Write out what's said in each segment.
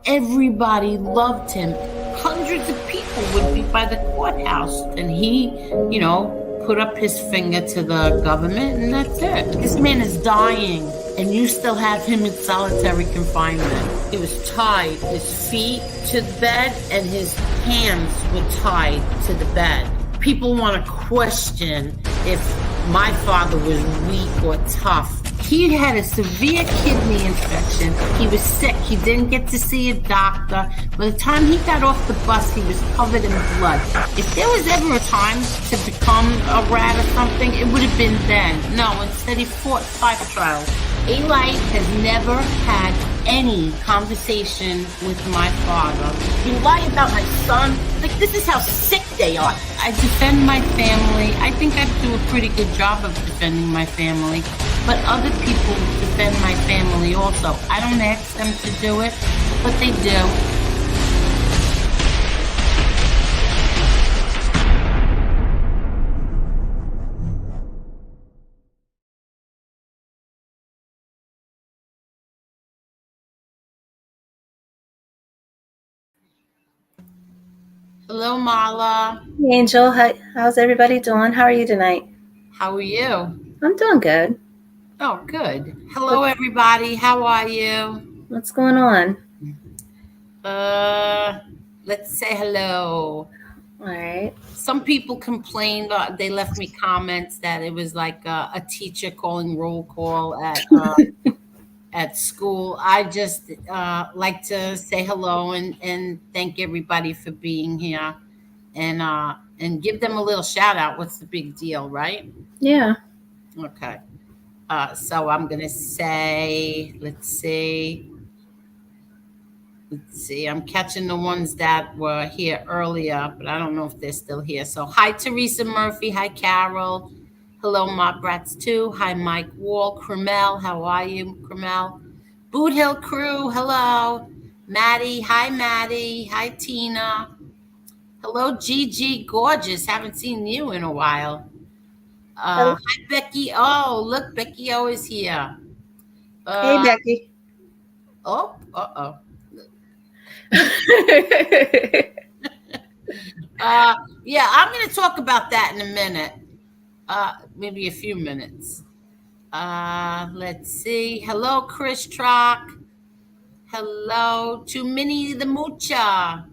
everybody loved him. Hundreds of people would be by the courthouse, and he, put up his finger to the government, and that's it. This man is dying, and you still have him in solitary confinement. He was tied, his feet to the bed, and his hands were tied to the bed. People want to question if my father was weak or tough. He had a severe kidney infection. He was sick. He didn't get to see a doctor. By the time he got off the bus, he was covered in blood. If there was ever a time to become a rat or something, it would have been then. No, instead he fought 5 trials. Eli has never had any conversation with my father. You lie about my son? Like, this is how sick they are. I defend my family. I think I do a pretty good job of defending my family. But other people defend my family also. I don't ask them to do it, but they do. Hello, Marla. Angel, how's everybody doing? How are you tonight? How are you? I'm doing good. Oh, good. Hello, everybody. How are you? What's going on? Let's say hello. All right. Some people complained. They left me comments that it was like a teacher calling roll call at school. I just like to say hello and thank everybody for being here, and give them a little shout out. What's the big deal, right? Yeah. Okay. So I'm gonna say, let's see. I'm catching the ones that were here earlier, but I don't know if they're still here. So hi, Teresa Murphy. Hi, Carol. Hello, Ma Brats too. Hi, Mike Wall. Cremel, how are you, Cremel? Boot Hill Crew, hello. Maddie, hi, Maddie. Hi, Tina. Hello, Gigi Gorgeous. Haven't seen you in a while. Hi, Becky. Oh, look, Becky O is here. Hey, Becky. Oh, uh-oh. Yeah, I'm going to talk about that in a minute. Maybe a few minutes. Let's see. Hello, Chris Trock. Hello to Minnie the Moocha.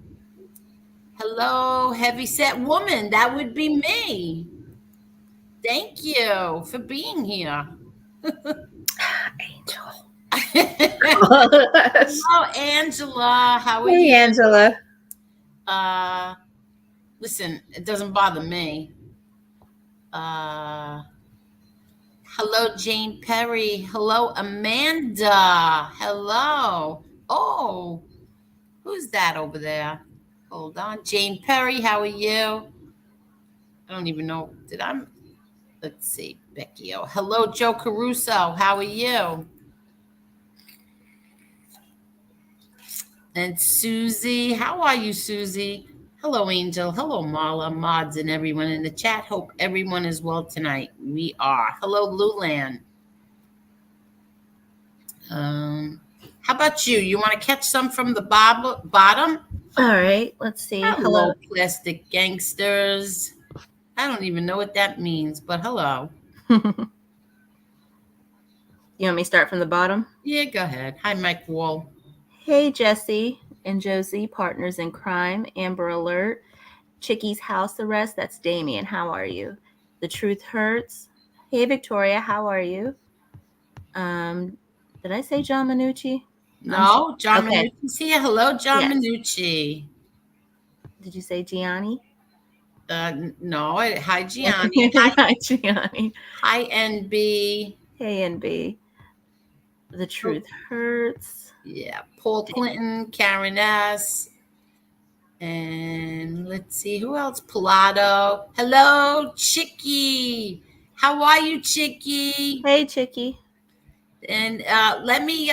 Hello, Heavyset Woman. That would be me. Thank you for being here. Angel. Hello, Angela. How are you? Hey, Angela. Listen, it doesn't bother me. Hello, Jane Perry. Hello, Amanda. Hello. Oh, who's that over there? Hold on. Jane Perry, how are you? I don't even know. Let's see. Becky O. Hello, Joe Caruso. How are you? And Susie. How are you, Susie? Hello, Angel. Hello, Marla, mods, and everyone in the chat. Hope everyone is well tonight. We are. Hello, Lulan. How about you? You want to catch some from the bottom? All right. Let's see. Hello, plastic gangsters. I don't even know what that means, but hello. You want me to start from the bottom? Yeah, go ahead. Hi, Mike Wall. Hey, Jesse and Josie, partners in crime. Amber Alert. Chicky's house arrest. That's Damien. How are you? The truth hurts. Hey, Victoria. How are you? Did I say John Minucci? No, John Minucci's here. Hello, John Minucci. Did you say Gianni? No. Hi, Gianni. Hi, Gianni. Hi, NB. Hey, NB. The truth hurts. Yeah. Paul Clinton, Karen S. And let's see, who else? Pilato. Hello, Chicky. How are you, Chicky? Hey, Chicky. And let me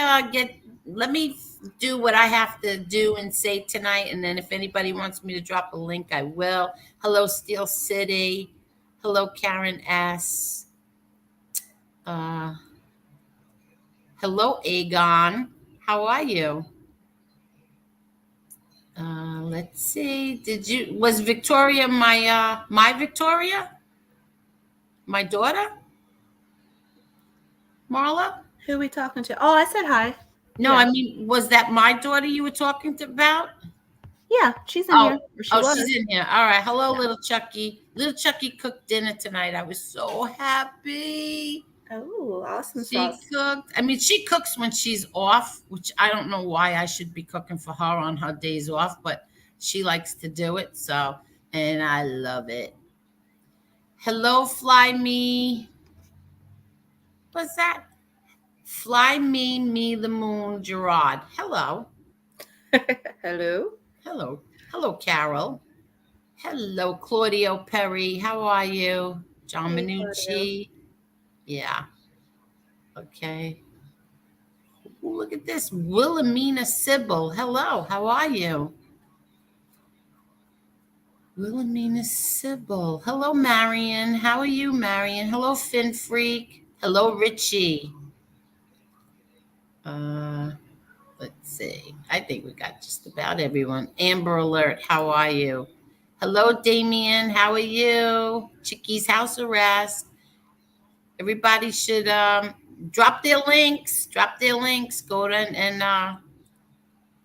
do what I have to do and say tonight. And then if anybody wants me to drop a link, I will. Hello, Steel City. Hello, Karen S. Hello, Aegon. How are you? let's see. Was Victoria my Victoria? My daughter? Marla? Who are we talking to? Oh, I said hi. No, Yeah. I mean, was that my daughter you were talking about? Yeah, she's in here. Or she was. She's in here. All right. Hello, Yeah. little Chucky. Little Chucky cooked dinner tonight. I was so happy. Oh, awesome She sauce. cooked. I mean, she cooks when she's off, which I don't know why I should be cooking for her on her days off, but she likes to do it. So, and I love it. Hello, Fly Me. What's that? Fly Me the Moon, Gerard. Hello. Hello. Hello. Hello, Carol. Hello, Claudio Perry. How are you? John Hey, Claudio. Minucci. Yeah. Okay. Ooh, look at this. Wilhelmina Sybil. Hello. How are you? Wilhelmina Sybil. Hello, Marion. How are you, Marion? Hello, Fin Freak. Hello, Richie. Uh, let's see. I think we got just about everyone. Amber Alert. How are you? Hello, Damien. How are you? Chicky's house arrest. Everybody should drop their links. Drop their links. Go to and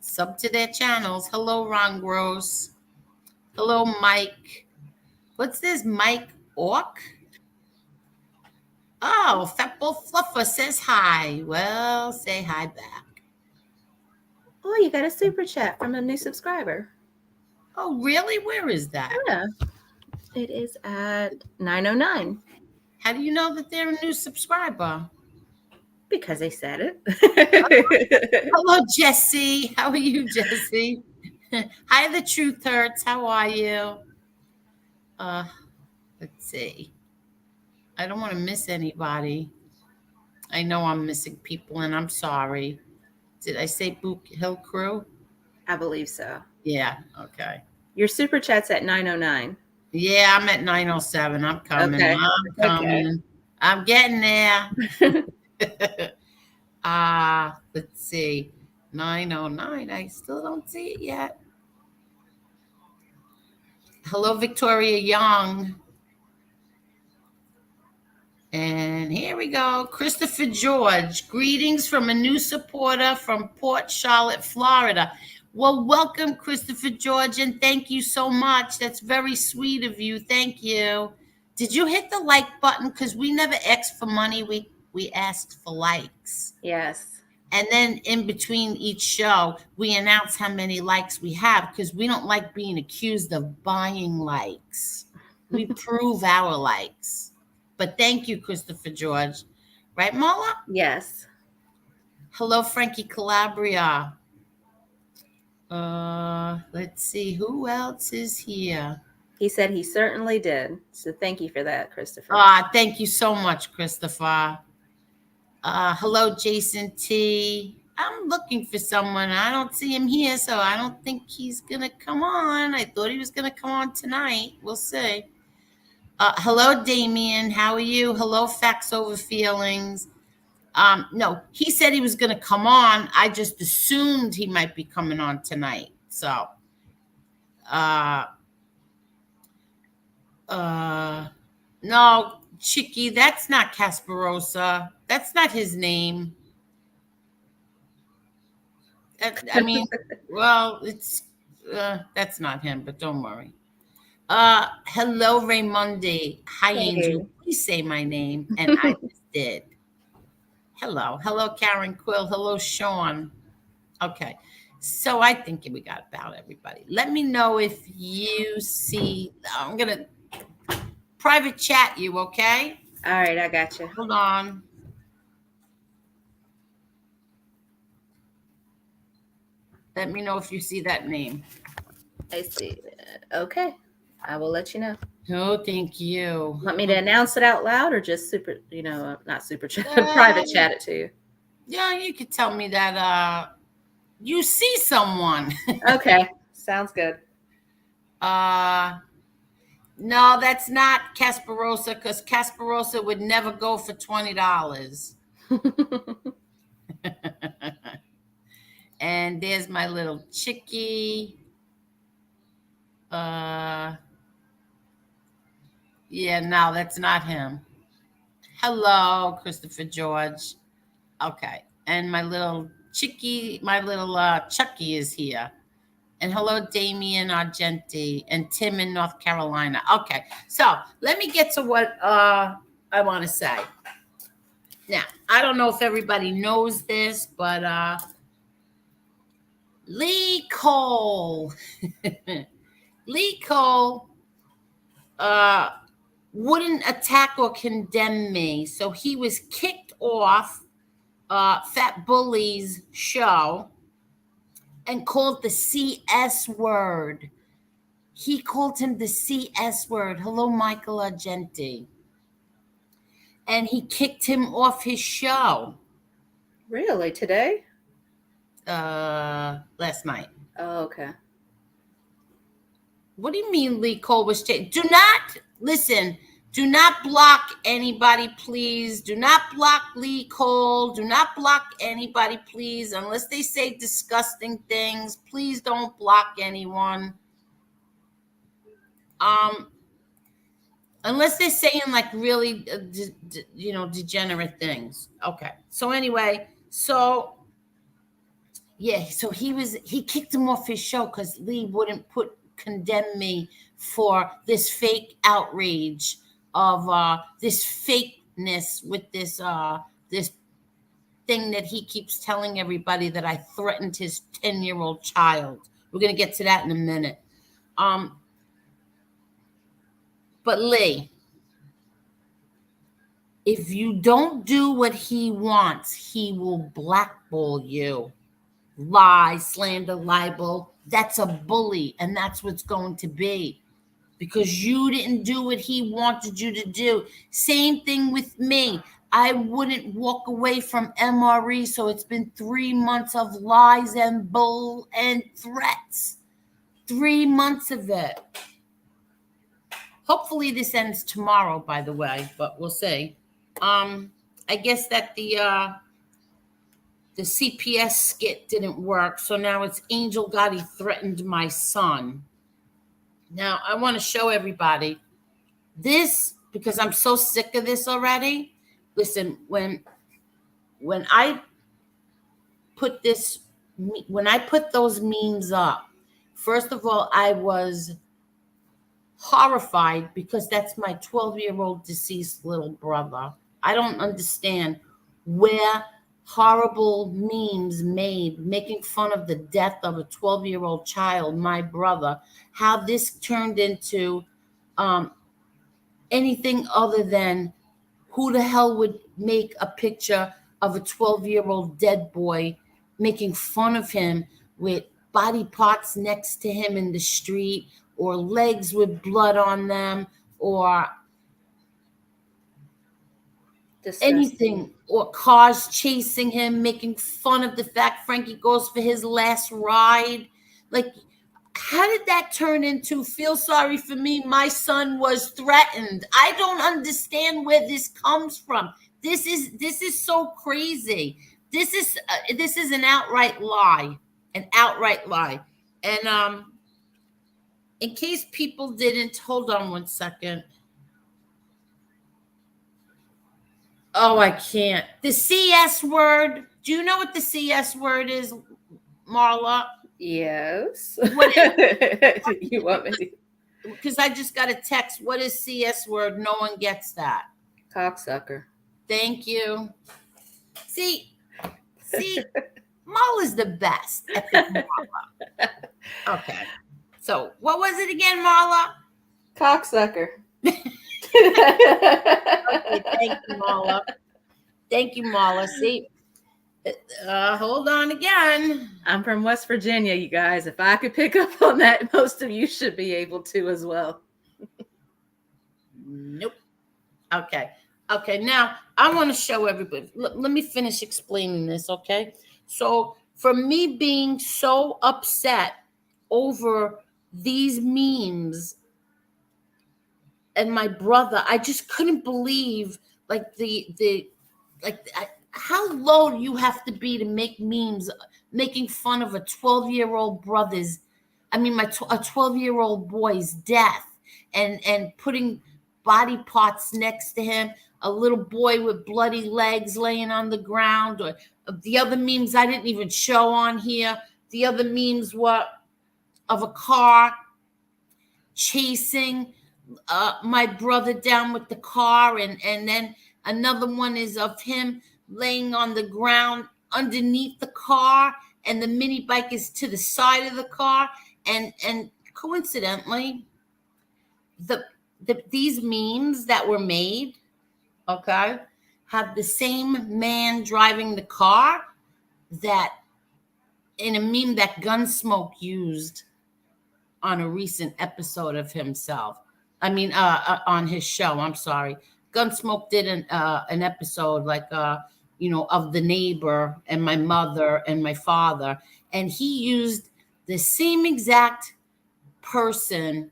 sub to their channels. Hello, Ron Gross. Hello, Mike. What's this, Mike Ork? Oh, Fatbull Fluffer says hi. Well, say hi back. Oh, you got a super chat from a new subscriber. Oh, really? Where is that? Yeah. It is at 9:09. How do you know that they're a new subscriber? Because they said it. Hello, Jesse. How are you, Jesse? Hi, The Truth Hurts. How are you? Let's see. I don't want to miss anybody. I know I'm missing people, and I'm sorry. Did I say Boot Hill Crew? I believe so. Yeah. Okay. Your super chat's at 9:09. Yeah, I'm at 9:07. I'm coming. Okay. I'm coming. Okay. I'm getting there. Let's see. 9:09. I still don't see it yet. Hello, Victoria Young. And here we go. Christopher George. Greetings from a new supporter from Port Charlotte, Florida. Well, welcome, Christopher George, and thank you so much. That's very sweet of you. Thank you. Did you hit the like button? Because we never asked for money. We asked for likes. Yes. And then in between each show, we announce how many likes we have because we don't like being accused of buying likes. We prove our likes. But thank you, Christopher George. Right, Marla? Yes. Hello, Frankie Calabria. Let's see. Who else is here? He said he certainly did. So thank you for that, Christopher. Thank you so much, Christopher. Hello, Jason T. I'm looking for someone. I don't see him here, so I don't think he's going to come on. I thought he was going to come on tonight. We'll see. Hello, Damien. How are you? Hello, Facts Over Feelings. No, he said he was going to come on. I just assumed he might be coming on tonight. So, no, Chicky, that's not Casparosa. That's not his name. I mean, well, it's that's not him, but don't worry. Hello, Raymundi. Hi, Hey. Angel. Please say my name, and I just did. Hello, Karen Quill. Hello, Sean. Okay, so I think we got about everybody. Let me know if you see. I'm gonna private chat you. Okay. All right, I got you. Hold on. Let me know if you see that name. I see that. Okay. I will let you know. Oh, thank you. Want me to announce it out loud or just not super chat, private chat it to you? Yeah, you could tell me that you see someone. Okay. Sounds good. No, that's not Casparosa because Casparosa would never go for $20. And there's my little Chicky. Uh, yeah, no, that's not him. Hello, Christopher George. Okay. And my little Chicky, my little Chucky is here. And hello, Damien Argenti and Tim in North Carolina. Okay. So let me get to what I want to say. Now, I don't know if everybody knows this, but Lee Cole. Lee Cole uh, wouldn't attack or condemn me. So he was kicked off Fat Bully's show and called the CS word. He called him the CS word. Hello, Michael Argenti. And he kicked him off his show. Really? Today? Last night. Oh, okay. What do you mean Lee Cole was changed? Do not listen. Do not block anybody, please. Do not block Lee Cole. Do not block anybody, please. Unless they say disgusting things, please don't block anyone. Unless they're saying like really, degenerate things. Okay. So anyway, so he kicked him off his show because Lee wouldn't condemn me for this fake outrage of this fakeness with this thing that he keeps telling everybody that I threatened his 10-year-old child. We're gonna get to that in a minute. But Lee, if you don't do what he wants, he will blackball you. Lie, slander, libel. That's a bully, and that's what's going to be. Because you didn't do what he wanted you to do. Same thing with me. I wouldn't walk away from MRE, so it's been 3 months of lies and bull and threats. 3 months of it. Hopefully this ends tomorrow, by the way, but we'll see. I guess that the CPS skit didn't work, so now it's Angel Gotti threatened my son. Now, I want to show everybody this because I'm so sick of this already. Listen, when I put those memes up, first of all, I was horrified because that's my 12-year-old deceased little brother. I don't understand where horrible memes making fun of the death of a 12-year-old child, my brother, how this turned into anything other than who the hell would make a picture of a 12-year-old dead boy, making fun of him with body parts next to him in the street, or legs with blood on them, or Disgusting. Anything, or cars chasing him, making fun of the fact Frankie goes for his last ride. Like, how did that turn into feel sorry for me? My son was threatened. I don't understand where this comes from. This is so crazy. This is an outright lie, And in case people didn't, hold on one second. Oh, I can't. The CS word. Do you know what the CS word is, Marla? Yes. What You want me to? Because I just got a text. What is CS word? No one gets that. Cocksucker. Thank you. See, Marla's the best at this, Marla. Okay. So what was it again, Marla? Cocksucker. Okay, thank you, Marla. Thank you, Marla. See, hold on again. I'm from West Virginia, you guys. If I could pick up on that, most of you should be able to as well. Nope. Okay. Now I want to show everybody. Let me finish explaining this, okay? So for me being so upset over these memes and my brother, I just couldn't believe how low you have to be to make memes making fun of a 12-year-old brother's I mean, a 12-year-old boy's death, and putting body parts next to him, a little boy with bloody legs laying on the ground, or the other memes I didn't even show on here. The other memes were of a car chasing my brother down with the car, and then another one is of him laying on the ground underneath the car, and the mini bike is to the side of the car, and coincidentally, these memes that were made, okay, have the same man driving the car that in a meme that Gunsmoke used on a recent episode of himself. I mean, on his show. I'm sorry. Gunsmoke did an episode like of the neighbor and my mother and my father, and he used the same exact person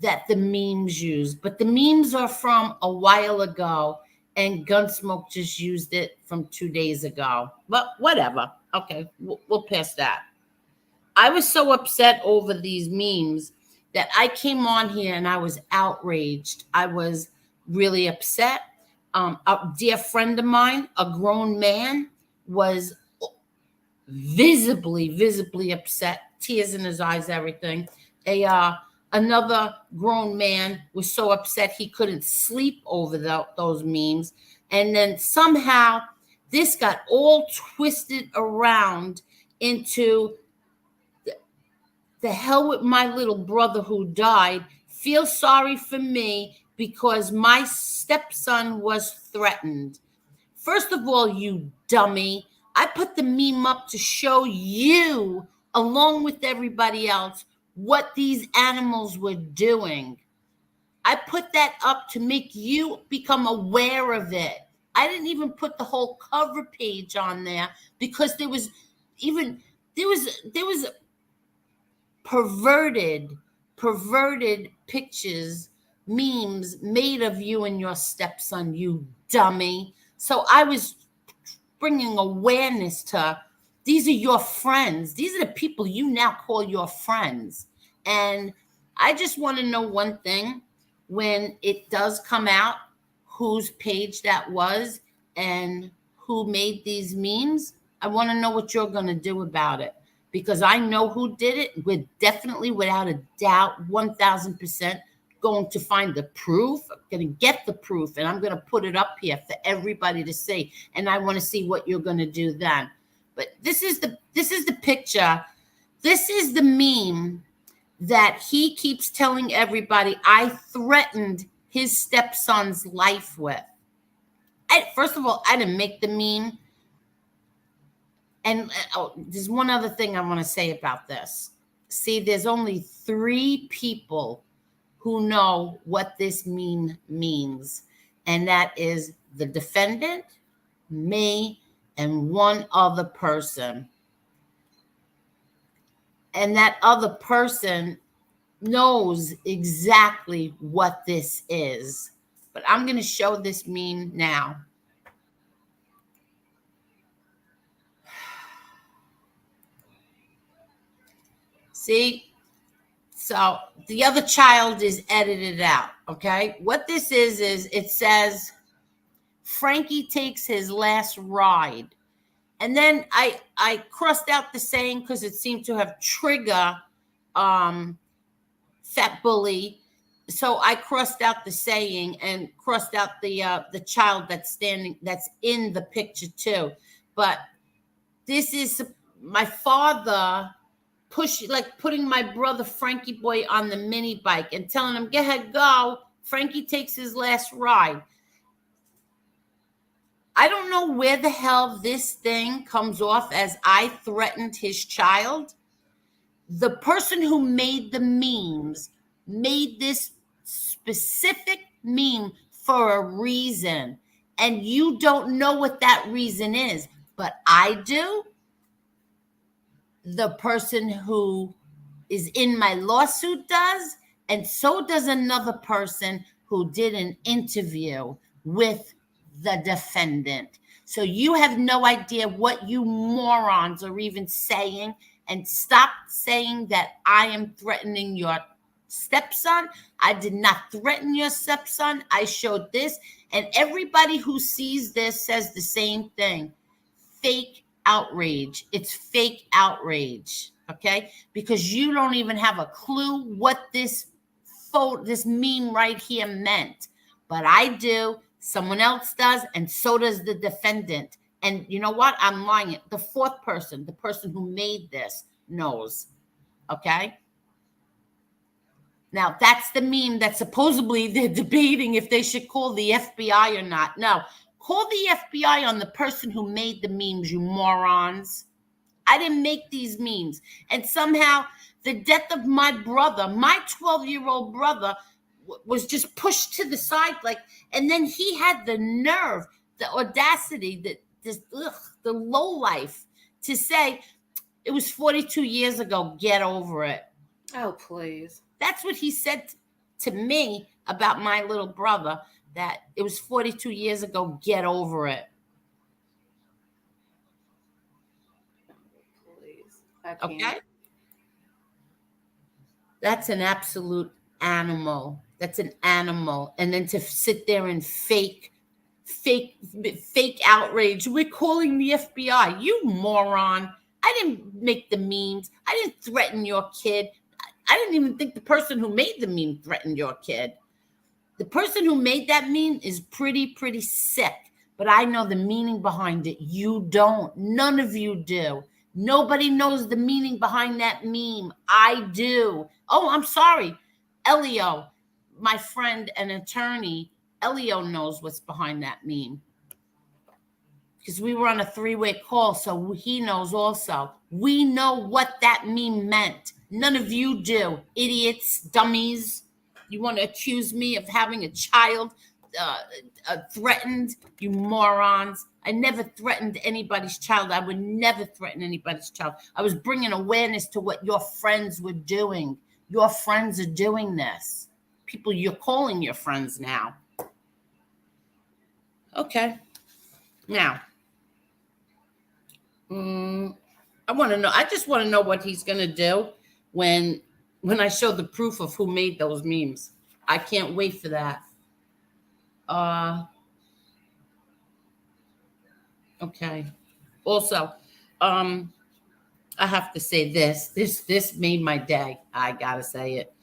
that the memes use, but the memes are from a while ago, and Gunsmoke just used it from 2 days ago. But whatever. Okay, we'll pass that. I was so upset over these memes that I came on here and I was outraged. I was really upset. A dear friend of mine, a grown man, was visibly upset, tears in his eyes, everything. Another grown man was so upset he couldn't sleep over those memes. And then somehow this got all twisted around into the hell with my little brother who died. Feel sorry for me because my stepson was threatened. First of all, you dummy, I put the meme up to show you, along with everybody else, what these animals were doing. I put that up to make you become aware of it. I didn't even put the whole cover page on there because there was perverted pictures, memes made of you and your stepson, you dummy. So I was bringing awareness to, these are your friends. These are the people you now call your friends. And I just want to know one thing: when it does come out whose page that was and who made these memes, I want to know what you're going to do about it. Because I know who did it. We're definitely, without a doubt, 1,000% going to find the proof. I'm going to get the proof, and I'm going to put it up here for everybody to see. And I want to see what you're going to do then. But this is the picture. This is the meme that he keeps telling everybody I threatened his stepson's life with. First of all, I didn't make the meme. And there's one other thing I want to say about this. See, there's only 3 people who know what this meme means. And that is the defendant, me, and one other person. And that other person knows exactly what this is. But I'm going to show this meme now. See? So the other child is edited out, okay? What this is it says, Frankie takes his last ride. And then I crossed out the saying because it seemed to have trigger fat bully. So I crossed out the saying and crossed out the child that's in the picture too. But this is my father putting my brother Frankie boy on the mini bike and telling him, "Go ahead, go." Frankie takes his last ride. I don't know where the hell this thing comes off as I threatened his child. The person who made the memes made this specific meme for a reason. And you don't know what that reason is, but I do. The person who is in my lawsuit does, and so does another person who did an interview with the defendant. So you have no idea what you morons are even saying, and stop saying that I am threatening your stepson. I did not threaten your stepson. I showed this, and everybody who sees this says the same thing. Fake outrage. It's fake outrage, okay? Because you don't even have a clue what this meme right here meant. But I do, someone else does, and so does the defendant. And you know what? I'm lying. The fourth person, the person who made this, knows, okay? Now, that's the meme that supposedly they're debating if they should call the FBI or not. No, call the FBI on the person who made the memes, you morons. I didn't make these memes. And somehow the death of my brother, my 12-year-old brother, was just pushed to the side. And then he had the nerve, the audacity, the low life to say, it was 42 years ago, get over it. Oh, please. That's what he said to me about my little brother, that it was 42 years ago, get over it. Please. I can't. Okay? That's an absolute animal. That's an animal. And then to sit there and fake outrage. We're calling the FBI. You moron. I didn't make the memes. I didn't threaten your kid. I didn't even think the person who made the meme threatened your kid. The person who made that meme is pretty sick. But I know the meaning behind it. You don't. None of you do. Nobody knows the meaning behind that meme. I do. Oh, I'm sorry. Elio, my friend and attorney, Elio knows what's behind that meme. Because we were on a 3-way call, so he knows also. We know what that meme meant. None of you do. Idiots, dummies. You want to accuse me of having a child threatened? You morons. I never threatened anybody's child. I would never threaten anybody's child. I was bringing awareness to what your friends were doing. Your friends are doing this. People you're calling your friends now. Okay. Now, I want to know. I just want to know what he's going to do when I show the proof of who made those memes. I can't wait for that. Okay. Also, I have to say this. This made my day. I gotta say it.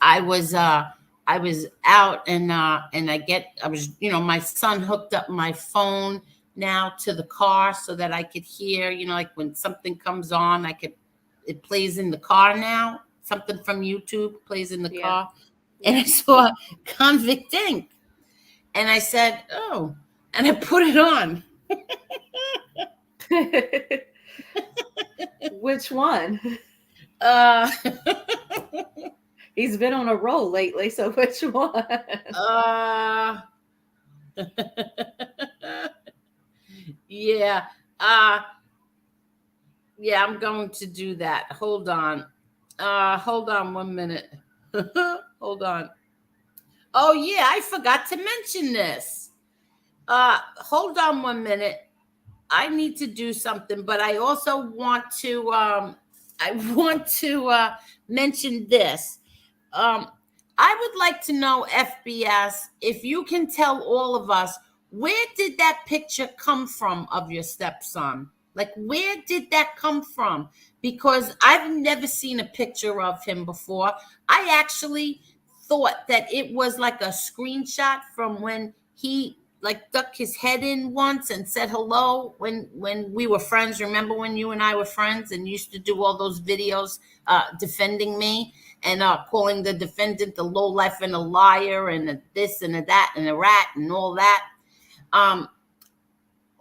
I was out and my son hooked up my phone now to the car so that I could hear, like when something comes on, it plays in the car now. Something from YouTube plays in the car. And I saw Convict Inc. And I said, oh, and I put it on. Which one? He's been on a roll lately, so which one? Yeah. Yeah, I'm going to do that. Hold on 1 minute. Hold on. Oh yeah, I forgot to mention this. Hold on 1 minute. I need to do something, but I also want to mention this. I would like to know, FBS, if you can tell all of us, where did that picture come from of your stepson? Like, where did that come from? Because I've never seen a picture of him before. I actually thought that it was like a screenshot from when he ducked his head in once and said hello when we were friends. Remember when you and I were friends and used to do all those videos defending me and calling the defendant a lowlife and a liar and a this and a that and a rat and all that.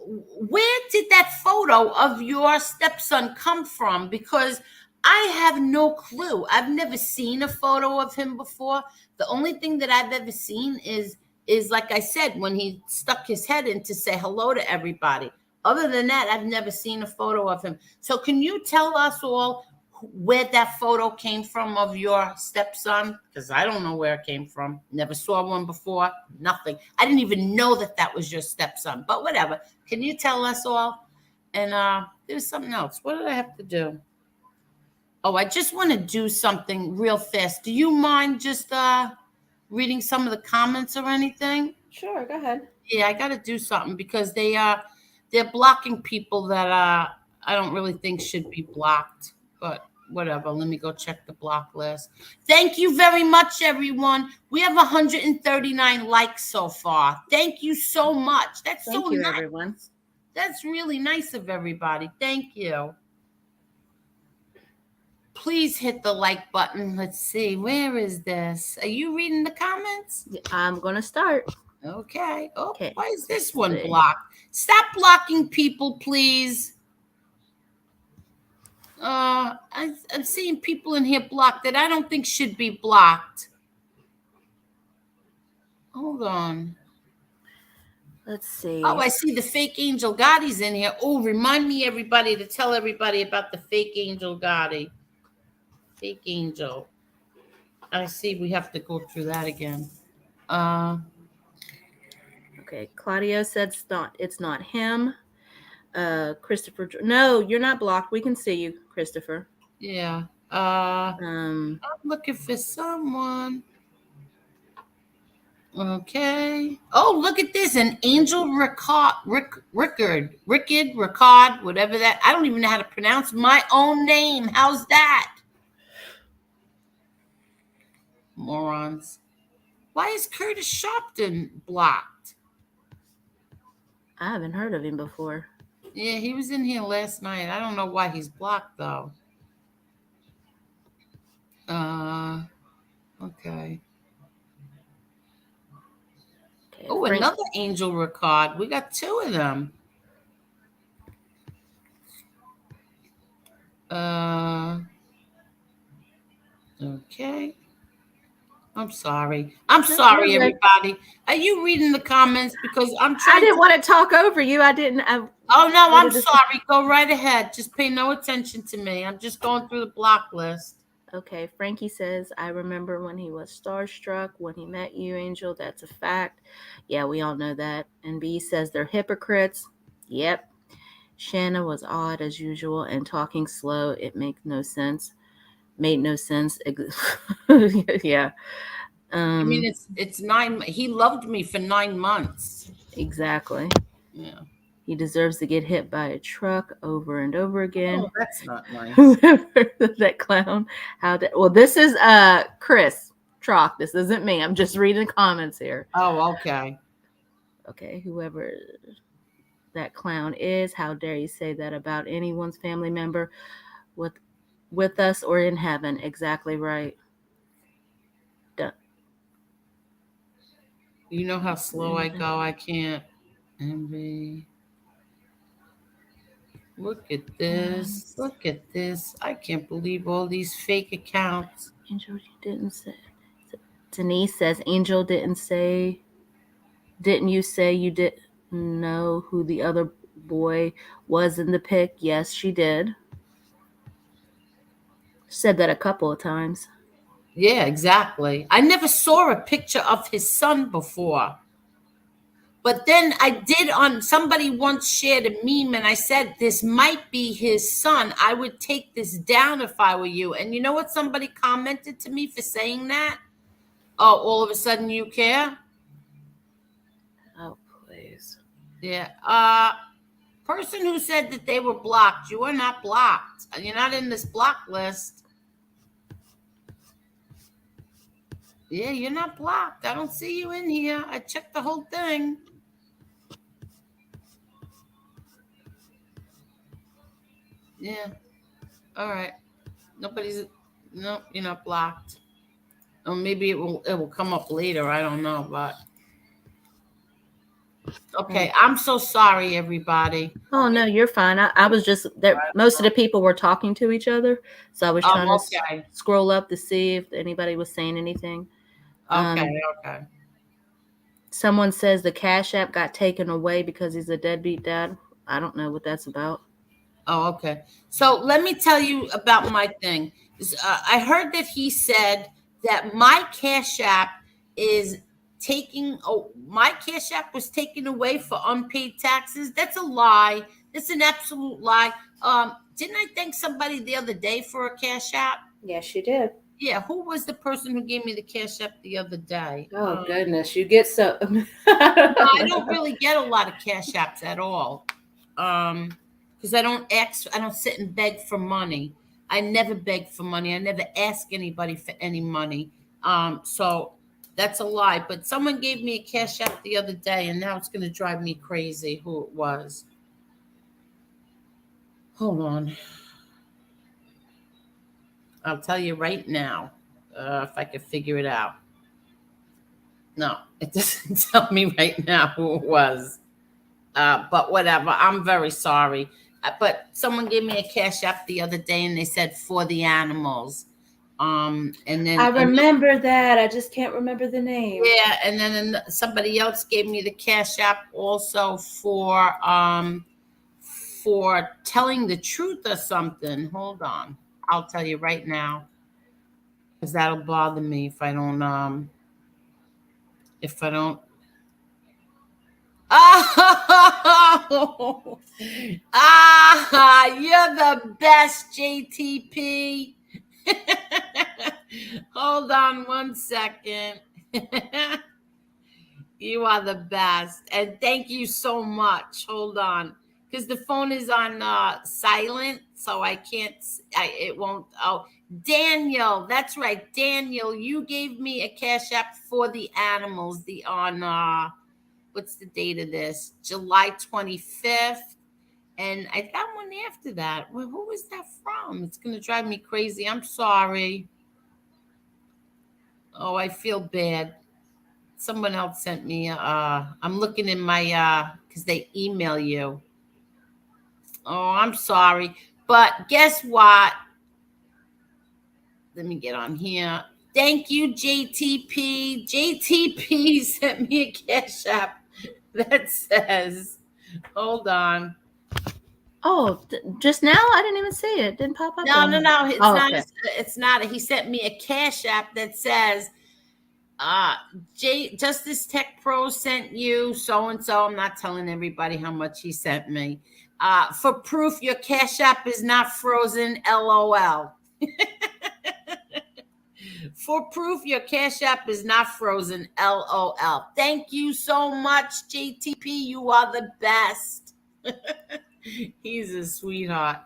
Where did that photo of your stepson come from? Because I have no clue. I've never seen a photo of him before. The only thing that I've ever seen is like I said, when he stuck his head in to say hello to everybody. Other than that, I've never seen a photo of him. So can you tell us all where that photo came from of your stepson? Because I don't know where it came from. Never saw one before. Nothing. I didn't even know that was your stepson. But whatever. Can you tell us all? And there's something else. What did I have to do? Oh, I just want to do something real fast. Do you mind just reading some of the comments or anything? Sure, go ahead. Yeah, I got to do something because they're blocking people that I don't really think should be blocked. But whatever, let me go check the block list. Thank you very much, everyone. We have 139 likes so far. Thank you so much. That's Thank so you, nice. everyone. That's really nice of everybody. Thank you. Please hit the like button. Let's see. Where is this? Are you reading the comments? I'm going to start. Okay. Oh, Okay. why is this one See. blocked? Stop blocking people, please. I'm seeing people in here blocked that I don't think should be blocked. Hold on. Let's see. Oh, I see the fake Angel Gotti's in here. Oh, remind me, everybody, to tell everybody about the fake Angel Gotti. Fake Angel. I see we have to go through that again. Okay, Claudio said it's not him. Christopher, no, you're not blocked. We can see you, Christopher. Yeah. Um, I'm looking for someone. Okay. Oh, look at this. An Angel Rickard, whatever that. I don't even know how to pronounce my own name. How's that? Morons. Why is Curtis Sharpton blocked? I haven't heard of him before. Yeah, he was in here last night. I don't know why he's blocked though. Okay. Oh, another Angel Rickard. We got two of them. Okay. I'm sorry. I'm sorry, everybody. Are you reading the comments? Because I'm trying. I didn't want to talk over you. I didn't. Oh no, I'm sorry. Go right ahead. Just pay no attention to me. I'm just going through the block list. Okay, Frankie says, I remember when he was starstruck when he met you, Angel. That's a fact. Yeah, we all know that. And B says they're hypocrites. Yep. Shanna was odd as usual and talking slow. It makes no sense. Made no sense. Yeah. I mean, it's 9. He loved me for 9 months. Exactly. Yeah. He deserves to get hit by a truck over and over again. Oh, that's not nice. That clown. Well, this is Chris Trock. This isn't me. I'm just reading comments here. Oh, okay. Okay, whoever that clown is, how dare you say that about anyone's family member with us or in heaven? Exactly right. Done. You know how slow I go. I can't. Envy. Look at this. Look at this. I can't believe all these fake accounts. Angel, you didn't say. Denise says, Angel didn't say. Didn't you say you didn't know who the other boy was in the pic? Yes, she did. Said that a couple of times. Yeah, exactly. I never saw a picture of his son before. But then I did somebody once shared a meme and I said, this might be his son. I would take this down if I were you. And you know what somebody commented to me for saying that? Oh, all of a sudden you care? Oh, please. Yeah. Person who said that they were blocked, you are not blocked. You're not in this block list. Yeah, you're not blocked. I don't see you in here. I checked the whole thing. Yeah. All right. No, you're not blocked. Or maybe it will come up later. I don't know, but okay. I'm so sorry, everybody. Oh no, you're fine. I was just there. Most of the people were talking to each other, so I was trying to scroll up to see if anybody was saying anything. Okay. Someone says the Cash App got taken away because he's a deadbeat dad. I don't know what that's about. Oh, okay. So let me tell you about my thing. I heard that he said that my Cash App is my Cash App was taken away for unpaid taxes. That's a lie. It's an absolute lie. Didn't I thank somebody the other day for a cash app? Yes, you did. Yeah, who was the person who gave me the cash app the other day? Oh goodness, you get so. I don't really get a lot of cash apps at all. Because I don't ask, I don't sit and beg for money. I never beg for money. I never ask anybody for any money. So that's a lie. But someone gave me a cash app the other day, and now it's going to drive me crazy who it was. Hold on. I'll tell you right now if I can figure it out. No, it doesn't tell me right now who it was. But whatever. I'm very sorry. But someone gave me a cash app the other day, and they said for the animals. And then I remember that. I just can't remember the name. yeah, and then somebody else gave me the cash app also for telling the truth or something. Hold on, I'll tell you right now, because that'll bother me if I don't if I don't. Oh, you're the best, JTP. Hold on one second. You are the best. And thank you so much. Hold on. Because the phone is on silent, so I can't, it won't. Oh, Daniel, that's right. Daniel, you gave me a cash app for the animals, what's the date of this? July 25th. And I got one after that. Well, who was that from? It's going to drive me crazy. I'm sorry. Oh, I feel bad. Someone else sent me, I'm looking in my, because they email you. Oh, I'm sorry. But guess what? Let me get on here. Thank you, JTP. JTP sent me a cash app that says, hold on. Oh, just now I didn't even see it. Didn't pop up. No. It's not. Okay. It's not. He sent me a cash app that says, Justice Tech Pro sent you so and so. I'm not telling everybody how much he sent me. For proof, your cash app is not frozen. LOL. For proof, your cash app is not frozen. LOL. Thank you so much, JTP. You are the best. He's a sweetheart.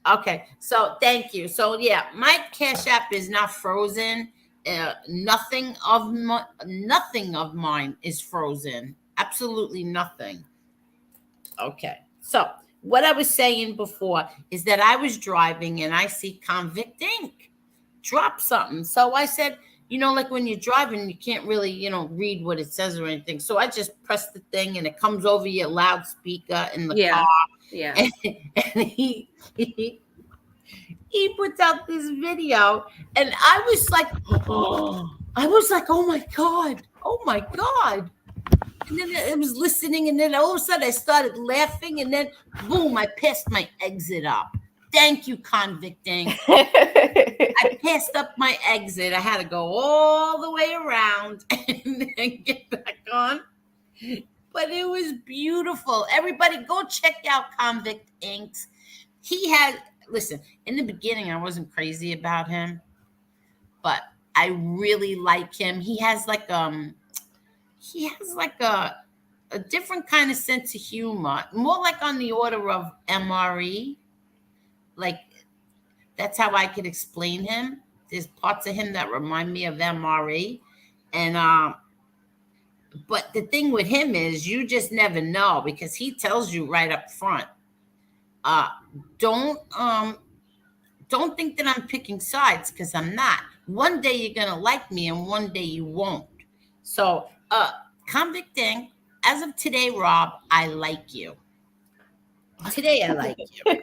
Okay, so thank you. So yeah, my cash app is not frozen. Nothing of mine is frozen. Absolutely nothing. Okay, so what I was saying before is that I was driving and I see Convict Inc. drop something. So I said, like when you're driving, you can't really, read what it says or anything. So I just press the thing and it comes over your loudspeaker in the car. Yeah. And he puts out this video, and I was like, oh my God. Oh my God. And then I was listening, and then all of a sudden I started laughing, and then boom, I passed my exit up. Thank you, Convict Inc. I passed up my exit. I had to go all the way around and then get back on. But it was beautiful. Everybody go check out Convict Inc. Listen, in the beginning, I wasn't crazy about him, but I really like him. He has like a different kind of sense of humor, more like on the order of MRE. Like, that's how I could explain him. There's parts of him that remind me of MRE. And but the thing with him is you just never know, because he tells you right up front. Don't think that I'm picking sides, because I'm not. One day you're gonna like me and one day you won't. So Convict Inc., as of today, Rob, I like you. Today I like you.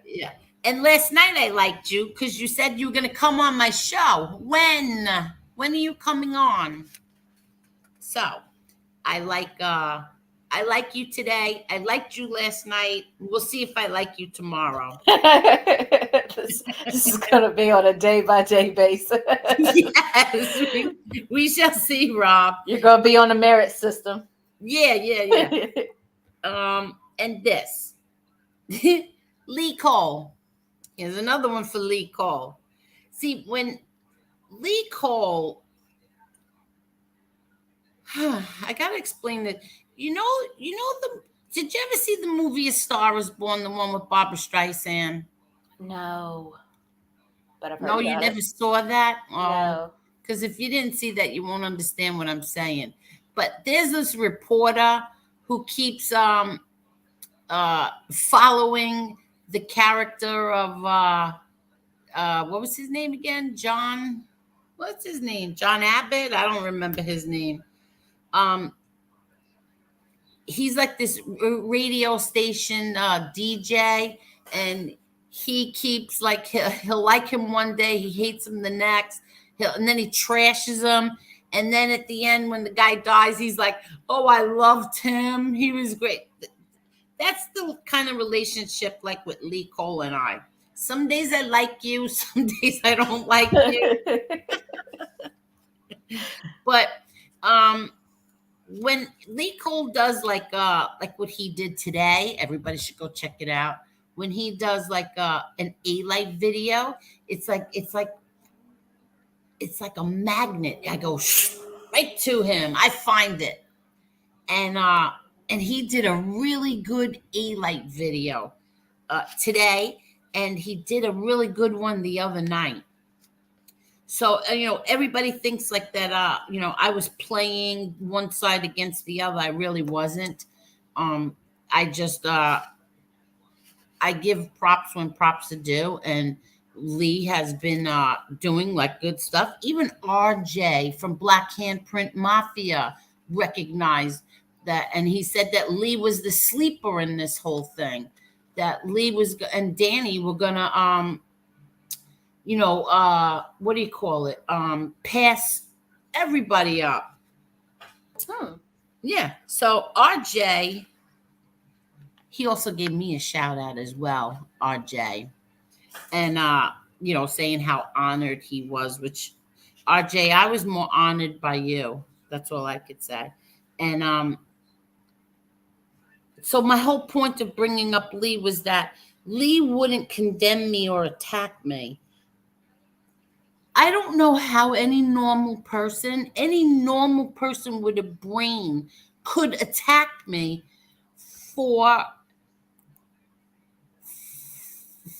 Yeah. And last night I liked you because you said you were gonna come on my show. When are you coming on? So I like you today. I liked you last night. We'll see if I like you tomorrow. This is going to be on a day-by-day basis. Yes, we shall see, Rob. You're going to be on a merit system. Yeah. And this. Lee Cole. Here's another one for Lee Cole. See, when Lee Cole, I gotta explain that. The. Did you ever see the movie A Star Is Born, the one with Barbara Streisand? No, but I've heard No, you about it. never saw that? Oh, No. because if you didn't see that, you won't understand what I'm saying. But there's this reporter who keeps following the character of what was his name again? John. What's his name? John Abbott? I don't remember his name. Um, he's like this radio station DJ, and he keeps like he'll like him one day, he hates him the next, and then he trashes him, and then at the end when the guy dies, he's like, "Oh, I loved him. He was great." That's the kind of relationship like with Lee Cole and I. Some days I like you, some days I don't like you, but um when Lee Cole does like what he did today, everybody should go check it out. When he does like an A Light video, it's like a magnet. I go right to him. I find it, and he did a really good A Light video today, and he did a really good one the other night. So everybody thinks like that. I was playing one side against the other. I really wasn't. I just I give props when props are due, and Lee has been doing like good stuff. Even RJ from Black Handprint Mafia recognized that, and he said that Lee was the sleeper in this whole thing. That Lee was and Danny were gonna what do you call it? Pass everybody up. Hmm. Yeah. So RJ, he also gave me a shout out as well, RJ. And saying how honored he was, which RJ, I was more honored by you. That's all I could say. And so my whole point of bringing up Lee was that Lee wouldn't condemn me or attack me. I don't know how any normal person with a brain could attack me for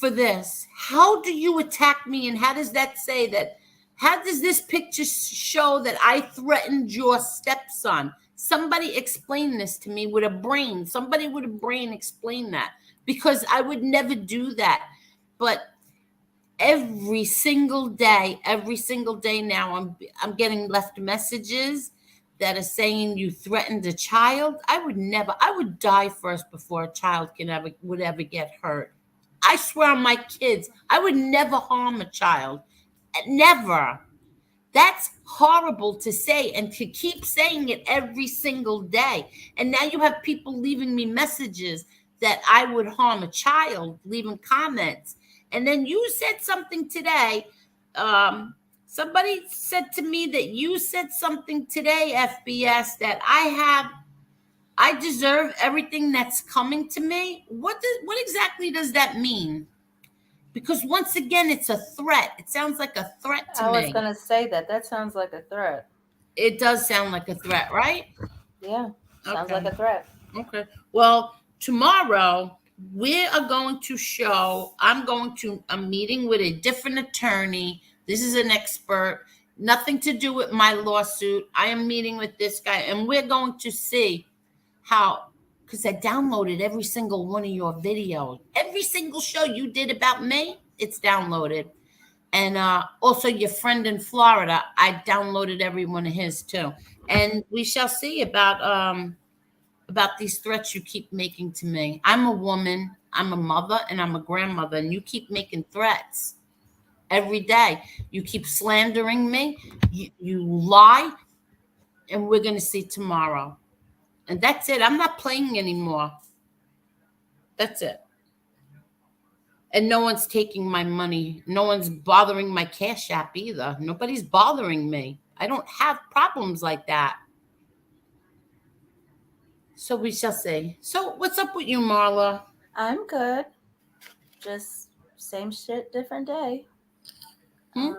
this. How do you attack me, and how does that say that? How does this picture show that I threatened your stepson? Somebody explain this to me with a brain. Somebody with a brain explain that, because I would never do that. But every single day now, I'm getting left messages that are saying you threatened a child. I would die first before a child would ever get hurt. I swear on my kids, I would never harm a child. Never. That's horrible to say, and to keep saying it every single day. And now you have people leaving me messages that I would harm a child, leaving comments. And then you said something today. Somebody said to me that you said something today, FBS, that I deserve everything that's coming to me. What exactly does that mean? Because once again, it's a threat. It sounds like a threat to I was me. going to say that. That sounds like a threat. It does sound like a threat, right? Yeah. Sounds Okay. like a threat. Okay. Well, tomorrow we are going to I'm meeting with a different attorney. This is an expert, nothing to do with my lawsuit. I am meeting with this guy, and we're going to see how, because I downloaded every single one of your videos. Every single show you did about me, it's downloaded. And also your friend in Florida, I downloaded every one of his too. And we shall see about these threats you keep making to me. I'm a woman, I'm a mother, and I'm a grandmother, and you keep making threats every day. You keep slandering me. You lie, and we're going to see tomorrow. And that's it. I'm not playing anymore. That's it. And no one's taking my money. No one's bothering my Cash App either. Nobody's bothering me. I don't have problems like that. So we shall see. So what's up with you, Marla? I'm good. Just same shit, different day. Hmm?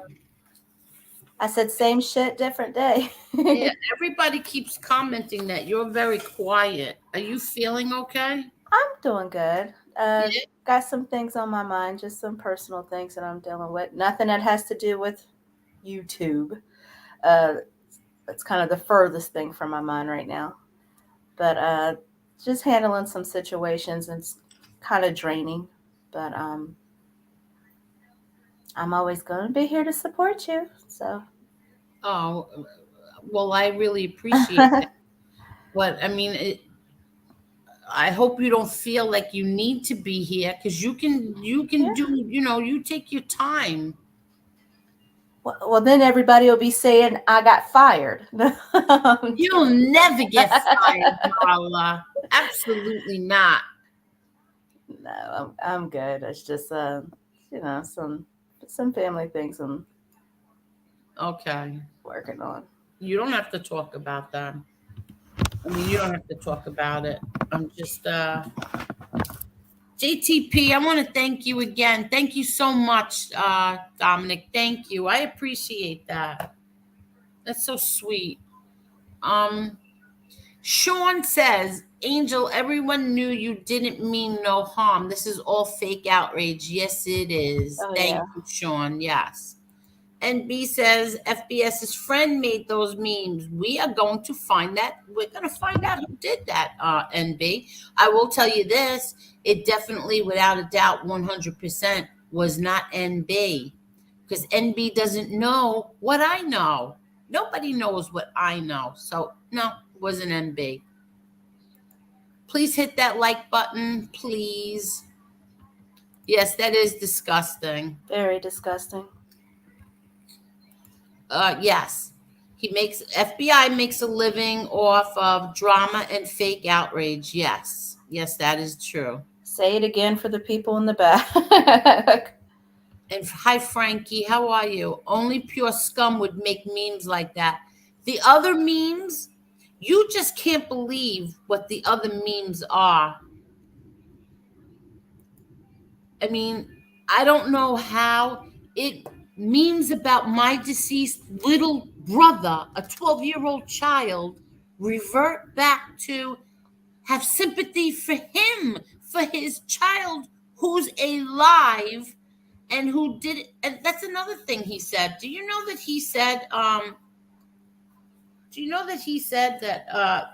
I said same shit, different day. Yeah, everybody keeps commenting that you're very quiet. Are you feeling okay? I'm doing good. Yeah. Got some things on my mind, just some personal things that I'm dealing with. Nothing that has to do with YouTube. Uh, it's kind of the furthest thing from my mind right now. But just handling some situations and it's kind of draining. But I'm always going to be here to support you. So. Oh, well, I really appreciate that. But I mean, I hope you don't feel like you need to be here because you can Yeah. do, you take your time. Well, then everybody will be saying I got fired. I'm You'll kidding. never get fired, Marla. Absolutely not. No, I'm good. It's just some family things I'm Okay. working on. You don't have to talk about that. I mean, you don't have to talk about it. I'm just JTP, I want to thank you again. Thank you so much, Dominic. Thank you. I appreciate that. That's so sweet. Um, Sean says, Angel, everyone knew you didn't mean no harm. This is all fake outrage. Yes, it is. Oh yeah. Thank you, Sean. Yes. And B says, FBS's friend made those memes. We are going to find that. We're going to find out who did that, NB. I will tell you this. It definitely, without a doubt, 100% was not NB. Because NB doesn't know what I know. Nobody knows what I know. So, no, it wasn't NB. Please hit that like button, please. Yes, that is disgusting. Very disgusting. Yes. FBI makes a living off of drama and fake outrage. Yes. Yes, that is true. Say it again for the people in the back. And hi, Frankie. How are you? Only pure scum would make memes like that. The other memes, you just can't believe what the other memes are. I mean, I don't know how it memes about my deceased little brother, a 12-year-old child, revert back to have sympathy for him, for his child who's alive and who did it. And that's another thing he said. Do you know that he said that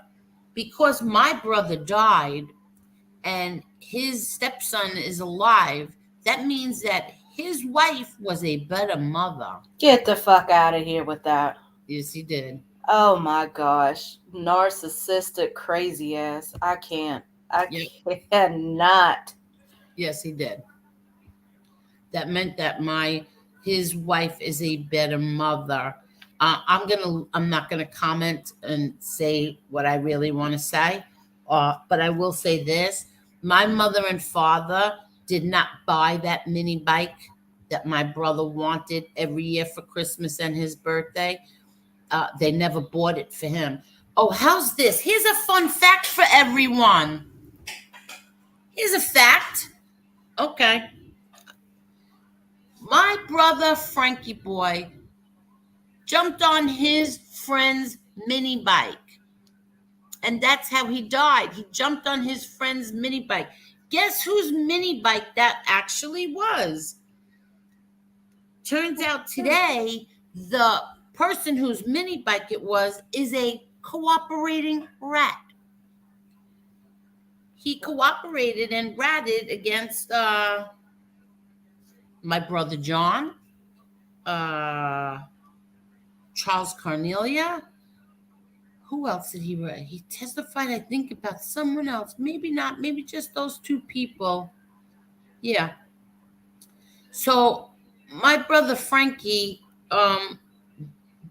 because my brother died and his stepson is alive, that means that his wife was a better mother. Get the fuck out of here with that. Yes, he did. Oh my gosh. Narcissistic crazy ass. I can't. I Yep. cannot. Yes, he did. That meant that his wife is a better mother. I'm not gonna comment and say what I really want to say, but I will say this: my mother and father did not buy that mini bike that my brother wanted every year for Christmas and his birthday. They never bought it for him. Oh, how's this? Here's a fun fact for everyone. Here's a fact. Okay. My brother Frankie boy jumped on his friend's mini bike. And that's how he died. He jumped on his friend's mini bike. Guess whose mini bike that actually was? Turns out today, the person whose mini bike it was is a cooperating rat. He cooperated and ratted against my brother John, uh, Charles Cornelia. Who else did he write? He testified, I think, about someone else. Maybe not. Maybe just those two people. Yeah. So my brother Frankie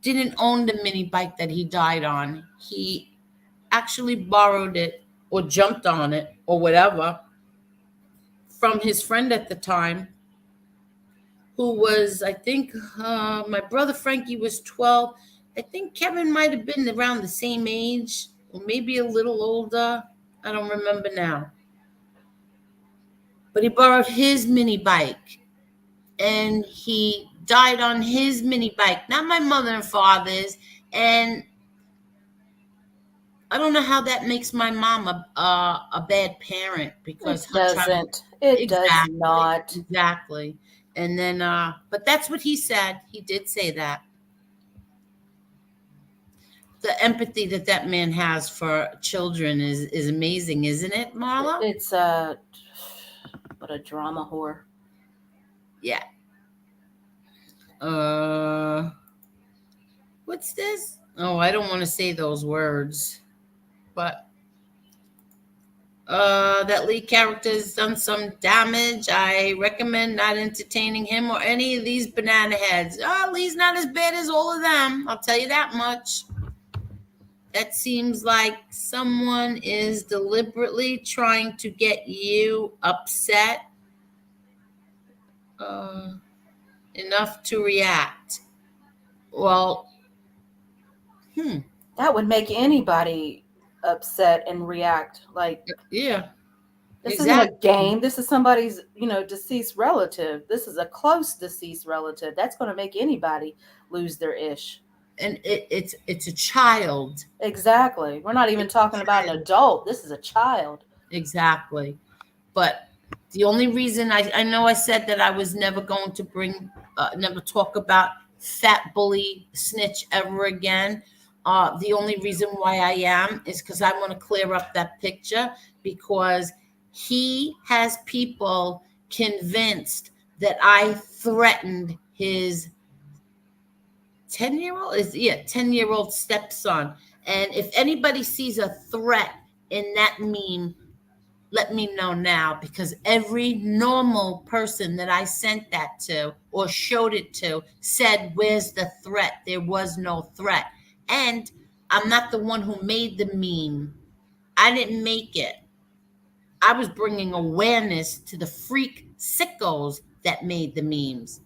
didn't own the mini bike that he died on. He actually borrowed it or jumped on it or whatever from his friend at the time, who was, I think, my brother Frankie was 12. I think Kevin might have been around the same age or maybe a little older. I don't remember now. but he borrowed his mini bike and he died on his mini bike, not my mother and father's. And I don't know how that makes my mom a bad parent because It her child. doesn't. It does Exactly, not. exactly. And then, but that's what he said. He did say that. The empathy that that man has for children is amazing, isn't it, Marla? It's what a drama whore. Yeah. Uh, what's this? Oh, I don't want to say those words, but that lead character has done some damage. I recommend not entertaining him or any of these banana heads. Oh, Lee's not as bad as all of them. I'll tell you that much. That seems like someone is deliberately trying to get you upset uh, enough to react. Well, hmm, That would make anybody upset and react. Like, yeah, this isn't a exactly. game. This is somebody's, deceased relative. This is a close deceased relative. That's going to make anybody lose their ish. And it's a child. Exactly. We're not even It's a talking about an child. adult. This is a child. Exactly. But the only reason I know I said that I was never going to never talk about fat bully snitch ever again. The only reason why I am is because I want to clear up that picture because he has people convinced that I threatened his 10-year-old is, yeah, 10-year-old stepson. And if anybody sees a threat in that meme, let me know now because every normal person that I sent that to or showed it to said, "Where's the threat?" There was no threat. And I'm not the one who made the meme. I didn't make it. I was bringing awareness to the freak sickos that made the memes.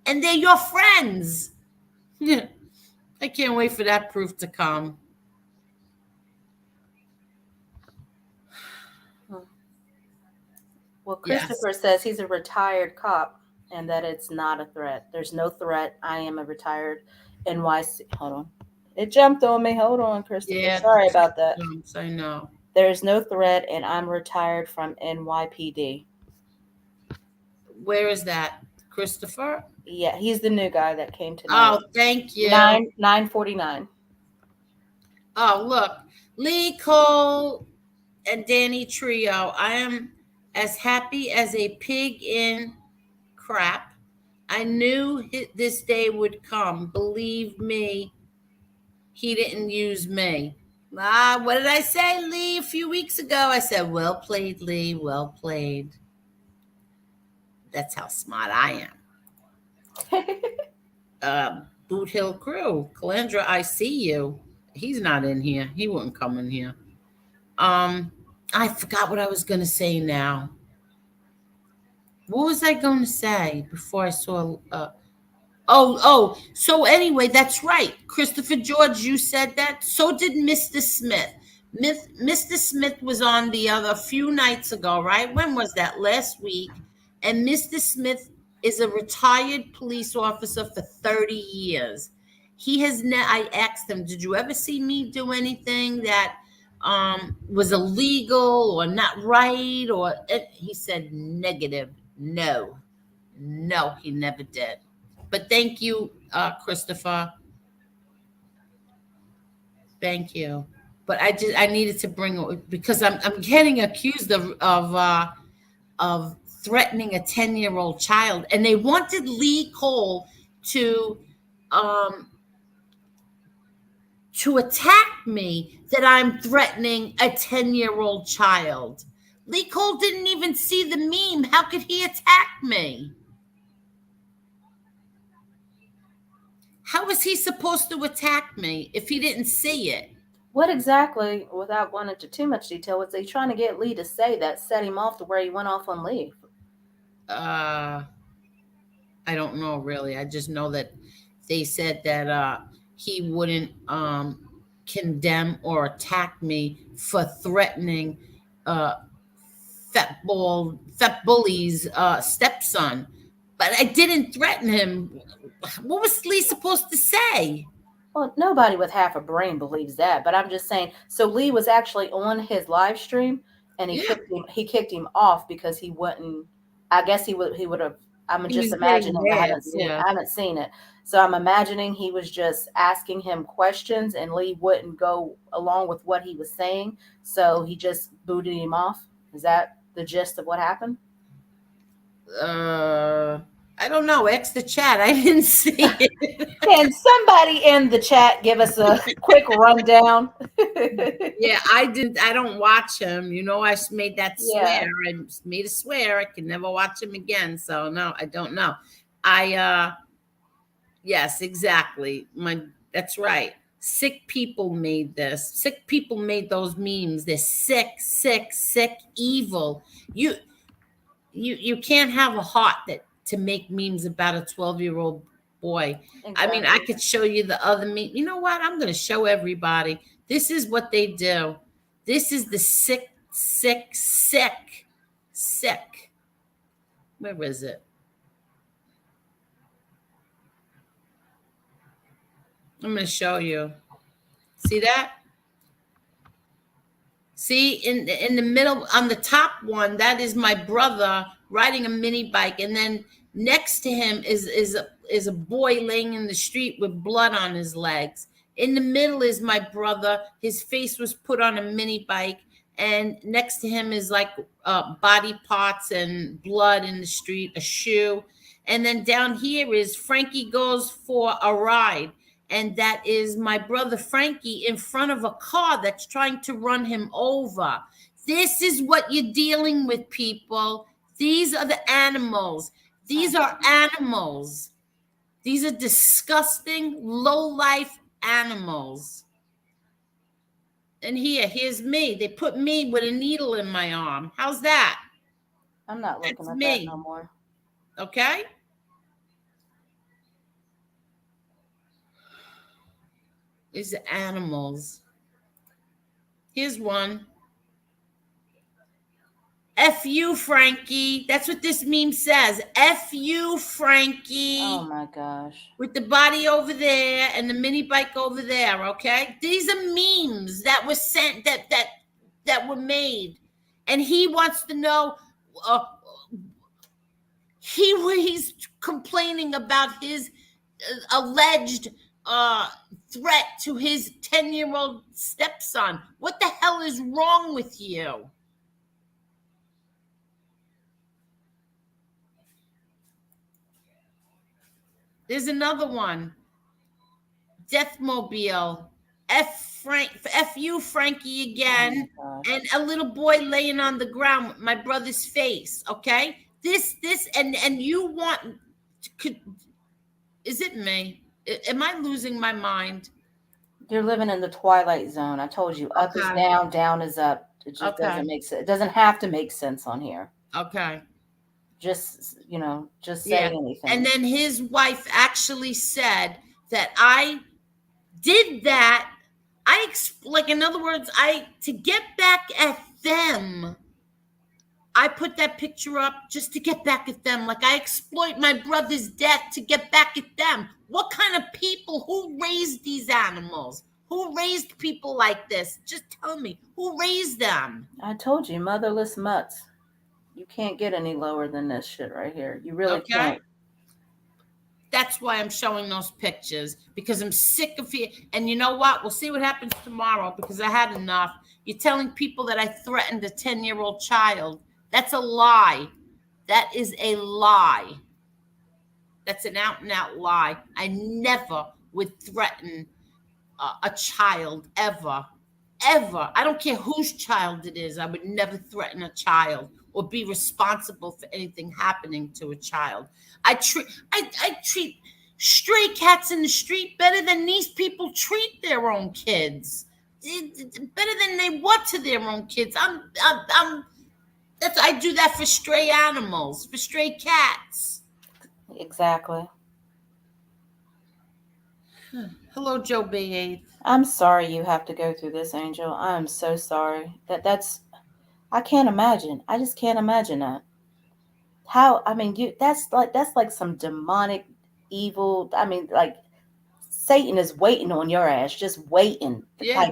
And they're your friends. Yeah. I can't wait for that proof to come. Hmm. Well, Yes. Christopher says he's a retired cop and that it's not a threat. There's no threat. I am a retired NYC. Hold on. It jumped on me. Hold on, Christopher. Yeah, Sorry about that. I know. There's no threat, and I'm retired from NYPD. Where is that? Christopher? Yeah, he's the new guy that came tonight. Oh, thank you. 949. Oh, look. Lee Cole and Danny Trio. I am as happy as a pig in crap. I knew this day would come. Believe me, he didn't use me. What did I say, Lee, a few weeks ago? I said, well played, Lee. Well played. That's how smart I am. Boot Hill Crew. Calandra, I see you. He's not in here. He wouldn't come in here. Um, I forgot what I was going to say now. What was I going to say before I saw so anyway, that's right. Christopher George, you said that. So did Mr. Smith. Mr. Smith was on the other few nights ago, right? When was that? Last week. And Mr. Smith is a retired police officer for 30 years. He has I asked him, "Did you ever see me do anything that was illegal or not right?" Or he said negative. No. No, he never did. But thank you, Christopher. Thank you. But I needed to bring it because I'm getting accused of threatening a 10-year-old child, and they wanted Lee Cole to um to attack me that I'm threatening a 10-year-old child. Lee Cole didn't even see the meme. How could he attack me? How was he supposed to attack me if he didn't see it? What exactly, without going into too much detail, was they trying to get Lee to say that set him off to where he went off on leave? Uh, I don't know really. I just know that they said that he wouldn't condemn or attack me for threatening uh, fat bully's stepson. But I didn't threaten him. What was Lee supposed to say? Well, nobody with half a brain believes that, but I'm just saying. So Lee was actually on his live stream, and he Yeah, kicked him. He kicked him off because he wouldn't. I guess he would. He would have. I'm he just was getting imagining. I mad. haven't seen. Yeah. I haven't seen it. So I'm imagining he was just asking him questions, and Lee wouldn't go along with what he was saying. So he just booted him off. Is that the gist of what happened? Uh, I don't know. X the chat. I didn't see it. Can somebody in the chat give us a quick rundown? Yeah, I didn't. I don't watch him. I made that Yeah. swear. I made a swear I can never watch him again. So no, I don't know. I yes, exactly. That's right. Sick people made this. Sick people made those memes. They're sick, sick, sick, evil. You can't have a heart that to make memes about a 12-year-old boy. I mean, I Exactly. could show you the other meme. You know what? I'm going to show everybody. This is what they do. This is the sick, sick, sick, sick. Where is it? I'm going to show you. See that? See, in the middle, on the top one, that is my brother riding a mini bike, and then next to him is a boy laying in the street with blood on his legs. In the middle is my brother. His face was put on a mini bike, and next to him is like body parts and blood in the street, a shoe, and then down here is Frankie goes for a ride, and that is my brother Frankie in front of a car that's trying to run him over. This is what you're dealing with, people. These are the animals. These are animals. These are disgusting, low life animals. And here's me. They put me with a needle in my arm. How's that? I'm not looking That's at that no me. more. Okay? These are animals. Here's one. F you, Frankie. That's what this meme says. F you, Oh Frankie. my gosh. With the body over there and the mini bike over there, okay? These are memes that were sent that were made. And he wants to know uh, he's complaining about his alleged threat to his 10-year-old stepson. What the hell is wrong with you? There's another one. Deathmobile. F you, Frankie Oh again. my gosh. And a little boy laying on the ground with my brother's face. Okay? This and you want could is it me? Am I losing my mind? You're living in the twilight zone. I told you, up is Okay. down, down is up. It just Okay. doesn't make sense. It doesn't have to make sense on here. Okay. Just, just say Yeah. And anything. then his wife actually said that I did that. Like, in other words, to get back at them. I put that picture up just to get back at them. Like, I exploit my brother's death to get back at them. What kind of people? Who raised these animals? Who raised people like this? Just tell me, who raised them? I told you, motherless mutts. You can't get any lower than this shit right here. You really Okay? can't. That's why I'm showing those pictures, because I'm sick of it. And you know what? We'll see what happens tomorrow, because I had enough. You're telling people that I threatened a 10-year-old child. That's a lie. That is a lie. That's an out and out lie. I never would threaten a child ever. Ever. I don't care whose child it is. I would never threaten a child or be responsible for anything happening to a child. I treat stray cats in the street better than these people treat their own kids. Better than they want to their own kids. I do that for stray animals, for stray cats. Exactly. Hello, Joe Bay. I'm sorry you have to go through this, Angel. I'm so sorry. That's I can't imagine. I just can't imagine that. How? I mean, you. That's like some demonic, evil. I mean, like Satan is waiting on your ass, just waiting. Yeah,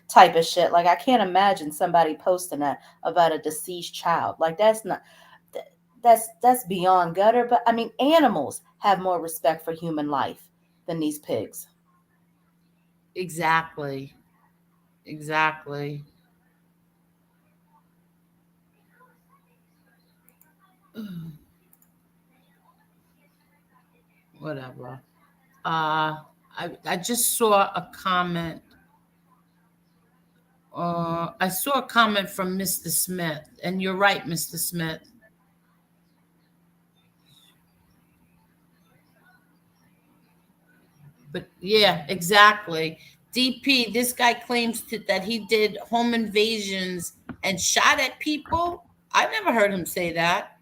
Type of shit. Like I can't imagine somebody posting that about a deceased child. Like that's not. That's beyond gutter. But I mean, animals have more respect for human life than these pigs. exactly. Exactly. Whatever. I just saw a comment. I saw a comment from Mr. Smith, and you're right, Mr. Smith. But yeah, exactly. DP, this guy claims that he did home invasions and shot at people. I've never heard him say that.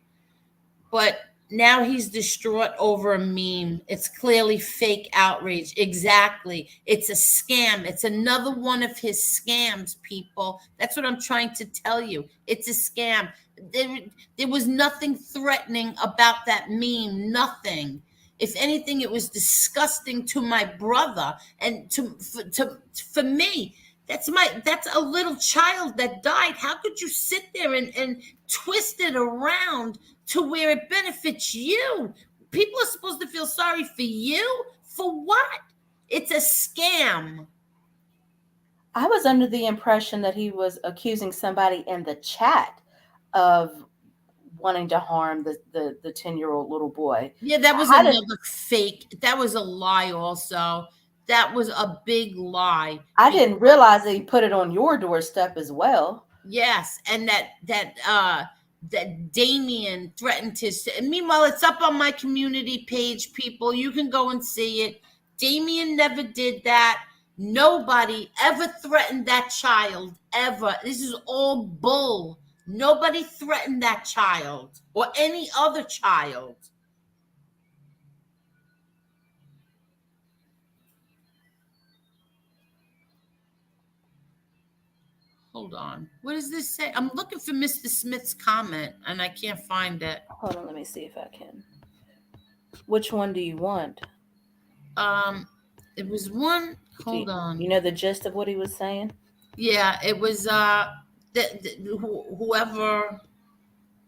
But now he's distraught over a meme. It's clearly fake outrage. Exactly. It's a scam. It's another one of his scams, people. That's what I'm trying to tell you. It's a scam. There, there was nothing threatening about that meme. Nothing. If anything, it was disgusting to my brother and for me. That's a little child that died. How could you sit there and twist it around to where it benefits you? People are supposed to feel sorry for you. For what? It's a scam. I was under the impression that he was accusing somebody in the chat of wanting to harm the 10-year-old little boy. Yeah, that was How did another fake. That was a lie, also. That was a big lie. I didn't Because realize that he put it on your doorstep as well. yes, and that Damien threatened his. And meanwhile, it's up on my community page, people. You can go and see it. Damien never did that. Nobody ever threatened that child, ever. This is all bull. Nobody threatened that child or any other child. Hold on. What does this say? I'm looking for Mr. Smith's comment and I can't find it. Hold on, let me see if I can. Which one do you want? Um, it was one. Do Hold on. you know the gist of what he was saying? Yeah, it was whoever,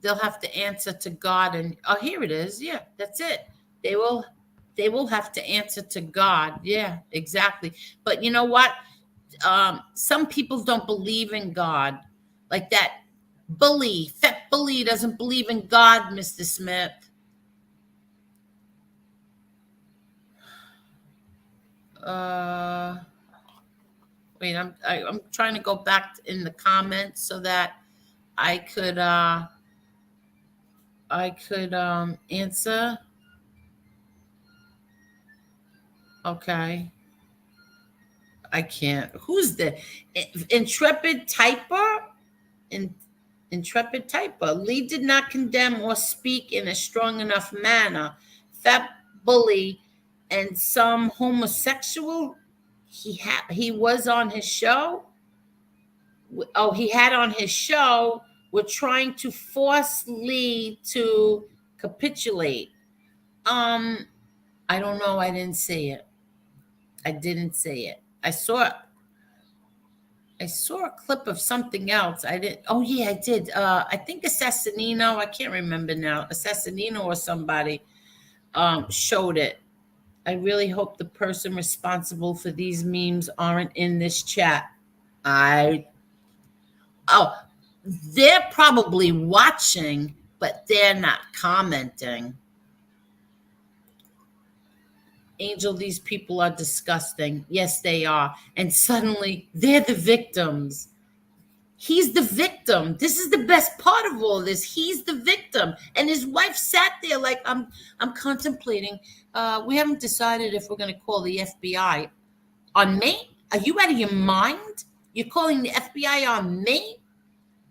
they'll have to answer to God. And oh, here it is. Yeah, that's it. They will they will have to answer to God. Yeah, exactly. But you know what? Some people don't believe in God. Like that fat bully doesn't believe in God, Mr. Smith. Uh Wait, I'm trying to go back in the comments so that I could answer. Okay. I can't. Who's the intrepid typer? In, intrepid typer. Lee did not condemn or speak in a strong enough manner. Fat bully and some homosexual. He was on his show. Oh, he had on his show. Were trying to force Lee to capitulate. Um, I don't know. I didn't see it. I didn't see it. I saw a clip of something else. I didn't. Oh yeah, I did. I think Assassinino. I can't remember now. Assassinino or somebody showed it. I really hope the person responsible for these memes aren't in this chat. I Oh, they're probably watching, but they're not commenting. Angel, these people are disgusting. Yes, they are. And suddenly they're the victims. He's the victim. This is the best part of all this. He's the victim. And his wife sat there like, I'm contemplating. We haven't decided if we're gonna call the FBI on me. Are you out of your mind? You're calling the FBI on me?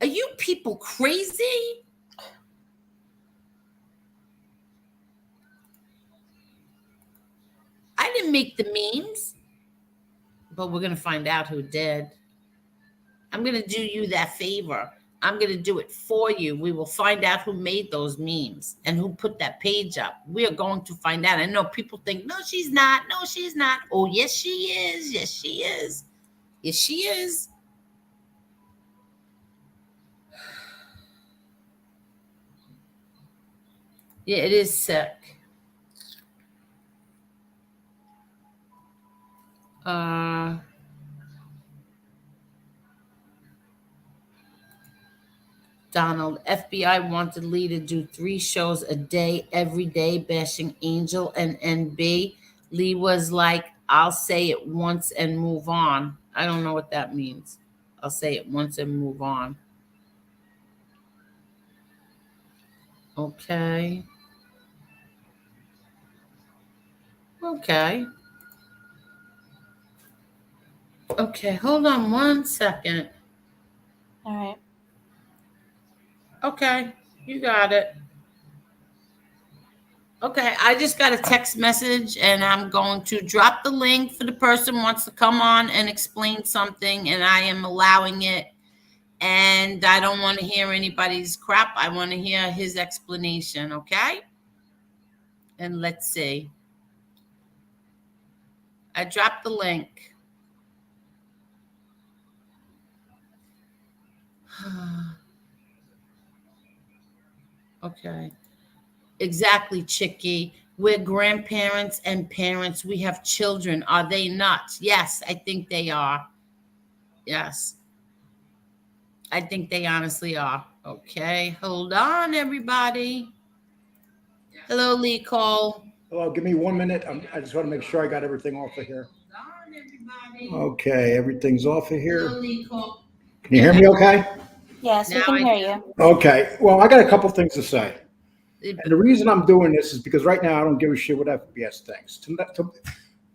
Are you people crazy? I didn't make the memes, but we're going to find out who did. I'm going to do you that favor. I'm going to do it for you. We will find out who made those memes and who put that page up. We are going to find out. I know people think, no, she's not. No, she's not. Oh, yes, she is. Yes, she is. Yes, she is. Yeah, it is sick. Donald, FBI wanted Lee to do 3 shows a day, every day, bashing Angel and NB. Lee was like, I'll say it once and move on. I don't know what that means. I'll say it once and move on. Okay. Okay. Okay, hold on 1 second. All right. Okay, you got it. Okay, I just got a text message and I'm going to drop the link for the person who wants to come on and explain something, and I am allowing it. And I don't want to hear anybody's crap. I want to hear his explanation, okay? And let's see. I dropped the link. Okay. Exactly, Chicky. We're grandparents and parents. We have children. Are they nuts? Yes, I think they are. Yes. I think they honestly are. Okay, hold on, everybody. Hello, Lee Cole. Hello, give me 1 minute. I just want to make sure I got everything off of here. Hold on, everybody. Okay, everything's off of here. Hello, Lee Cole. Can you hear me okay? Yes, we Now can I hear do. you. Okay, well, I got a couple things to say. And the reason I'm doing this is because right now I don't give a shit what FBS thinks.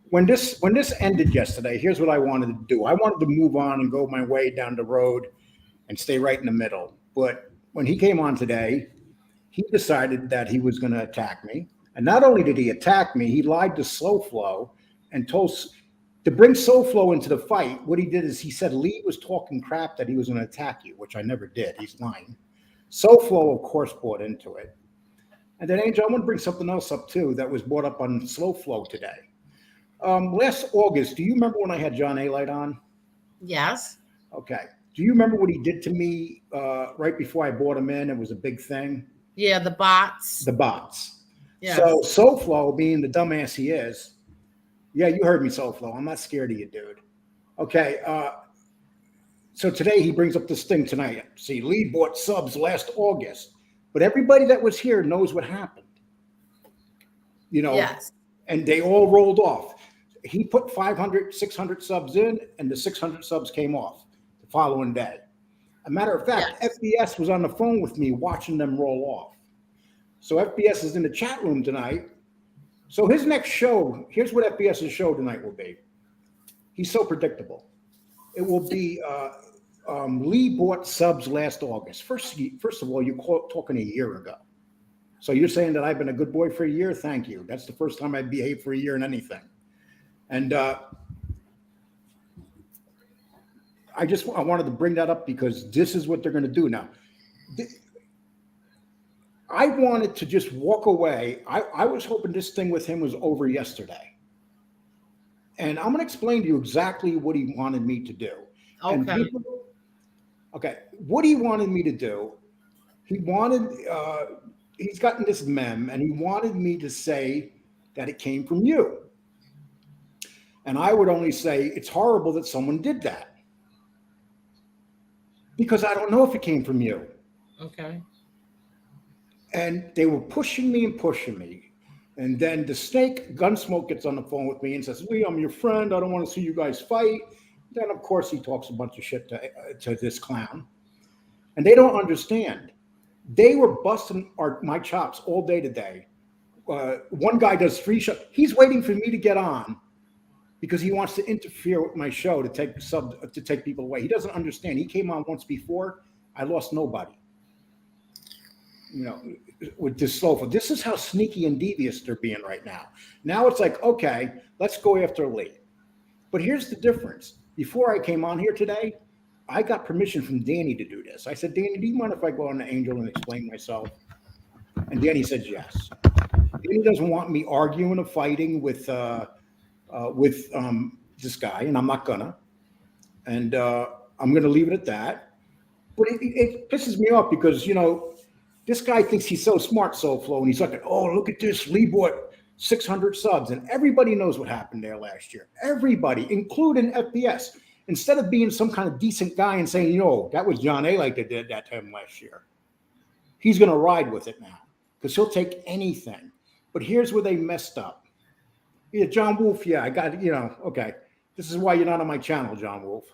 When this ended yesterday, here's what I wanted to do. I wanted to move on and go my way down the road and stay right in the middle. But when he came on today, he decided that he was going to attack me. And not only did he attack me, he lied to Slow Flow and told to bring Slow Flow into the fight. What he did is he said Lee was talking crap that he was going to attack you, which I never did. He's lying. Slow Flow, of course, bought into it. And then, Angel, I want to bring something else up, too, that was brought up on Slow Flow today. Last August, do you remember when I had John A-Light on? Yes. Okay. Do you remember what he did to me right before I brought him in? It was a big thing. Yeah, the bots. The bots. Yes. So SoFlo, being the dumbass he is, yeah, you heard me, SoFlo. I'm not scared of you, dude. Okay. So today he brings up this thing tonight. See, Lee bought subs last August, but everybody that was here knows what happened. You know, Yes. and they all rolled off. He put 500, 600 subs in, and the 600 subs came off the following day. A matter of fact, Yes. FBS was on the phone with me watching them roll off. So FBS is in the chat room tonight. So his next show, here's what FBS's show tonight will be. He's so predictable. It will be Lee bought subs last August. First of all, you're talking a year ago. So you're saying that I've been a good boy for a year? Thank you. That's the first time I behaved for a year in anything. And I wanted to bring that up because this is what they're going to do now. I wanted to just walk away. I was hoping this thing with him was over yesterday. And I'm going to explain to you exactly what he wanted me to do. Okay. Okay. What he wanted me to do, he wanted, he's gotten this meme and he wanted me to say that it came from you. And I would only say it's horrible that someone did that. Because I don't know if it came from you. Okay. And they were pushing me and pushing me. And then the snake, Gunsmoke, gets on the phone with me and says, Lee, I'm your friend. I don't want to see you guys fight. Then, of course, he talks a bunch of shit to this clown. And they don't understand. They were busting my chops all day today. One guy does 3 shows. He's waiting for me to get on because he wants to interfere with my show to take people away. He doesn't understand. He came on once before. I lost nobody. You know, with this Slow. This is how sneaky and devious they're being right now. Now it's like, okay, let's go after Lee. But here's the difference. Before I came on here today, I got permission from Danny to do this. I said, Danny, do you mind if I go on the Angel and explain myself? And Danny said yes. Danny doesn't want me arguing or fighting with this guy, and I'm not gonna. And I'm gonna leave it at that. But it pisses me off because this guy thinks he's so smart, SoFlo, and he's like, oh, look at this, Lee bought 600 subs, and everybody knows what happened there last year. Everybody, including FBS. Instead of being some kind of decent guy and saying, that was John A. like they did that time last year, he's going to ride with it now because he'll take anything. But here's where they messed up. Yeah, John Wolf, yeah, I got, okay. This is why you're not on my channel, John Wolf.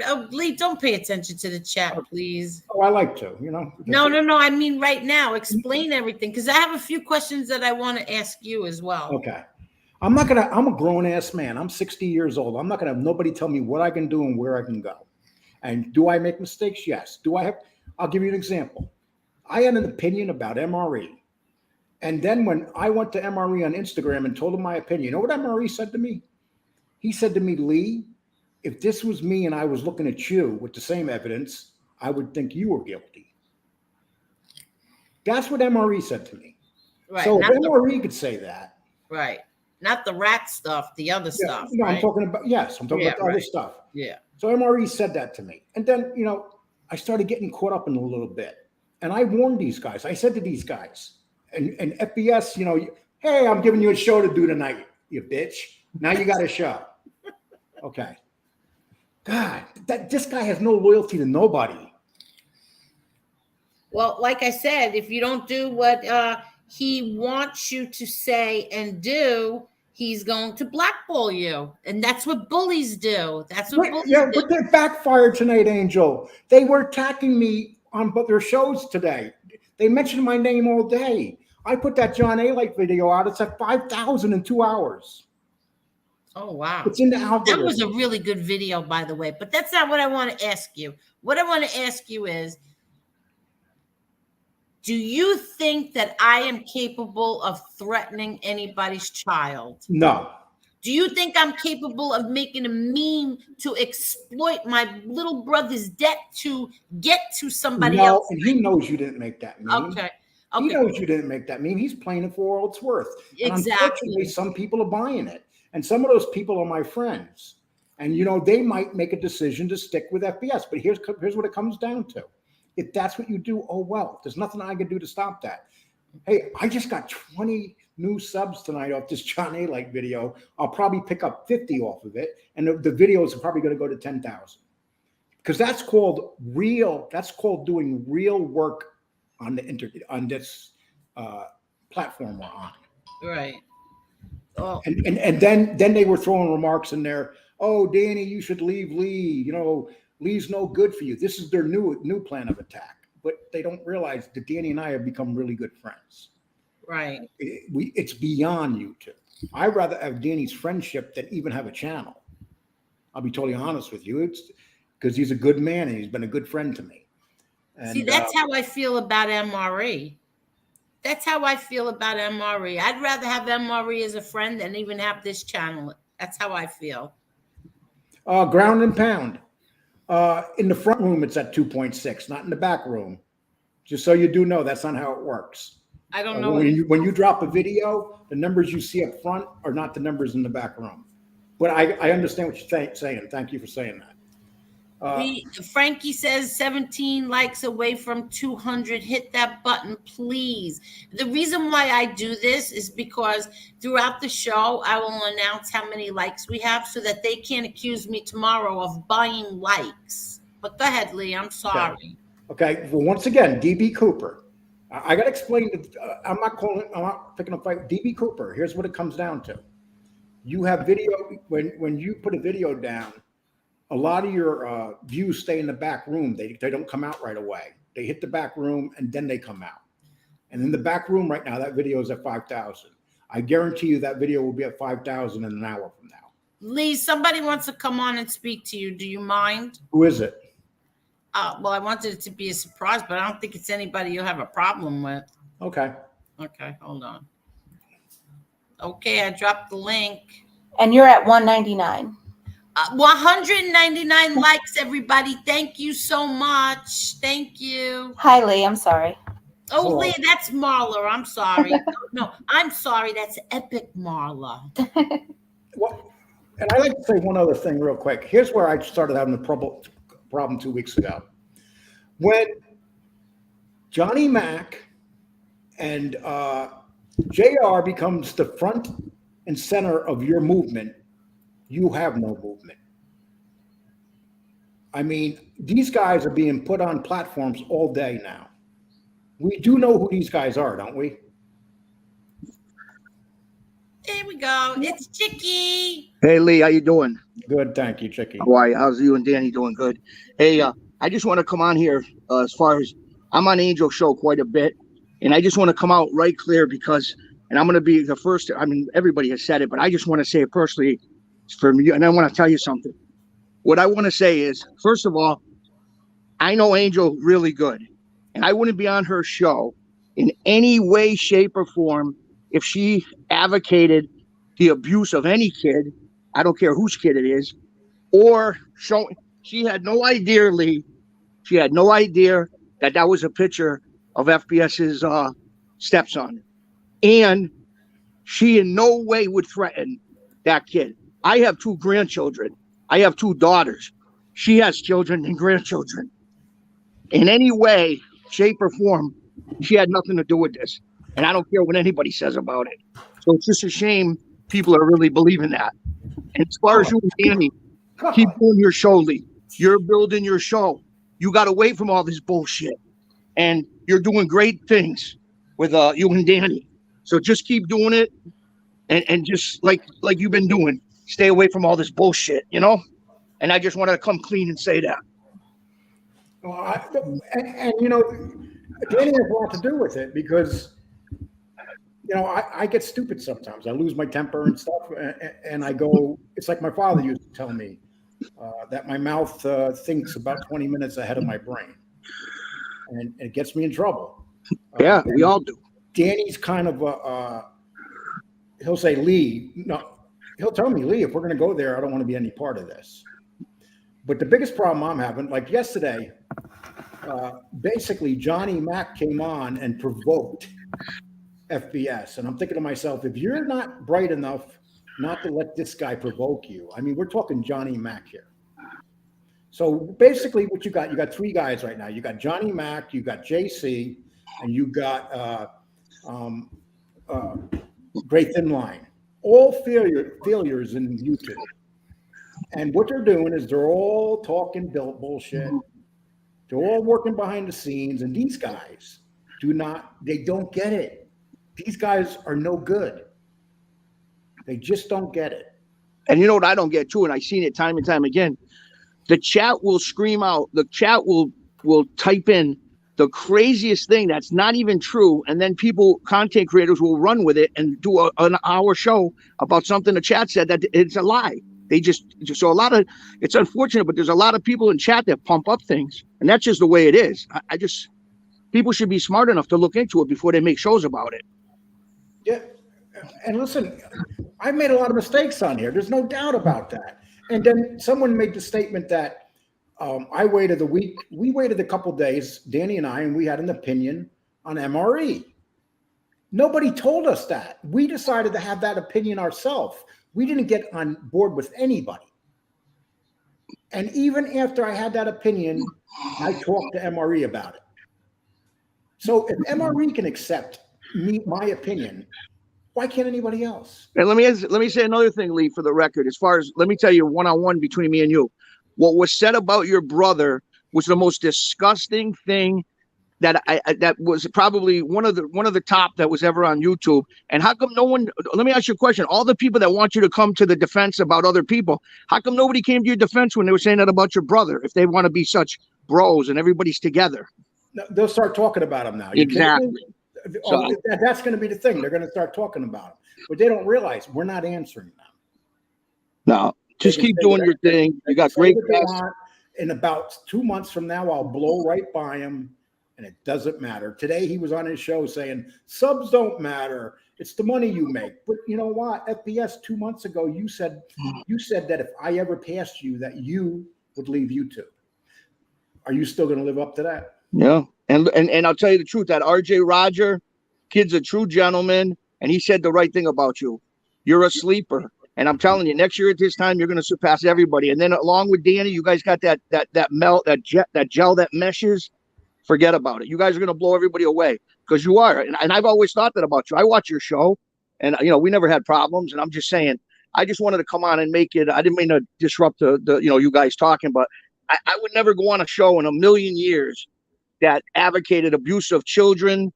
Oh, Lee, don't pay attention to the chat, please. Oh, I like to, No. I mean, right now, explain everything because I have a few questions that I want to ask you as well. Okay. I'm a grown ass man. I'm 60 years old. I'm not going to have nobody tell me what I can do and where I can go. And do I make mistakes? Yes. I'll give you an example. I had an opinion about MRE. And then when I went to MRE on Instagram and told him my opinion, you know what MRE said to me? He said to me, Lee, if this was me and I was looking at you with the same evidence, I would think you were guilty. That's what MRE said to me. Right. So if MRE could say that. Right. Not the rat stuff, the other stuff. No, right? I'm talking about the other stuff. Yeah. So MRE said that to me. And then, I started getting caught up in a little bit. And I warned these guys. I said to these guys, and FBS, hey, I'm giving you a show to do tonight, you bitch. Now you got a show. Okay. God, this guy has no loyalty to nobody. Well, like I said, if you don't do what he wants you to say and do, he's going to blackball you. And that's what bullies do. That's what bullies do. But they backfired tonight, Angel. They were attacking me on their shows today. They mentioned my name all day. I put that John A. Light video out. It's at 5,000 in 2 hours. Oh, wow. It's in the algorithm. That was a really good video, by the way. But that's not what I want to ask you. What I want to ask you is, do you think that I am capable of threatening anybody's child? No. Do you think I'm capable of making a meme to exploit my little brother's debt to get to somebody else? And he knows you didn't make that meme. Okay. He knows you didn't make that meme. He's playing it for all it's worth. And unfortunately, some people are buying it. And some of those people are my friends. And, they might make a decision to stick with FBS. But here's what it comes down to. If that's what you do, oh, well, there's nothing I can do to stop that. Hey, I just got 20 new subs tonight off this John A. Light video. I'll probably pick up 50 off of it. And the videos are probably going to go to 10,000. Because that's called doing real work on this platform we're on. Right. Oh. And then they were throwing remarks in there. Oh, Danny, you should leave Lee. Lee's no good for you. This is their new plan of attack. But they don't realize that Danny and I have become really good friends. Right. It's beyond you two. I'd rather have Danny's friendship than even have a channel. I'll be totally honest with you. It's because he's a good man and he's been a good friend to me. And, see, that's how I feel about MRE. That's how I feel about MRE. I'd rather have MRE as a friend than even have this channel. That's how I feel. Ground and pound. In the front room, it's at 2.6, not in the back room. Just so you do know, that's not how it works. I don't know. When you drop a video, the numbers you see up front are not the numbers in the back room. But I understand what you're saying. Thank you for saying that. Frankie says 17 likes away from 200. Hit that button, please. The reason why I do this is because throughout the show, I will announce how many likes we have so that they can't accuse me tomorrow of buying likes. But go ahead, Lee. I'm sorry. Okay. Well, once again, DB Cooper. I got to explain. I'm not picking a fight with DB Cooper. Here's what it comes down to. You have video. When you put a video down, a lot of your views stay in the back room. They don't come out right away. They hit the back room and then they come out. And in the back room right now, that video is at 5,000. I guarantee you that video will be at 5,000 in an hour from now. Lee, somebody wants to come on and speak to you. Do you mind? Who is it? Well, I wanted it to be a surprise, but I don't think it's anybody you have a problem with. Okay. Okay, hold on. Okay, I dropped the link. And you're at 199. 199 likes, everybody. Thank you so much. Thank you. Hi, Lee. I'm sorry. Oh, Hello. Lee, that's Marla. I'm sorry. No, I'm sorry. That's Epic Marla. Well, and I like to say one other thing real quick. Here's where I started having a problem 2 weeks ago. When Johnny Mac and JR becomes the front and center of your movement, you have no movement. I mean, these guys are being put on platforms all day now. We do know who these guys are, don't we? Here we go. It's Chicky. Hey Lee, how you doing? Good, thank you, Chicky. How are you? How's you and Danny doing? Good. Hey, I just want to come on here as far as I'm on Angel Show quite a bit, and I just want to come out right clear because, and I'm going to be the first. I mean, everybody has said it, but I just want to say it personally for me, and I want to tell you something. What I want to say is, first of all, I know Angel really good, and I wouldn't be on her show in any way, shape, or form if she advocated the abuse of any kid. I don't care whose kid it is, or showing. She had no idea, Lee. She had no idea that was a picture of FBS's stepson, and she in no way would threaten that kid. I have 2 grandchildren. I have 2 daughters. She has children and grandchildren. In any way, shape, or form, she had nothing to do with this. And I don't care what anybody says about it. So it's just a shame people are really believing that. And as far as you and Danny, keep doing your show, Lee. You're building your show. You got away from all this bullshit. And you're doing great things with you and Danny. So just keep doing it. And just like you've been doing, stay away from all this bullshit, you know? And I just wanted to come clean and say that. Well, and you know, Danny has a lot to do with it because, you know, I get stupid sometimes. I lose my temper and stuff, and I go. It's like my father used to tell me that my mouth thinks about 20 minutes ahead of my brain, and it gets me in trouble. Yeah, we all do. Danny's kind of he'll say, Lee, no, he'll tell me, Lee, if we're going to go there, I don't want to be any part of this. But the biggest problem I'm having, like yesterday, basically Johnny Mac came on and provoked FBS. And I'm thinking to myself, if you're not bright enough not to let this guy provoke you, I mean, we're talking Johnny Mac here. So basically what you got 3 guys right now. You got Johnny Mac, you got JC, and you got Great Thin Line. All failures in YouTube. And what they're doing is they're all talking bullshit. They're all working behind the scenes. And these guys they don't get it. These guys are no good. They just don't get it. And you know what I don't get too, and I've seen it time and time again. The chat will scream out. The chat will type in the craziest thing that's not even true, and then content creators will run with it and do an hour show about something the chat said that it's a lie. They just so a lot of it's unfortunate, but there's a lot of people in chat that pump up things, and that's just the way it is. I just people should be smart enough to look into it before they make shows about it. Yeah, and listen, I made a lot of mistakes on here. There's no doubt about that. And then someone made the statement that I waited a week. We waited a couple days, Danny and I, and we had an opinion on MRE. Nobody told us that. We decided to have that opinion ourselves. We didn't get on board with anybody. And even after I had that opinion, I talked to MRE about it. So if MRE can accept my opinion, why can't anybody else? And let me say another thing, Lee, for the record. As far as let me tell you, one-on-one between me and you, what was said about your brother was the most disgusting thing that was probably one of the top that was ever on YouTube. And how come no one? Let me ask you a question. All the people that want you to come to the defense about other people, how come nobody came to your defense when they were saying that about your brother? If they want to be such bros and everybody's together, they'll start talking about him now. Exactly. So, that's going to be the thing. They're going to start talking about him, but they don't realize we're not answering them. No, just keep doing your thing. You got great guests. In about 2 months from now, I'll blow right by him, and it doesn't matter. Today he was on his show saying subs don't matter. It's the money you make. But you know what? FBS 2 months ago, you said that if I ever passed you, that you would leave YouTube. Are you still going to live up to that? Yeah. And I'll tell you the truth, that RJ Roger, kid's a true gentleman, and he said the right thing about you. You're a sleeper. And I'm telling you, next year at this time, you're going to surpass everybody. And then along with Danny, you guys got that gel that meshes. Forget about it. You guys are going to blow everybody away because you are. And I've always thought that about you. I watch your show, and we never had problems. And I'm just saying, I just wanted to come on and make it. I didn't mean to disrupt the you guys talking, but I would never go on a show in a million years that advocated abuse of children,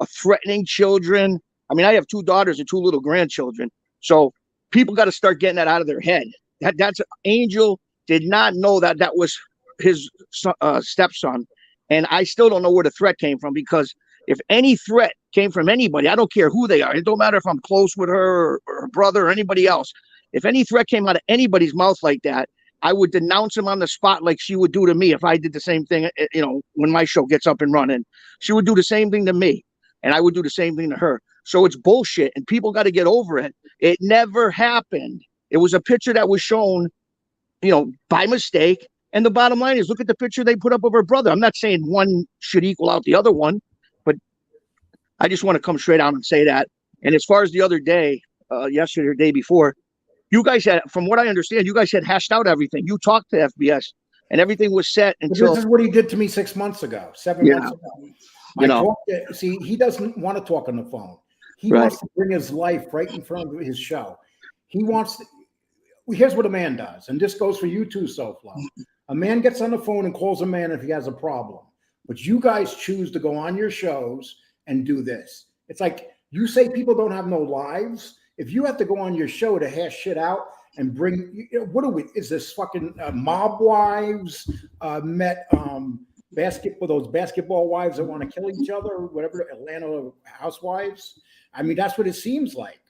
threatening children. I mean, I have 2 daughters and 2 little grandchildren. So people got to start getting that out of their head. That's Angel did not know that was his stepson. And I still don't know where the threat came from, because if any threat came from anybody, I don't care who they are. It don't matter if I'm close with her or her brother or anybody else. If any threat came out of anybody's mouth like that, I would denounce him on the spot like she would do to me if I did the same thing, when my show gets up and running. She would do the same thing to me, and I would do the same thing to her. So it's bullshit, and people got to get over it. It never happened. It was a picture that was shown, by mistake. And the bottom line is, look at the picture they put up of her brother. I'm not saying one should equal out the other one, but I just want to come straight out and say that. And as far as the other day, yesterday or day before, you guys had, from what I understand, you guys had hashed out everything. You talked to FBS, and everything was set until. This is what he did to me 6 months ago, 7 months ago. See, he doesn't want to talk on the phone. He wants to bring his life right in front of his show. He wants to. Here's what a man does, and this goes for you too, SoFlo. A man gets on the phone and calls a man if he has a problem. But you guys choose to go on your shows and do this. It's like you say people don't have no lives. If you have to go on your show to hash shit out and bring, is this fucking mob wives met those basketball wives that want to kill each other or whatever, Atlanta housewives? I mean, that's what it seems like.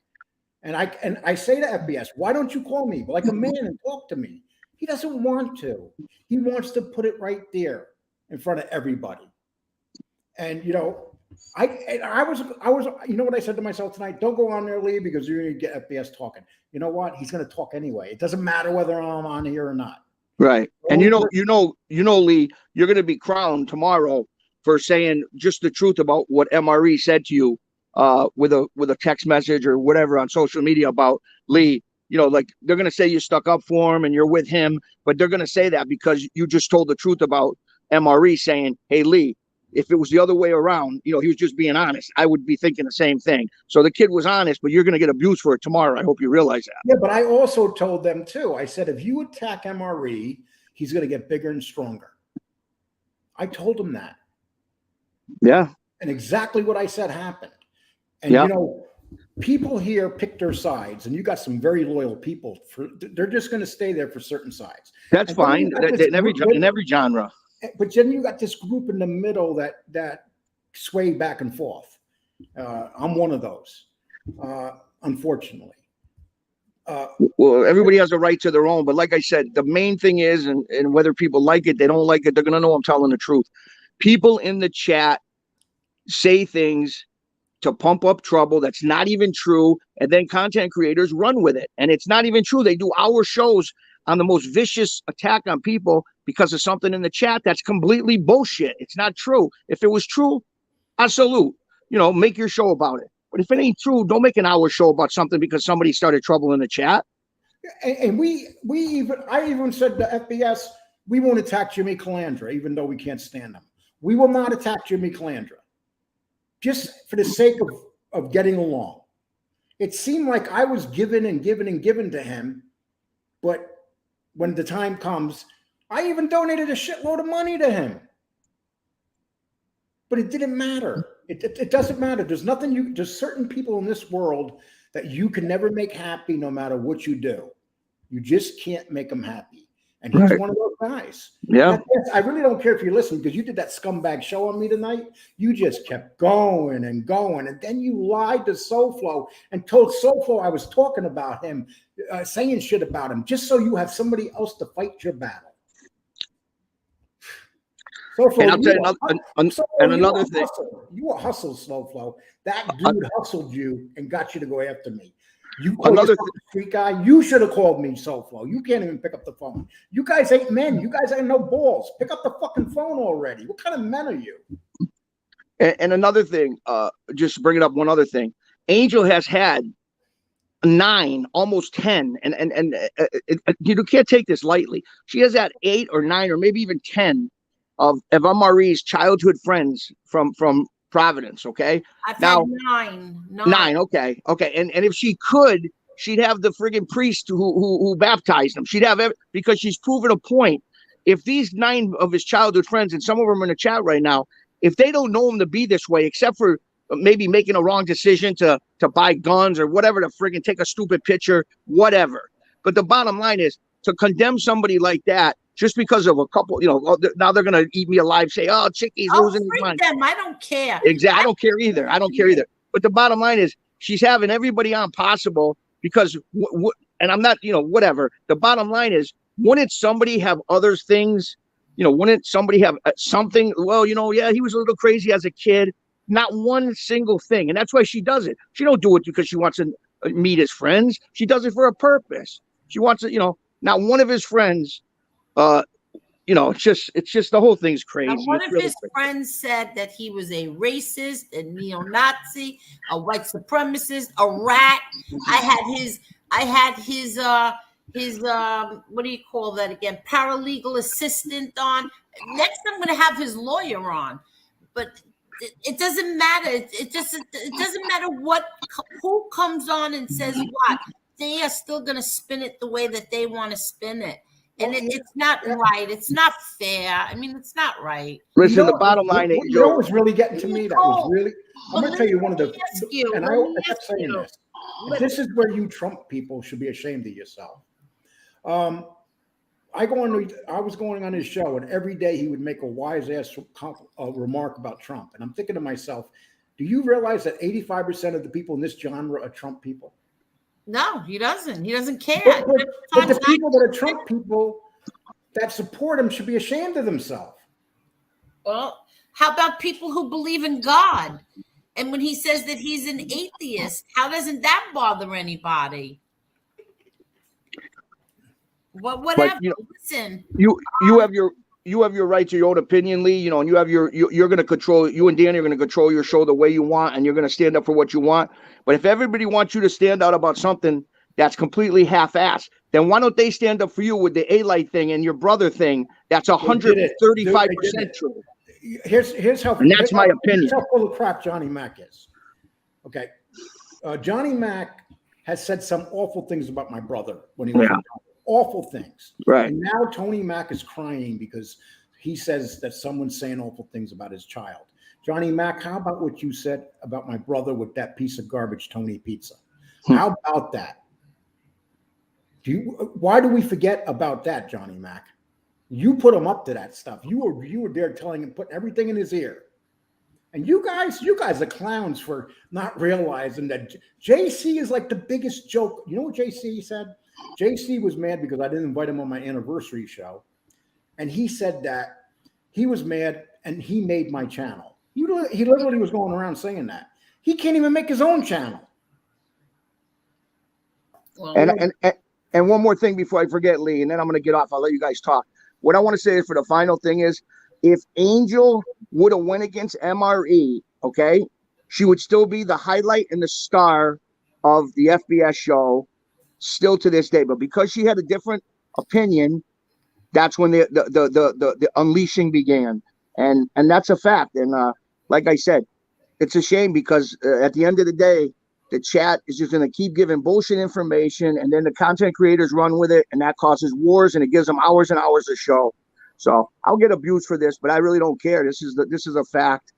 And I say to FBS, why don't you call me like a man and talk to me? He doesn't want to. He wants to put it right there in front of everybody. And I was what I said to myself tonight? Don't go on there, Lee, because you're going to get FBS talking. You know what? He's going to talk anyway. It doesn't matter whether I'm on here or not. Right. And Lee, you're going to be crowned tomorrow for saying just the truth about what MRE said to you with a text message or whatever on social media about Lee. Like they're going to say you stuck up for him and you're with him, but they're going to say that because you just told the truth about MRE saying, hey, Lee, if it was the other way around, he was just being honest, I would be thinking the same thing. So the kid was honest, but you're going to get abused for it tomorrow. I hope you realize that. Yeah, but I also told them too. I said, if you attack MRE, he's going to get bigger and stronger. I told him that. Yeah. And exactly what I said happened. And, people here pick their sides, and you got some very loyal people. They're just going to stay there for certain sides. That's fine in every genre. But then you got this group in the middle that sway back and forth. I'm one of those, unfortunately. Well, everybody has a right to their own. But like I said, the main thing is, and whether people like it, they don't like it, they're going to know I'm telling the truth. People in the chat say things to pump up trouble that's not even true, and then content creators run with it, and it's not even true. They do hour shows on the most vicious attack on people because of something in the chat that's completely bullshit. It's not true. If it was true, I salute. Make your show about it. But if it ain't true, don't make an hour show about something because somebody started trouble in the chat. And I even said to FBS, we won't attack Jimmy Calandra, even though we can't stand him. We will not attack Jimmy Calandra, just for the sake of getting along. It seemed like I was given and given and given to him, but when the time comes, I even donated a shitload of money to him. But it didn't matter. It doesn't matter. There's certain people in this world that you can never make happy no matter what you do. You just can't make them happy. And he's one of those guys. Yeah. I really don't care if you listen, because you did that scumbag show on me tonight. You just kept going and going. And then you lied to SoFlo and told SoFlo I was talking about him, saying shit about him, just so you have somebody else to fight your battle. Slow flow. And I'll tell you another thing. You a hustle, slow flow. That dude hustled you and got you to go after me. You Another street guy. You should have called me, slow flow. You can't even pick up the phone. You guys ain't men. You guys ain't no balls. Pick up the fucking phone already. What kind of men are you? And another thing, just bringing up one other thing. Angel has had 9, almost 10, and you can't take this lightly. She has had 8 or 9 or maybe even 10 of MRE's childhood friends from Providence. Okay, I've now had 9. 9. Okay, and if she could, she'd have the friggin' priest who baptized him. She'd have because she's proven a point. If these 9 of his childhood friends, and some of them are in the chat right now, if they don't know him to be this way, except for maybe making a wrong decision to buy guns or whatever, to friggin' take a stupid picture, whatever. But the bottom line is to condemn somebody like that just because of a couple, now they're going to eat me alive, say, oh, Chicky's losing his mind. Them. I don't care. Exactly. I don't care either. I don't care either. But the bottom line is she's having everybody on possible because, and I'm not, whatever. The bottom line is, wouldn't somebody have other things? Wouldn't somebody have something? Well, yeah, he was a little crazy as a kid. Not one single thing. And that's why she does it. She don't do it because she wants to meet his friends. She does it for a purpose. She wants to, not one of his friends, it's just the whole thing's crazy. Now, one of his friends said that he was a racist, a neo-Nazi, a white supremacist, a rat. I had his what do you call that again? Paralegal assistant on. Next, I'm going to have his lawyer on. But it doesn't matter. It doesn't matter who comes on and says what. They are still going to spin it the way that they want to spin it. And it's not right. It's not fair. I mean, it's not right. Listen, the bottom line is, Joe was really getting to me. That was really. I'm going to tell you one of the. And I kept saying this. This is where you Trump people should be ashamed of yourself. I was going on his show, and every day he would make a wise ass remark about Trump, and I'm thinking to myself, do you realize that 85% of the people in this genre are Trump people? No, he doesn't. He doesn't care. But the people that are Trump people that support him should be ashamed of themselves. Well, how about people who believe in God? And when he says that he's an atheist, how doesn't that bother anybody? Whatever. Listen. You have your right to your own opinion, Lee. And you have you're going to control. You and Danny are going to control your show the way you want, and you're going to stand up for what you want. But if everybody wants you to stand out about something that's completely half-assed, then why don't they stand up for you with the A-Light thing and your brother thing? That's 135% true. Here's how. And that's my opinion. Here's how full of crap Johnny Mac is. Okay, Johnny Mac has said some awful things about my brother when he was awful things. Right. And now Tony Mac is crying because he says that someone's saying awful things about his child. Johnny Mac, how about what you said about my brother with that piece of garbage Tony Pizza? How about that? Why do we forget about that, Johnny Mac? You put him up to that stuff. You were there telling him, putting everything in his ear. And you guys are clowns for not realizing that JC is like the biggest joke. You know what JC said? JC was mad because I didn't invite him on my anniversary show. And he said that he was mad and he made my channel. He literally was going around saying that. He can't even make his own channel. Well, and one more thing before I forget, Lee, and then I'm going to get off. I'll let you guys talk. What I want to say for the final thing is, if Angel would have went against MRE, okay, she would still be the highlight and the star of the FBS show still to this day. But because she had a different opinion, that's when the unleashing began. And that's a fact. And like I said, it's a shame because at the end of the day, the chat is just going to keep giving bullshit information, and then the content creators run with it, and that causes wars, and it gives them hours and hours of show. So I'll get abused for this, but I really don't care. This is a fact.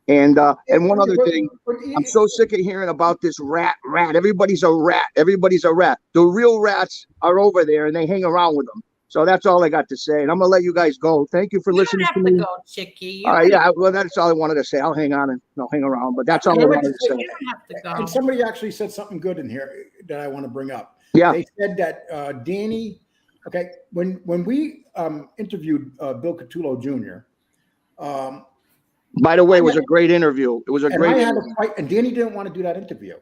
And one other thing, I'm so sick of hearing about this rat. Everybody's a rat. Everybody's a rat. The real rats are over there, and they hang around with them. So that's all I got to say, and I'm gonna let you guys go. Thank you for listening to me. You don't have to go, Chicky. Well, that's all I wanted to say. I'll hang on and I'll hang around, but that's all I wanted to say. You don't have to go. And somebody actually said something good in here that I want to bring up. Yeah, they said that Danny. Okay, when we interviewed Bill Catullo Jr., By the way, it was a great interview. It was a great I had interview. a fight, and Danny didn't want to do that interview.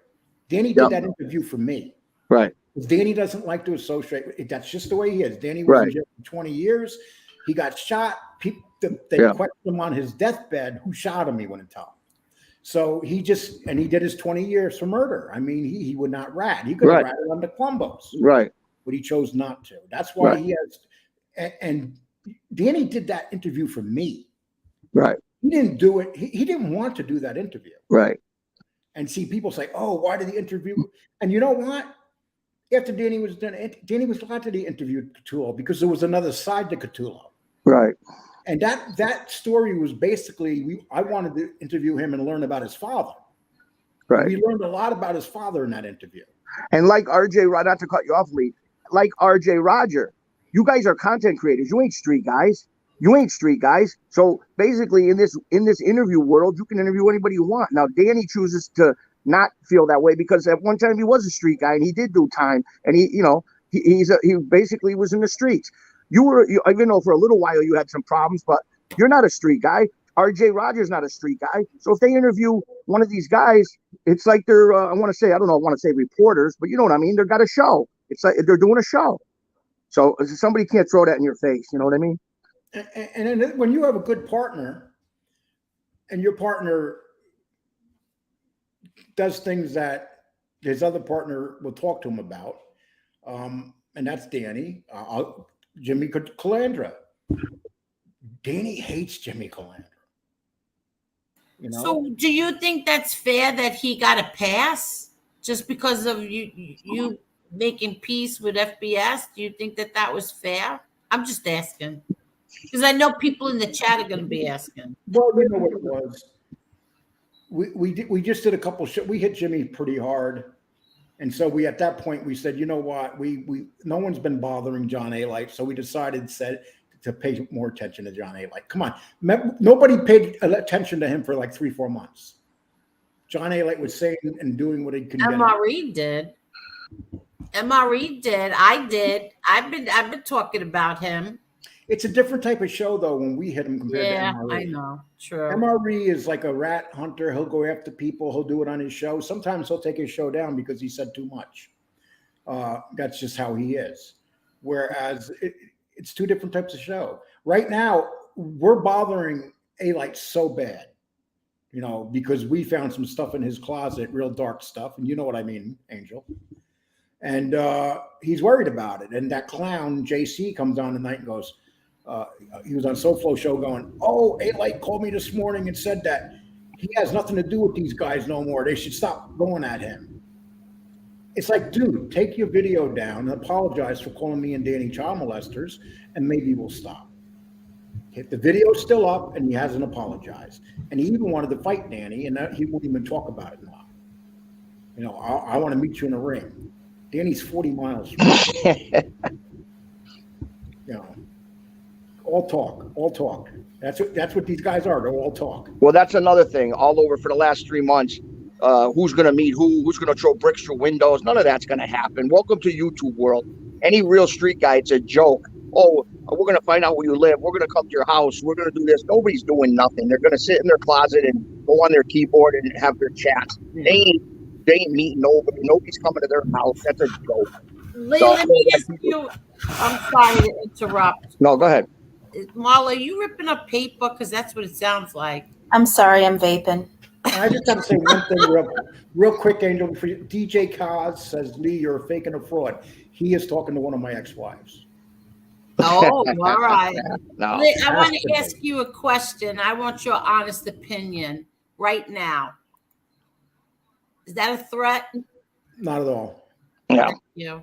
Danny did that interview for me. Right. Danny doesn't like to associate with it. That's just the way he is. Danny was in jail for 20 years. He got shot. They questioned him on his deathbed. Who shot him? He wouldn't tell him. So he did his 20 years for murder. I mean, he would not rat. He could have ratted on the Columbos. Right. But he chose not to. That's why he has. And Danny did that interview for me. Right. He didn't do it. He didn't want to do that interview. Right. And see, people say, "Oh, why did he interview?" And you know what? After Danny was done, Danny was allowed to interview Cthulhu because there was another side to Cthulhu. Right. And that story was basically, I wanted to interview him and learn about his father. Right. We learned a lot about his father in that interview. And like RJ, not to cut you off, Lee, like RJ Roger, you guys are content creators. You ain't street guys. So basically, in this interview world, you can interview anybody you want. Now, Danny chooses to not feel that way because at one time he was a street guy and he did do time, and he basically was in the streets. Even though for a little while you had some problems, but you're not a street guy. RJ Rogers not a street guy. So if they interview one of these guys, it's like they're I want to say reporters, but you know what I mean. They've got a show. It's like they're doing a show. So somebody can't throw that in your face. You know what I mean? And then when you have a good partner, and your partner does things that his other partner will talk to him about, and that's Danny, Jimmy Calandra. Danny hates Jimmy Calandra. You know? So do you think that's fair that he got a pass just because of you making peace with FBS? Do you think that was fair? I'm just asking. Because I know people in the chat are going to be asking. Well, you know what it was. We just did a couple shows. We hit Jimmy pretty hard, and so at that point we said, you know what, no one's been bothering John A. Light, so we decided to pay more attention to John A. Light. Come on, nobody paid attention to him for like 3-4 months. John A. Light was saying and doing what he could. MRE did. MRE did. I did. I've been talking about him. It's a different type of show, though, when we hit him compared to MRE. Yeah, I know. True. MRE is like a rat hunter. He'll go after people. He'll do it on his show. Sometimes he'll take his show down because he said too much. That's just how he is. Whereas it's two different types of show. Right now, we're bothering A-Light so bad, because we found some stuff in his closet, real dark stuff. And you know what I mean, Angel. And he's worried about it. And that clown, JC, comes on tonight and goes, he was on SoFlo show going, "Oh, A-Light called me this morning and said that he has nothing to do with these guys no more. They should stop going at him." It's like, dude, take your video down and apologize for calling me and Danny child molesters, and maybe we'll stop. If the video's still up and he hasn't apologized, and he even wanted to fight Danny, and he won't even talk about it now. I want to meet you in a ring. Danny's 40 miles from all talk. That's what these guys are. They're all talk. Well, that's another thing. All over for the last 3 months. Who's going to meet who's going to throw bricks through windows? None of that's going to happen. Welcome to YouTube world. Any real street guy, it's a joke. Oh, we're going to find out where you live. We're going to come to your house. We're going to do this. Nobody's doing nothing. They're going to sit in their closet and go on their keyboard and have their chats. They ain't meeting nobody. Nobody's coming to their house. That's a joke. Lee, let me ask you. I'm sorry to interrupt. No, go ahead. Marla, are you ripping up paper? Because that's what it sounds like. I'm sorry, I'm vaping. I just got to say one thing real quick, Angel. DJ Kaz says, "Lee, you're a fake and a fraud." He is talking to one of my ex-wives. Oh, all right. No. Lee, I want to ask you a question. I want your honest opinion right now. Is that a threat? Not at all. Yeah. Thank you.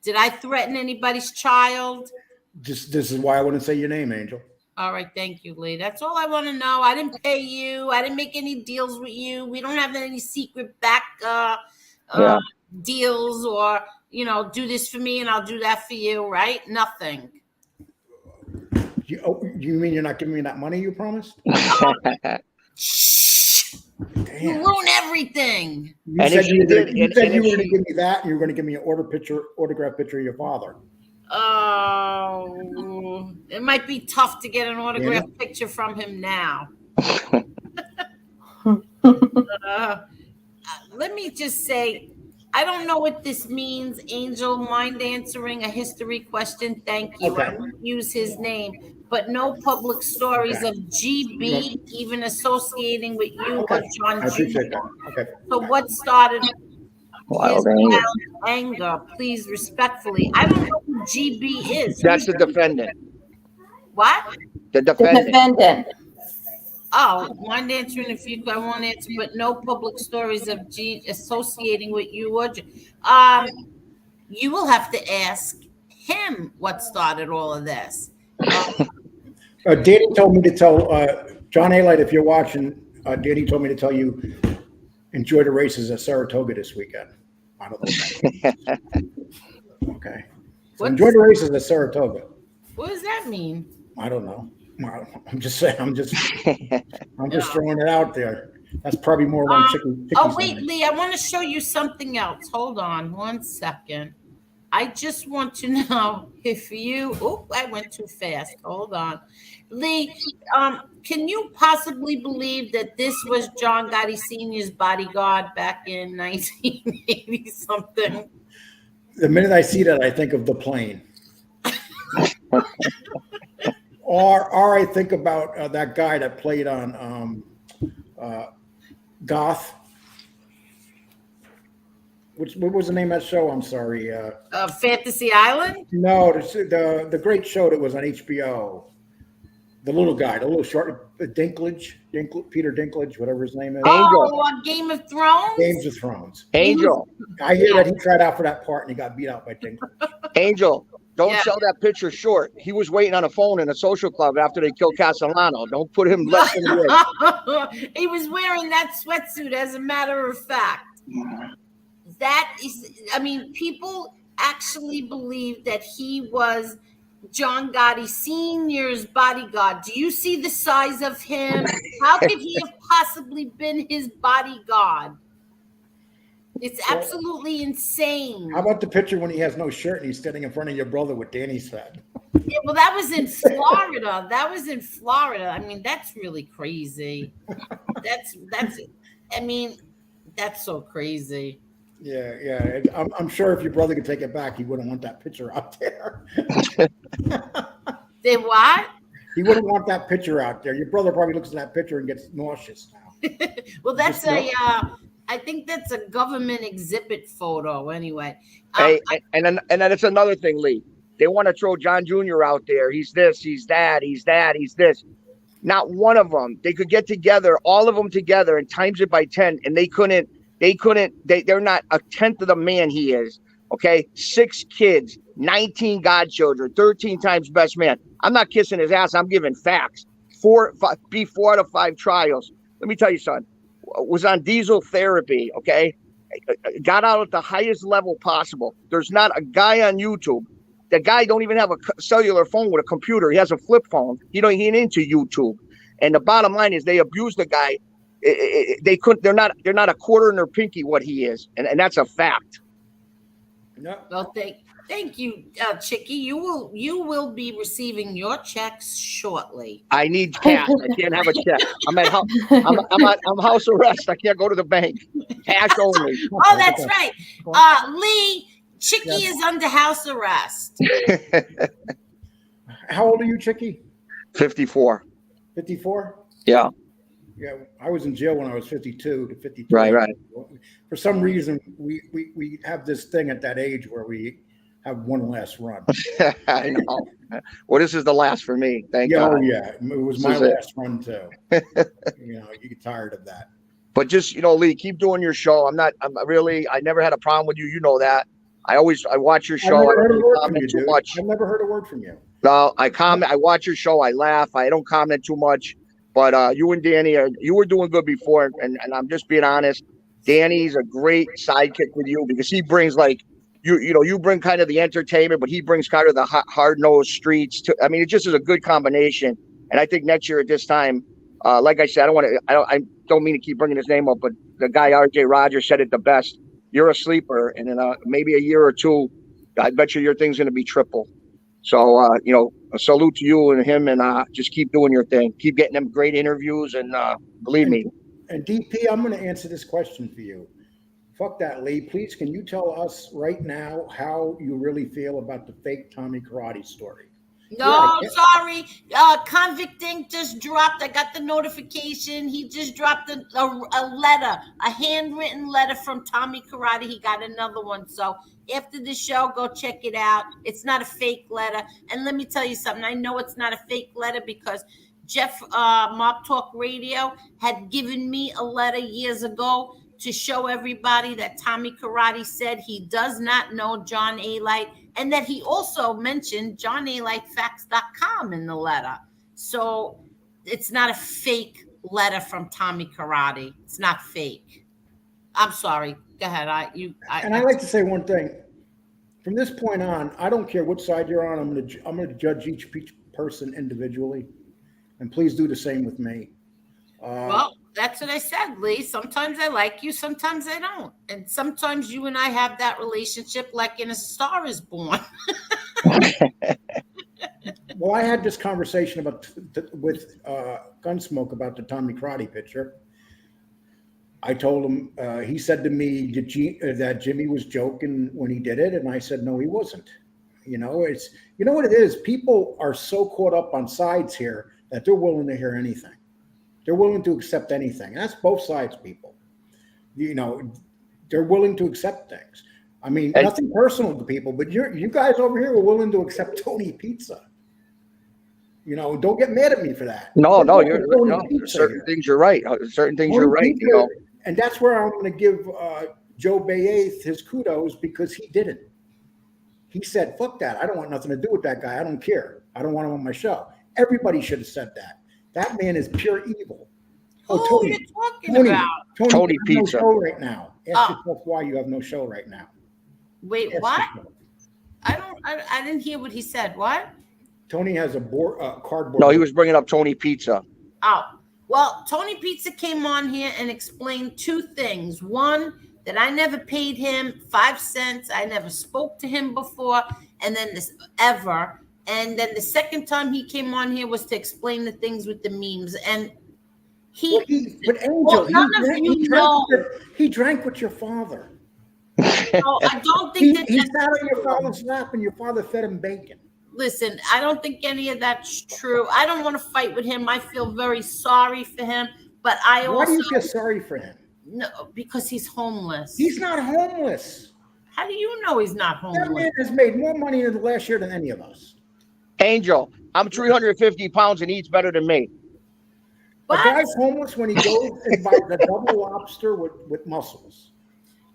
Did I threaten anybody's child? This is why I wouldn't say your name, Angel. All right, thank you, Lee. That's all I want to know. I didn't pay you. I didn't make any deals with you. We don't have any secret back deals or, do this for me and I'll do that for you, right? Nothing. You mean you're not giving me that money you promised? Shh. You ruin everything. You said you were going to give me that, and you were going to give me an autograph picture of your father. Oh, it might be tough to get an autograph picture from him now. Let me just say, I don't know what this means. Angel, mind answering a history question? Thank you. Okay. I won't use his name, but no public stories of GB even associating with you or John I appreciate Jr. that. Okay. So what started his Wild anger. wild anger? Please, respectfully. I don't know who GB is. That's the defendant. What? The The defendant. defendant. Oh, mind answering if you I won't answer, but no public stories of G associating with you or you will have to ask him what started all of this. Danny told me to tell John Alite, if you're watching, Danny told me to tell you enjoy the races at Saratoga this weekend. I don't know. Okay. So enjoy the races at Saratoga. What does that mean? I don't know. I'm just saying. I'm just throwing it out there. That's probably more like Chicky. Oh wait, Lee, I want to show you something else. Hold on 1 second. I just want to know if you. Oh, I went too fast. Hold on, Lee. Can you possibly believe that this was John Gotti Sr.'s bodyguard back in 1980 something? The minute I see that, I think of the plane. Or I think about that guy that played on Goth. What was the name of that show? I'm sorry. Fantasy Island? No, the great show that was on HBO. The little guy, the little short, Peter Dinklage, whatever his name is. Oh, Game of Thrones? Games of Thrones. Angel. I hear that he tried out for that part and he got beat out by Dinklage. Angel. Don't sell that picture short. He was waiting on a phone in a social club after they killed Castellano. Don't put him less than he is. He was wearing that sweatsuit, as a matter of fact. That is, I mean, people actually believe that he was John Gotti Sr.'s bodyguard. Do you see the size of him? How could he have possibly been his bodyguard? It's absolutely insane. How about the picture when he has no shirt and he's standing in front of your brother with Danny's head? Yeah, well, that was in Florida. I mean, that's really crazy. I mean, that's so crazy. Yeah. I'm sure if your brother could take it back, he wouldn't want that picture out there. They what? He wouldn't want that picture out there. Your brother probably looks at that picture and gets nauseous now. Well, that's I think that's a government exhibit photo anyway. Hey, and then it's another thing, Lee. They want to throw John Jr. out there. He's this, he's that, he's this. Not one of them. They could get together, all of them together, and times it by 10, and they're not a tenth of the man he is. Okay, 6 kids, 19 godchildren, 13 times best man. I'm not kissing his ass. I'm giving facts. 4 out of 5 trials. Let me tell you, son. Was on diesel therapy, okay? Got out at the highest level possible. There's not a guy on YouTube. The guy don't even have a cellular phone with a computer. He has a flip phone. He ain't into YouTube. And the bottom line is they abuse the guy. They're not a quarter in their pinky what he is, and that's a fact. No. Well, thank you, Chicky. You will be receiving your checks shortly. I need cash. I can't have a check. I'm house arrest. I can't go to the bank. Cash only. Oh, that's right. Lee, Chicky is under house arrest. How old are you, Chicky? 54. 54? Yeah. Yeah, I was in jail when I was 52 to 53. Right. For some reason, we have this thing at that age where we have one last run. I know. Well, this is the last for me. Thank God. Oh, yeah. It was my last run, too. You get tired of that. But just, Lee, keep doing your show. I never had a problem with you. You know that. I watch your show. I've never heard a word from you, dude. I've never heard a word from you. No, I watch your show. I laugh. I don't comment too much. But you and Danny, you were doing good before, and I'm just being honest. Danny's a great sidekick with you because he brings you bring kind of the entertainment, but he brings kind of the hard-nosed streets. It just is a good combination. And I think next year at this time, like I said, I don't mean to keep bringing his name up, but the guy R.J. Rogers said it the best. You're a sleeper, and in maybe a year or two, I bet you your thing's going to be triple. So, a salute to you and him, and just keep doing your thing. Keep getting them great interviews, and believe me. And DP, I'm going to answer this question for you. Fuck that, Lee. Please, can you tell us right now how you really feel about the fake Tommy Karate story? No, sorry. Convict Inc. just dropped. I got the notification. He just dropped a letter, a handwritten letter from Tommy Karate. He got another one. So after the show, go check it out. It's not a fake letter. And let me tell you something. I know it's not a fake letter because Jeff Mob Talk Radio had given me a letter years ago to show everybody that Tommy Karate said he does not know John A. Light, and that he also mentioned JohnALightFacts.com in the letter. So it's not a fake letter from Tommy Karate. It's not fake. I'm sorry. Go ahead. I'd like to say one thing. From this point on, I don't care which side you're on. I'm going to judge each person individually, and please do the same with me. Well, that's what I said, Lee. Sometimes I like you, sometimes I don't. And sometimes you and I have that relationship like in A Star Is Born. Well, I had this conversation with Gunsmoke about the Tommy Karate picture. I told him, he said to me that Jimmy was joking when he did it. And I said, no, he wasn't. You know what it is? People are so caught up on sides here that they're willing to hear anything. They're willing to accept anything. That's both sides, people. They're willing to accept things. I mean, nothing personal to people, but you guys over here are willing to accept Tony Pizza. Don't get mad at me for that. No, certain things you're right. Certain things you're right. And that's where I'm going to give Joe Bayath his kudos because he didn't. He said, fuck that. I don't want nothing to do with that guy. I don't care. I don't want him on my show. Everybody should have said that. That man is pure evil. Who are you talking about? Tony Pizza. No show right now. Ask yourself why you have no show right now. Wait, what? I didn't hear what he said. What? Tony has a cardboard. No, he was bringing up Tony Pizza. Oh, well, Tony Pizza came on here and explained two things. One, that I never paid him 5 cents. I never spoke to him before. And then And then the second time he came on here was to explain the things with the memes. And he drank with your father. No, I don't think he sat on your father's lap and your father fed him bacon. Listen, I don't think any of that's true. I don't want to fight with him. I feel very sorry for him. But why do you feel sorry for him? No, because he's homeless. He's not homeless. How do you know he's not homeless? That man has made more money in the last year than any of us. Angel, I'm 350 pounds and eats better than me. A guy's homeless when he goes and buys a double lobster with mussels.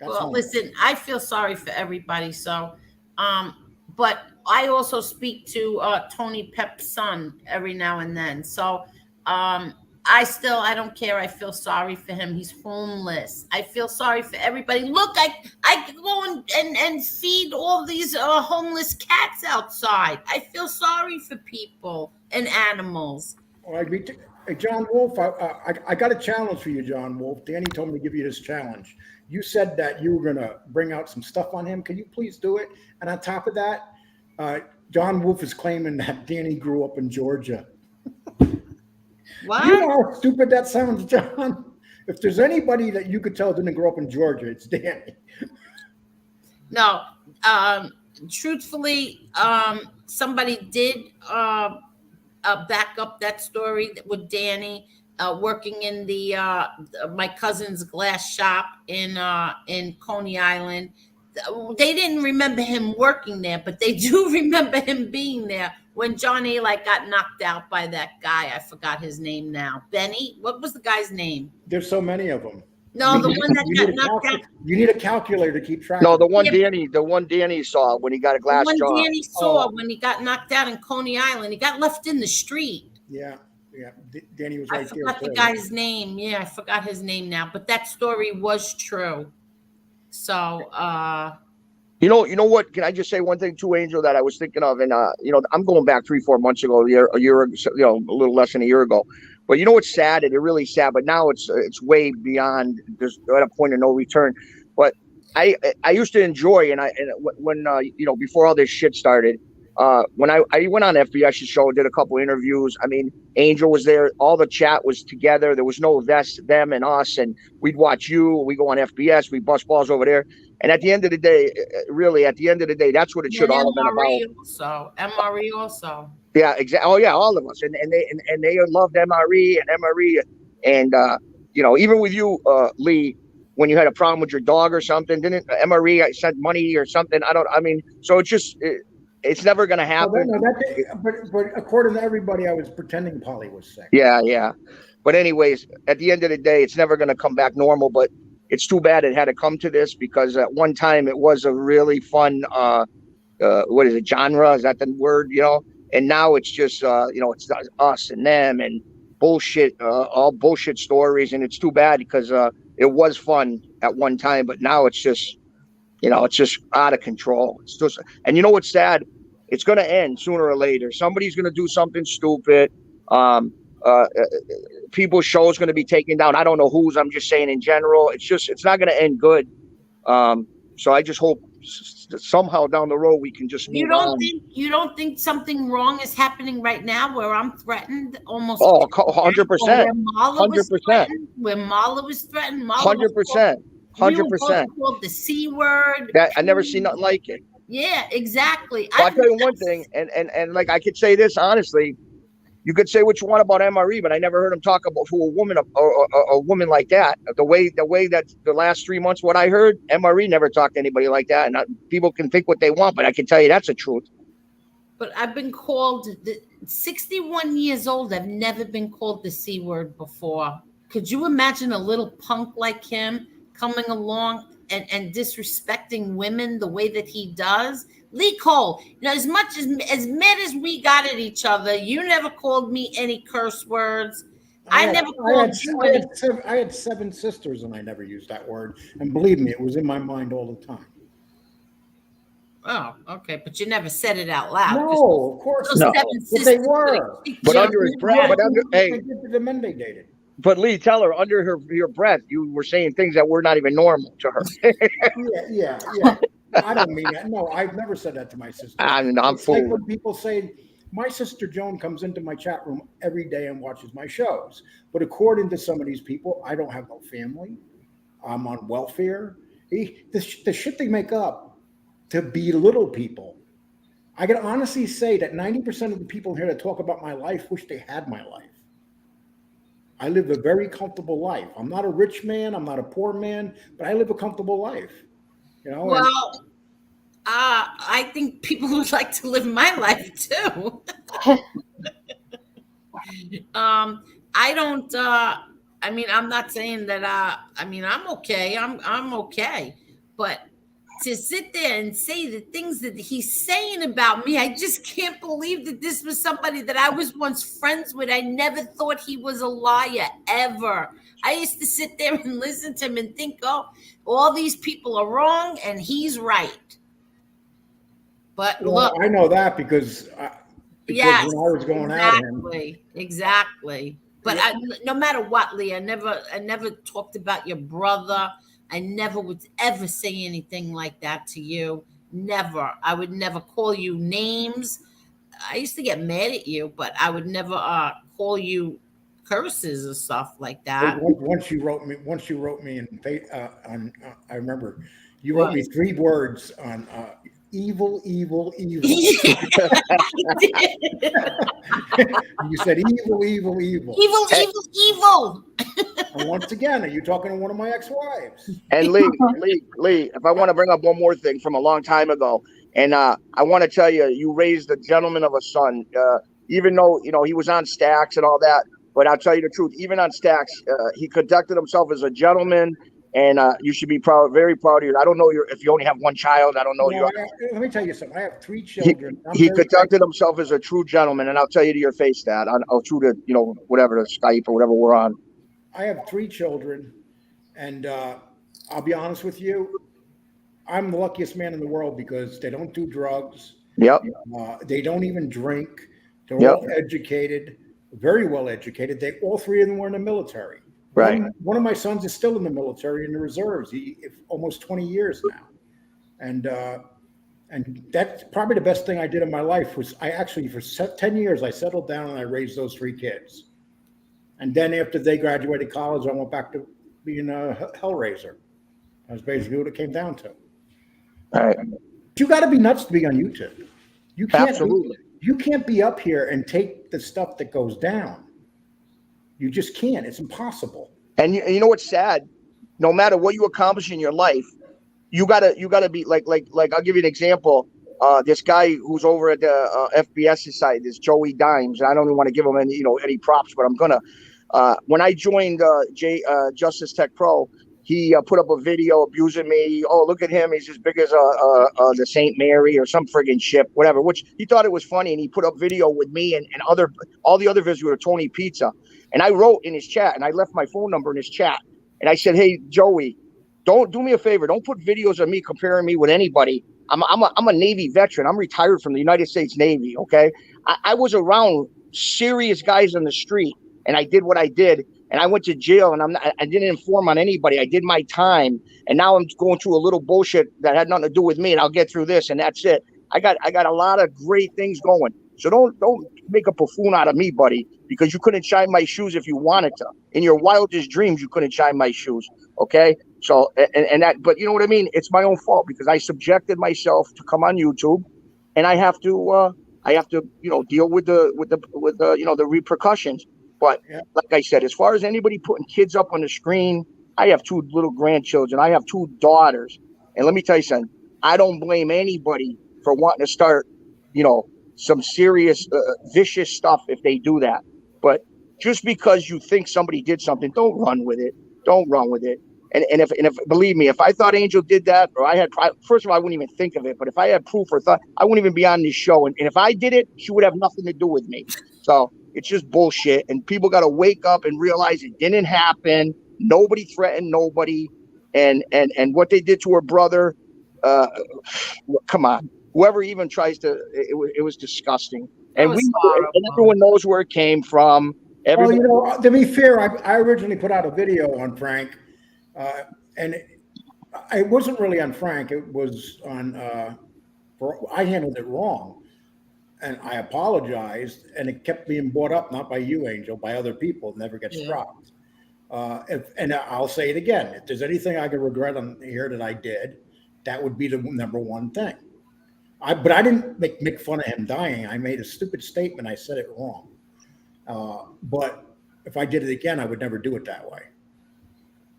Listen, I feel sorry for everybody. So, but I also speak to Tony Pep's son every now and then. So, I don't care. I feel sorry for him. He's homeless. I feel sorry for everybody. Look, I go and feed all these homeless cats outside. I feel sorry for people and animals. Well, hey, John Wolf, I got a challenge for you, John Wolf. Danny told me to give you this challenge. You said that you were going to bring out some stuff on him. Can you please do it? And on top of that, John Wolf is claiming that Danny grew up in Georgia. What? You know how stupid that sounds, John? If there's anybody that you could tell didn't grow up in Georgia, it's Danny. No, truthfully, somebody did back up that story with Danny working in my cousin's glass shop in Coney Island. They didn't remember him working there, but they do remember him being there when John A. got knocked out by that guy. I forgot his name now. Benny? What was the guy's name? There's so many of them. No, the one that got knocked out. You need a calculator to keep track. No, the one Danny saw when he got a glass jaw. The one Danny saw when he got knocked out in Coney Island. He got left in the street. Yeah. Danny was right there. I forgot the guy's name. Yeah, I forgot his name now. But that story was true. So, you know what? Can I just say one thing too, Angel, that I was thinking of? And, I'm going back 3-4 months ago, a year, a little less than a year ago. But you know what's sad? And it's really sad. But now it's way beyond. There's at a point of no return. But I used to enjoy, when before all this shit started, when I went on FBS's show, did a couple interviews. I mean, Angel was there. All the chat was together. There was no them and us, and we'd watch you. We go on FBS. We bust balls over there. And at the end of the day, really, at the end of the day, that's what it should all have been about. MRE also. Yeah, exactly. Oh yeah, all of us, and they loved MRE and MRE, and even with you, Lee, when you had a problem with your dog or something, didn't MRE sent money or something? So it's never going to happen. But according to everybody, I was pretending Polly was sick. Yeah. But anyways, at the end of the day, it's never going to come back normal. But it's too bad it had to come to this, because at one time it was a really fun, what is it, genre? Is that the word? And now it's just, it's us and them and bullshit, all bullshit stories. And it's too bad, because it was fun at one time, but now it's just, it's just out of control. It's just, and you know what's sad? It's going to end sooner or later. Somebody's going to do something stupid. People's show is going to be taken down. I don't know whose. I'm just saying in general. It's not going to end good. So I just hope somehow down the road we can just move on. You don't think something wrong is happening right now, where I'm threatened almost? 100%. 100%. Where Marla was threatened. 100%. 100%. Called the C word. That I never seen nothing like it. Yeah, exactly. I'll tell you one thing, and like I could say this honestly, you could say what you want about MRE, but I never heard him talk about to a woman or a woman like that. The way that the last 3 months, what I heard, MRE never talked to anybody like that. And people can think what they want, but I can tell you that's the truth. But I've been called 61 years old. I've never been called the C word before. Could you imagine a little punk like him coming along and disrespecting women the way that he does? Lee Cole, as much as mad as we got at each other, you never called me any curse words. I had 7 sisters, and I never used that word. And believe me, it was in my mind all the time. Oh, okay, but you never said it out loud. No, of course not. But they were. But under his breath. The men they dated. But Lee, tell her under your breath, you were saying things that were not even normal to her. Yeah. I don't mean that. No, I've never said that to my sister. I'm like when people say, my sister Joan comes into my chat room every day and watches my shows. But according to some of these people, I don't have no family. I'm on welfare. The shit they make up to belittle people. I can honestly say that 90% of the people here that talk about my life wish they had my life. I live a very comfortable life. I'm not a rich man. I'm not a poor man, but I live a comfortable life. Well, I think people would like to live my life too. I don't. I'm not saying that. I'm okay. I'm okay, but to sit there and say the things that he's saying about me, I just can't believe that this was somebody that I was once friends with. I never thought he was a liar, ever. I used to sit there and listen to him and think, all these people are wrong and he's right. But look. I know that because when I was going at him. Exactly. But no matter what, Lee, I never talked about your brother. I never would ever say anything like that to you. Never. I would never call you names. I used to get mad at you, but I would never call you curses or stuff like that. Once you wrote me on I remember you wrote me 3 words on evil. You said evil. Evil. And once again, are you talking to one of my ex-wives? And Lee, if I want to bring up one more thing from a long time ago, and I want to tell you, you raised a gentleman of a son, even though, he was on Stacks and all that. But I'll tell you the truth, even on Stacks, he conducted himself as a gentleman. And you should be very proud of you. I don't know if you only have one child. I don't know. Let me tell you something. I have 3 children. He conducted himself as a true gentleman, and I'll tell you to your face that through the whatever, the Skype or whatever we're on. I have 3 children, and I'll be honest with you. I'm the luckiest man in the world because they don't do drugs. Yep. They don't even drink. They're all educated, very well educated. All 3 of them were in the military. Right. One of my sons is still in the military in the reserves. He almost 20 years now, and And that's probably the best thing I did in my life was I actually, for 10 years, I settled down and I raised those 3 kids. And then after they graduated college, I went back to being a hellraiser. That's basically what it came down to. All right. You got to be nuts to be on YouTube. You can't Absolutely. you can't be up here and take the stuff that goes down. You just can't. It's impossible. And you know what's sad? No matter what you accomplish in your life, you gotta be like I'll give you an example. This guy who's over at the FBS side, this Joey Dimes. I don't even want to give him any props, but I'm gonna. When I joined Justice Tech Pro, he put up a video abusing me. Oh, look at him. He's as big as the St. Mary or some friggin' ship, whatever, which he thought it was funny. And he put up video with me and all the other videos were Tony Pizza. And I wrote in his chat, and I left my phone number in his chat. And I said, hey, Joey, don't do me a favor. Don't put videos of me comparing me with anybody. I'm a Navy veteran. I'm retired from the United States Navy, okay? I was around serious guys on the street, and I did what I did. And I went to jail, and I didn't inform on anybody. I did my time, and now I'm going through a little bullshit that had nothing to do with me, and I'll get through this, and that's it. I got a lot of great things going. So don't make a buffoon out of me, buddy, because you couldn't shine my shoes if you wanted to. In your wildest dreams, you couldn't shine my shoes, okay? So and that, but you know what I mean? It's my own fault because I subjected myself to come on YouTube, and I have to deal with the repercussions. But like I said, as far as anybody putting kids up on the screen, I have 2 little grandchildren. I have 2 daughters. And let me tell you something. I don't blame anybody for wanting to start, some serious, vicious stuff if they do that. But just because you think somebody did something, don't run with it. Don't run with it. And if believe me, if I thought Angel did that, or I had, first of all, I wouldn't even think of it. But if I had proof or thought, I wouldn't even be on this show. And if I did it, she would have nothing to do with me. So it's just bullshit. And people got to wake up and realize it didn't happen. Nobody threatened nobody. And what they did to her brother, come on. Whoever even tries to, it was disgusting. And everyone knows where it came from. Well, to be fair, I originally put out a video on Frank, and it wasn't really on Frank. It was on. I handled it wrong, and I apologized. And it kept being brought up, not by you, Angel, by other people. It never gets dropped. And I'll say it again. If there's anything I can regret on here that I did, that would be the number one thing. But I didn't make fun of him dying. I made a stupid statement. I said it wrong. But if I did it again, I would never do it that way.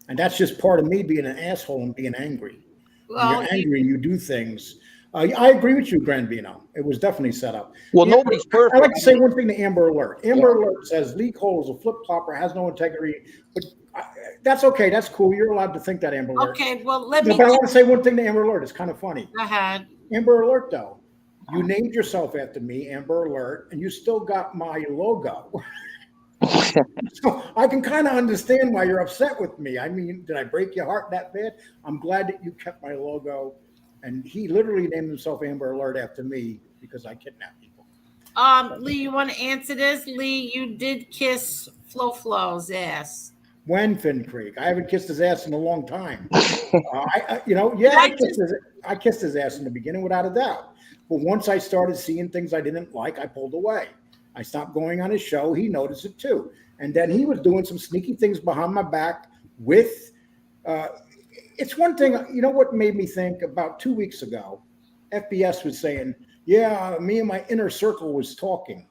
And that's just part of me being an asshole and being angry. Well, when you're angry, you do things. I agree with you, Granvino. It was definitely set up. Well, nobody's perfect. I like to say one thing to Amber Alert. Amber Alert says Lee Cole is a flip-flopper, has no integrity. But that's okay. That's cool. You're allowed to think that, Amber Alert. Okay, well, But I want to say one thing to Amber Alert. It's kind of funny. Go ahead. Amber Alert, though. You named yourself after me, Amber Alert, and you still got my logo. So I can kind of understand why you're upset with me. I mean, did I break your heart that bad? I'm glad that you kept my logo. And he literally named himself Amber Alert after me because I kidnapped people. Lee, you want to answer this? Lee, you did kiss Flo's ass. When, Finn Creek? I haven't kissed his ass in a long time. I kissed his ass in the beginning without a doubt. But once I started seeing things I didn't like, I pulled away. I stopped going on his show. He noticed it too. And then he was doing some sneaky things behind my back with, it's one thing, you know what made me think about 2 weeks ago, FBS was saying, yeah, me and my inner circle was talking.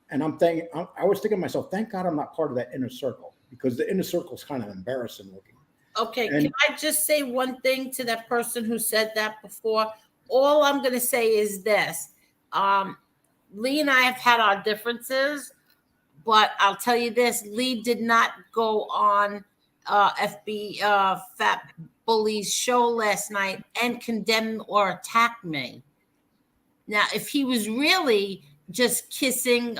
And I was thinking to myself, thank God I'm not part of that inner circle because the inner circle is kind of embarrassing looking. Okay, can I just say one thing to that person who said that before? All I'm going to say is this. Lee and I have had our differences, but I'll tell you this. Lee did not go on Fat Bully's show last night and condemn or attack me. Now, if he was really just kissing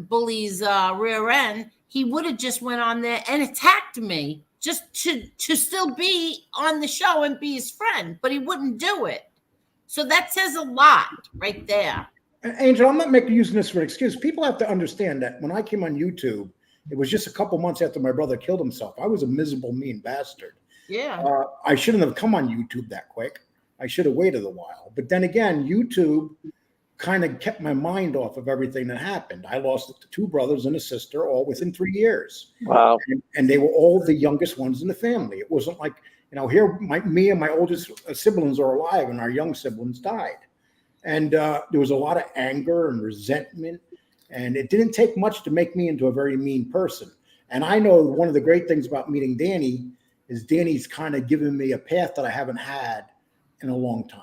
Bully's rear end, he would have just went on there and attacked me just to still be on the show and be his friend, but he wouldn't do it. So that says a lot right there. Angel, I'm not using this for an excuse. People have to understand that when I came on YouTube, it was just a couple months after my brother killed himself. I was a miserable, mean bastard. Yeah. I shouldn't have come on YouTube that quick. I should have waited a while. But then again, YouTube kind of kept my mind off of everything that happened. I lost 2 brothers and a sister all within 3 years. Wow. And they were all the youngest ones in the family. It wasn't like, here me and my oldest siblings are alive and our young siblings died. And there was a lot of anger and resentment. And it didn't take much to make me into a very mean person. And I know one of the great things about meeting Danny is Danny's kind of given me a path that I haven't had in a long time.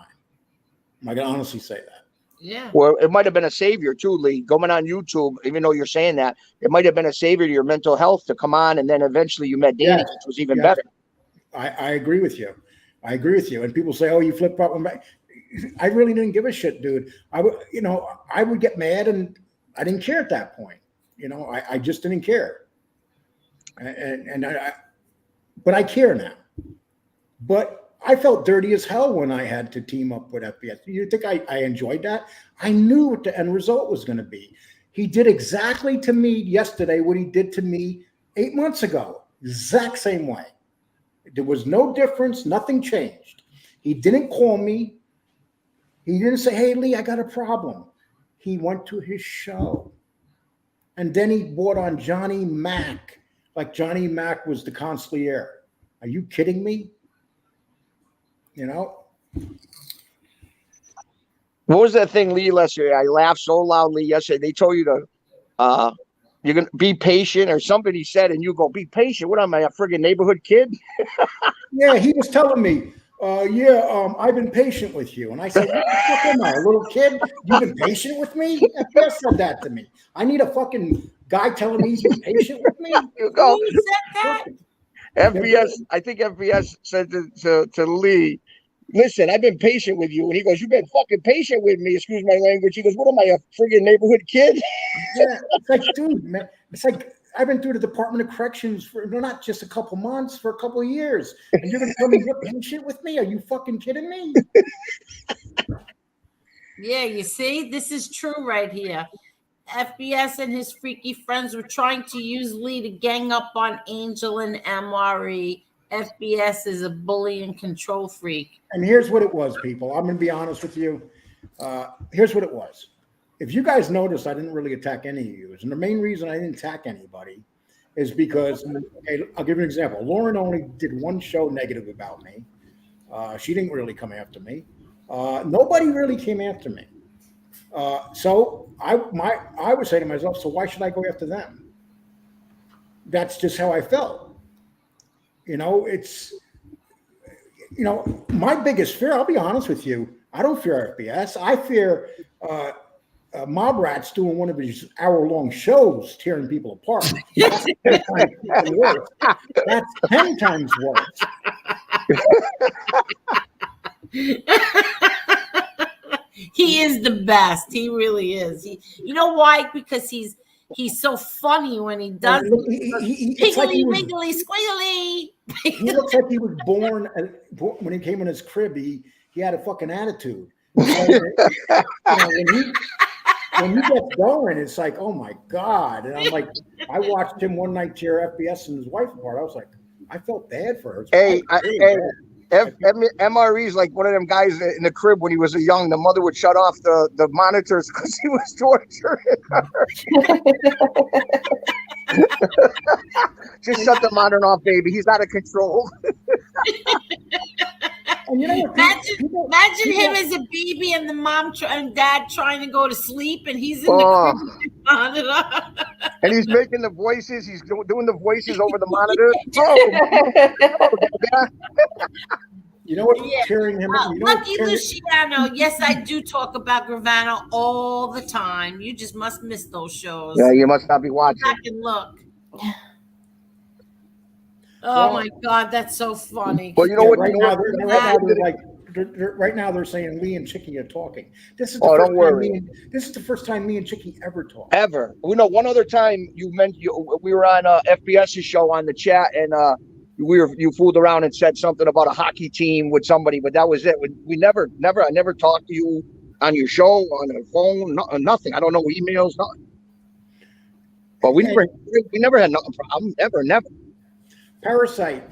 I can honestly say that. Yeah. Well, it might have been a savior too, Lee. Going on YouTube, even though you're saying that, it might have been a savior to your mental health to come on, and then eventually you met Danny, which was even better. I agree with you. I agree with you. And people say, "Oh, you flip up." I really didn't give a shit, dude. I would get mad, and I didn't care at that point. I just didn't care. But I care now. But I felt dirty as hell when I had to team up with FBS. You think I enjoyed that? I knew what the end result was going to be. He did exactly to me yesterday what he did to me 8 months ago. Exact same way. There was no difference. Nothing changed. He didn't call me. He didn't say, "Hey, Lee, I got a problem." He went to his show. And then he bought on Johnny Mac, like Johnny Mac was the consigliere. Are you kidding me? What was that thing, Lee, yesterday? I laughed so loudly yesterday. They told you to you're gonna be patient, or somebody said, and you go, "Be patient." What am I, a friggin' neighborhood kid? Yeah, he was telling me, I've been patient with you. And I said, "What the fuck am I, a little kid? You've been patient with me?" FBS said that to me. I need a fucking guy telling me he's been patient with me. You go. Who said that? FBS, I think FBS said to Lee, "Listen, I've been patient with you." And he goes, "You've been fucking patient with me." Excuse my language. He goes, "What am I, a friggin' neighborhood kid?" Yeah, it's like, dude, man, it's like I've been through the Department of Corrections for not just a couple months, for a couple of years. And you're going to tell me you're patient with me? Are you fucking kidding me? Yeah, you see, this is true right here. FBS and his freaky friends were trying to use Lee to gang up on Angel and MRE. FBS is a bully and control freak. And here's what it was, people. I'm going to be honest with you. Here's what it was. If you guys noticed, I didn't really attack any of you. And the main reason I didn't attack anybody is because, okay, I'll give you an example. Lauren only did one show negative about me. She didn't really come after me. Nobody really came after me. So I would say to myself, so why should I go after them? That's just how I felt. My biggest fear, I'll be honest with you, I don't fear FBS. I fear Mob Rat's doing one of his hour-long shows, tearing people apart. That's 10 times worse. That's 10 times worse. He is the best. He really is. You know why? Because he's so funny when he does piggly wiggly squiggly. He looks like he was born when he came in his crib. He had a fucking attitude. When he gets going, it's like, oh my God. And I'm like, I watched him one night tear FBS and his wife apart. I was like, I felt bad for her. MRE is like one of them guys in the crib when he was young. The mother would shut off the monitors because he was torturing her. Just shut the monitor off, baby. He's out of control. And imagine him as a baby and the mom and dad trying to go to sleep, and he's in the crib monitor. And he's making the voices. He's doing the voices over the monitor. You know what? Cheering him. Lucky Luciano. Yes, I do talk about Gravano all the time. You just must miss those shows. Yeah, you must not be watching. I can look. Oh my God, that's so funny. Well, you know what? Right now they're saying Lee and Chicky are talking. This is don't worry. This is the first time me and Chicky ever talk. Ever. We know one other time we were on FBS's show on the chat, and you fooled around and said something about a hockey team with somebody, but that was it. I never talked to you on your show, on the phone, nothing. I don't know, emails, nothing. But we never had nothing problem, never. Parasite.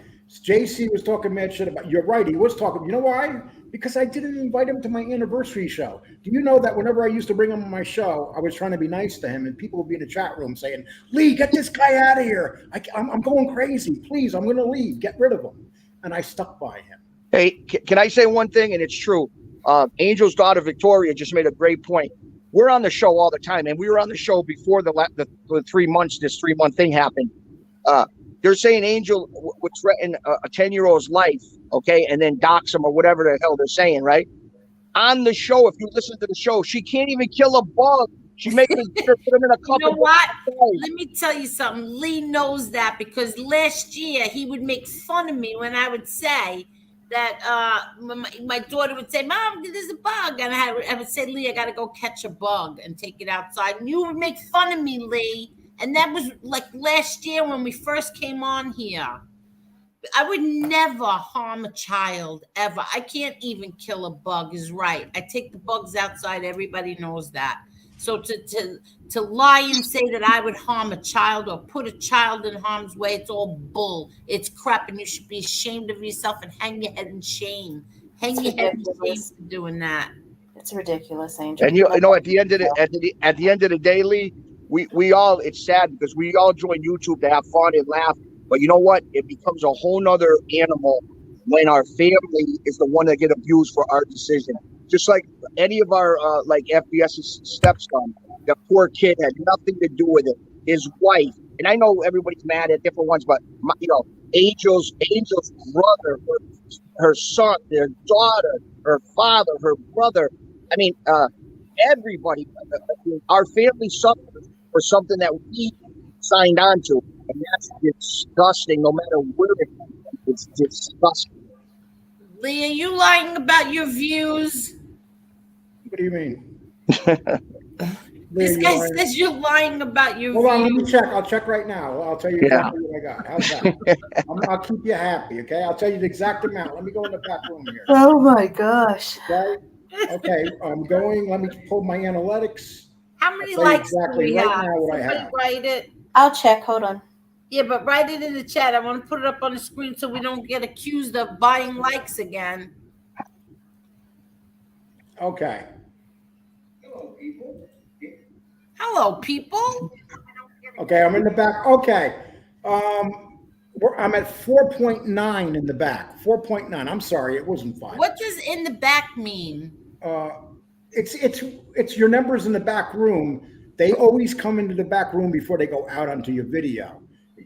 JC was talking mad shit about. You're right. He was talking. You know why? Because I didn't invite him to my anniversary show. Do you know that whenever I used to bring him on my show, I was trying to be nice to him, and people would be in the chat room saying, "Lee, get this guy out of here. I'm going crazy. Please, I'm going to leave. Get rid of him." And I stuck by him. Hey, can I say one thing? And it's true. Angel's daughter, Victoria, just made a great point. We're on the show all the time, and we were on the show before the 3 months, this 3-month thing happened. They're saying Angel would threaten a 10-year-old's life, okay, and then dox him or whatever the hell they're saying, right? On the show, if you listen to the show, she can't even kill a bug. She makes him put him in a cup. You know what? Let me tell you something. Lee knows that because last year he would make fun of me when I would say that my daughter would say, "Mom, there's a bug," and I would say, "Lee, I got to go catch a bug and take it outside." And you would make fun of me, Lee. And that was like last year when we first came on here. I would never harm a child ever. I can't even kill a bug is right. I take the bugs outside. Everybody knows that. So to lie and say that I would harm a child or put a child in harm's way, it's all bull. It's crap, and you should be ashamed of yourself and hang your head in shame. Hang your head in shame for doing that. It's ridiculous, Angel. And you know, at the end of the day, Lee, we all, it's sad because we all join YouTube to have fun and laugh. But you know what? It becomes a whole nother animal when our family is the one that get abused for our decision. Just like any of our like FBS's stepson, the poor kid had nothing to do with it. His wife, and I know everybody's mad at different ones, but Angel's brother, her son, their daughter, her father, her brother. I mean, everybody, our family suffered for something that we signed on to, and that's disgusting. No matter where it comes from, it's disgusting. Lee, are you lying about your views? What do you mean? This guy says you're lying about your Hold views. on, let me check. I'll check right now. I'll tell you exactly what I got. How's that? I'll keep you happy, okay? I'll tell you the exact amount. Let me go in the back room here. Oh my gosh. Okay, I'm going. Let me pull my analytics. How many likes exactly do we right have? now what I Somebody have. write it. I'll check. Hold on. Yeah, but write it in the chat. I want to put it up on the screen so we don't get accused of buying likes again. Okay. Hello, people. Okay, I'm in the back. Okay. I'm at 4.9 in the back. 4.9. I'm sorry, it wasn't 5. What does in the back mean? It's your numbers in the back room. They always come into the back room before they go out onto your video.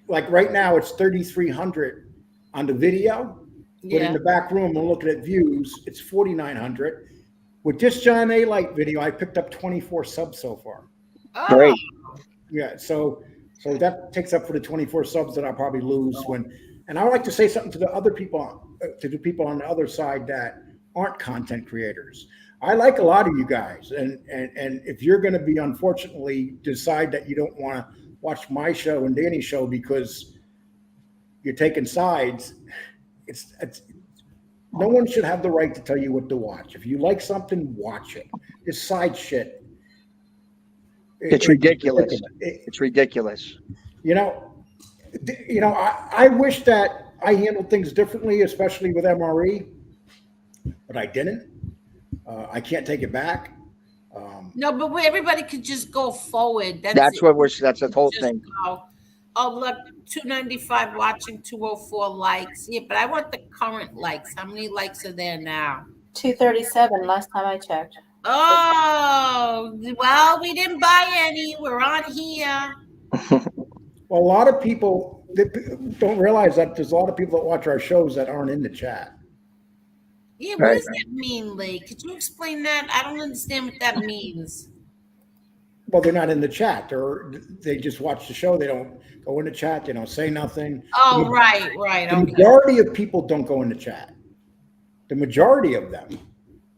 Like right now, it's 3,300 on the video. But in the back room, I'm looking at views, it's 4,900. With this John A. Light video, I picked up 24 subs so far. Oh. Great. Yeah, so that takes up for the 24 subs that I'll probably lose when. And I would like to say something to the people on the other side that aren't content creators. I like a lot of you guys, and if you're going to be unfortunately decide that you don't want to watch my show and Danny's show because you're taking sides, it's no one should have the right to tell you what to watch. If you like something, watch it. This side shit. It's ridiculous. It's ridiculous. I wish that I handled things differently, especially with MRE, but I didn't. I can't take it back. No, but everybody could just go forward. That's the whole thing. Go. Oh, look, 295 watching, 204 likes. Yeah, but I want the current likes. How many likes are there now? 237 last time I checked. Oh, well, we didn't buy any. We're on here. Well, a lot of people don't realize that there's a lot of people that watch our shows that aren't in the chat. Yeah, what does that mean, Lee? Could you explain that? I don't understand what that means. Well, they're not in the chat, or they just watch the show. They don't go in the chat. They don't say nothing. Oh, right. The majority of people don't go in the chat. The majority of them.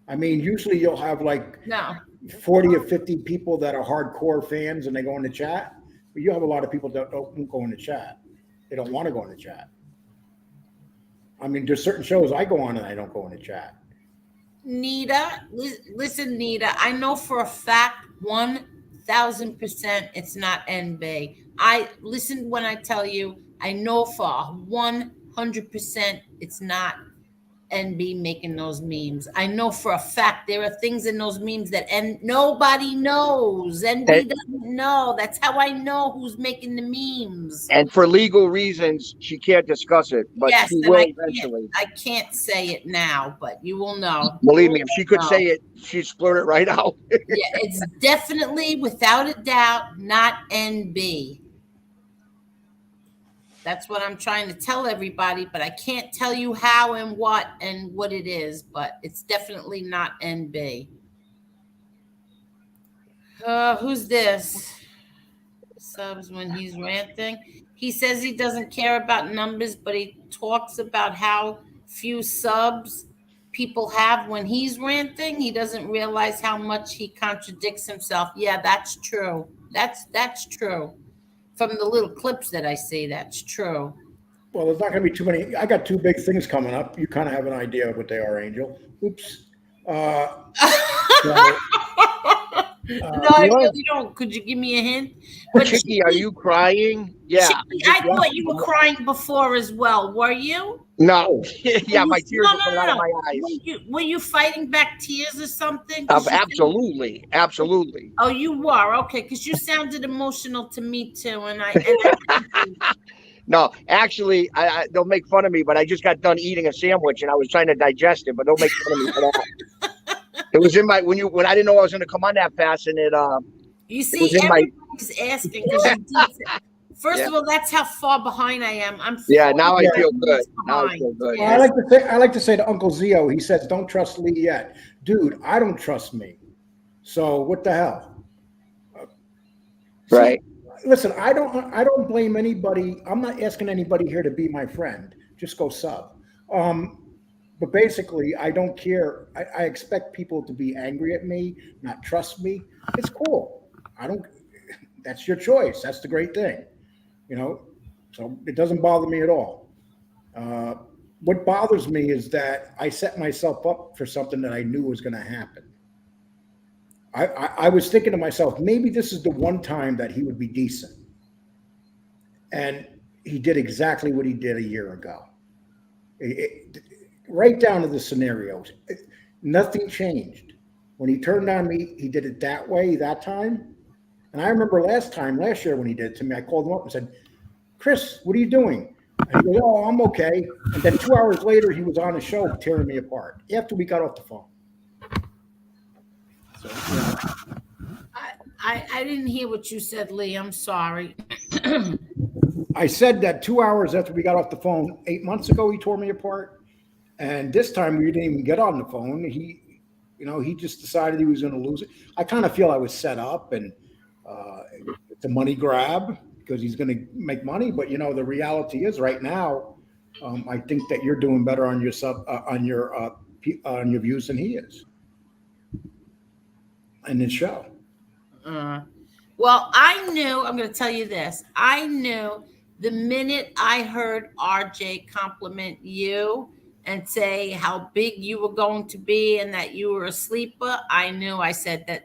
I mean, usually you'll have like 40 or 50 people that are hardcore fans and they go in the chat. But you have a lot of people that don't go in the chat. They don't want to go in the chat. I mean, there's certain shows I go on and I don't go in the chat. Nita, listen, Nita, I know for a fact 1,000% it's not NB. I listen when I tell you, I know for 100% it's not NB making those memes. I know for a fact there are things in those memes that and nobody knows. NB doesn't know. That's how I know who's making the memes. And for legal reasons, she can't discuss it, but Yes, she and will eventually. I can't say it now, but you will know. Believe me, if she could say it, she'd splurt it right out. Yeah, it's definitely, without a doubt, not NB. That's what I'm trying to tell everybody, but I can't tell you how and what it is, but it's definitely not NB. Who's this? Subs when he's ranting. He says he doesn't care about numbers, but he talks about how few subs people have when he's ranting. He doesn't realize how much he contradicts himself. Yeah, that's true. That's true. From the little clips that I see, that's true. Well, there's not going to be too many. I got two big things coming up. You kind of have an idea of what they are, Angel. Oops. No, I really don't. Could you give me a hint? But Chicky, are you crying? Yeah. Chicky, I thought you were crying before as well. Were you? No. Yeah, my tears are coming out of my eyes. Were you fighting back tears or something? Absolutely. Absolutely. Oh, you were? Okay, because you sounded emotional to me too. And I No, actually, they'll make fun of me, but I just got done eating a sandwich and I was trying to digest it, but they'll make fun of me for that. It was in my when I didn't know I was going to come on that fast, and you see, everybody's asking because you did. First of all, that's how far behind I am. Now I feel good. Now I feel good. Well, I like to say to Uncle Zio, he says, "Don't trust Lee yet, dude. I don't trust me. So what the hell?" Right. Listen, I don't blame anybody. I'm not asking anybody here to be my friend. Just go sub. But basically, I don't care. I expect people to be angry at me, not trust me. It's cool. That's your choice. That's the great thing, So it doesn't bother me at all. What bothers me is that I set myself up for something that I knew was going to happen. I was thinking to myself, maybe this is the one time that he would be decent. And he did exactly what he did a year ago. Right down to the scenarios. Nothing changed. When he turned on me, he did it that way, that time. And I remember last year when he did it to me, I called him up and said, "Chris, what are you doing?" And he goes, "Oh, I'm okay." And then 2 hours later, he was on a show tearing me apart after we got off the phone. So, I didn't hear what you said, Lee. I'm sorry. I said that 2 hours after we got off the phone 8 months ago, he tore me apart. And this time we didn't even get on the phone. He just decided he was going to lose it. I kind of feel I was set up, and it's a money grab because he's going to make money. But the reality is, right now, I think that you're doing better on your on your views than he is, in this show. Well, I knew. I'm going to tell you this. I knew the minute I heard RJ compliment you and say how big you were going to be and that you were a sleeper, I knew. I said that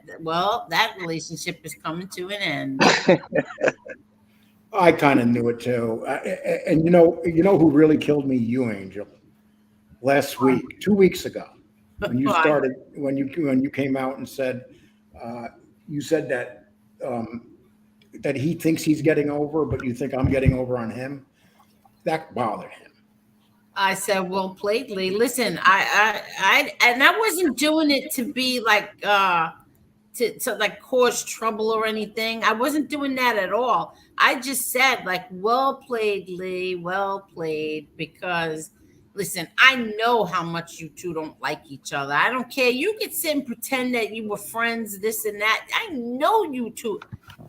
relationship is coming to an end. I kind of knew it too. And you know who really killed me? You, Angel. Last week, 2 weeks ago, when you started, when you came out and said, you said that that he thinks he's getting over, but you think I'm getting over on him. That bothered him. I said, "Well played, Lee. Listen, I wasn't doing it to be like to like cause trouble or anything. I wasn't doing that at all. I just said like, well played, Lee, well played, because listen, I know how much you two don't like each other. I don't care. You could sit and pretend that you were friends, this and that. I know you two.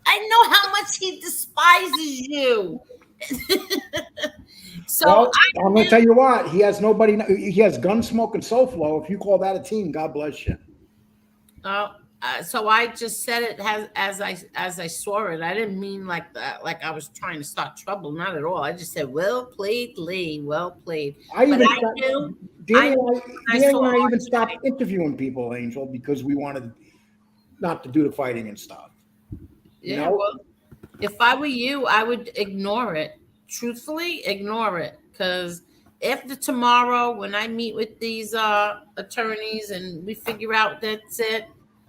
I know how much he despises you." So well, I'm going to tell you what, he has nobody. He has Gunsmoke and SoFlo. If you call that a team, God bless you. So I just said it as I saw it. I didn't mean like that, like I was trying to start trouble. Not at all. I just said, "Well played, Lee. Well played." Danny and I even stopped interviewing people, Angel, because we wanted not to do the fighting and stuff. Yeah. Well, if I were you, I would ignore it. Truthfully, ignore it, because after tomorrow, when I meet with these attorneys and we figure out that's it,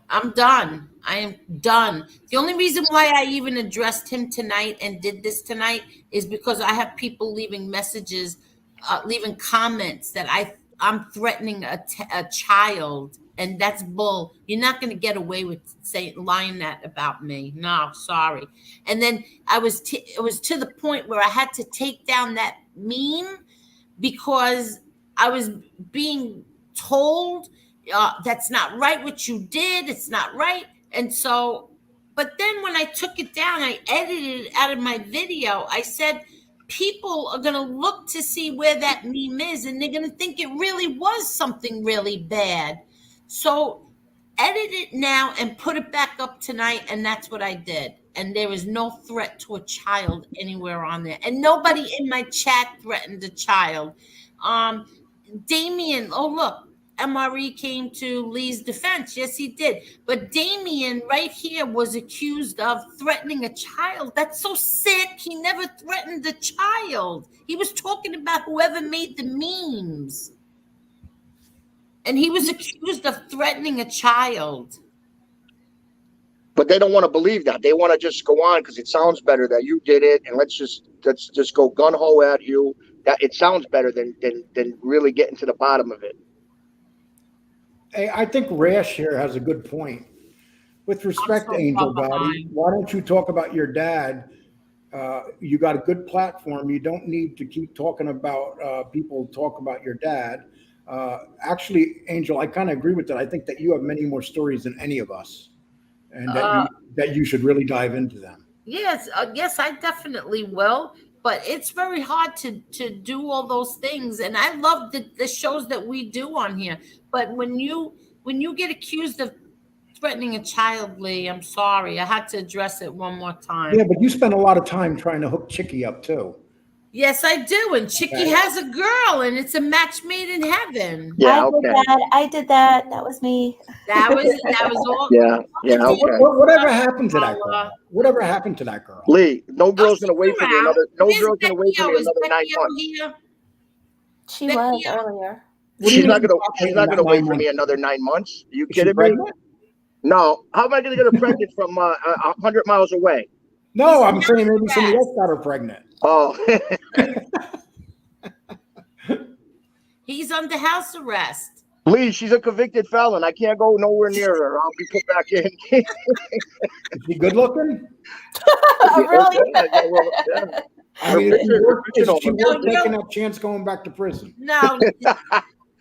I'm done. I am done. The only reason why I even addressed him tonight and did this tonight is because I have people leaving messages, leaving comments that I'm threatening a child, and that's bull. You're not going to get away with lying that about me. No, sorry. And then it was to the point where I had to take down that meme because I was being told that's not right what you did. It's not right. And so, but then when I took it down, I edited it out of my video. I said, people are going to look to see where that meme is, and they're going to think it really was something really bad. So edit it now and put it back up tonight, and that's what I did. And there is no threat to a child anywhere on there, and nobody in my chat threatened a child. Damien, oh look, MRE came to Lee's defense. Yes, he did. But Damien right here was accused of threatening a child. That's so sick. He never threatened a child. He was talking about whoever made the memes. And he was accused of threatening a child. But they don't want to believe that. They want to just go on because it sounds better that you did it, and let's just go gun ho at you. That it sounds better than really getting to the bottom of it. Hey, I think Rash here has a good point. With respect to Angel Gotti, why don't you talk about your dad? You got a good platform. You don't need to keep talking about people talk about your dad. Actually, Angel, I kind of agree with that. I think that you have many more stories than any of us, and that you should really dive into them. Yes, yes, I definitely will. But it's very hard to do all those things, and I love the shows that we do on here. But when you get accused of threatening a child, Lee, I'm sorry, I had to address it one more time. Yeah, but you spend a lot of time trying to hook Chicky up too. Yes, I do. And Chicky has a girl, and it's a match made in heaven. Yeah, I did that. That was me. That was all. Yeah. Okay. Whatever happened to that girl? Whatever happened to that girl? Lee, no girl's gonna wait for me another. No girl's gonna wait for me another 9 months. She was earlier. She's not gonna wait for me another 9 months. Are you kidding me? No. How am I gonna get her pregnant from 100 miles away? No, I'm saying maybe somebody else got her pregnant. Oh. He's under house arrest. Lee, she's a convicted felon. I can't go nowhere near her. I'll be put back in. Is she good looking? Really? Yeah. I mean, is she worth taking that chance going back to prison? No.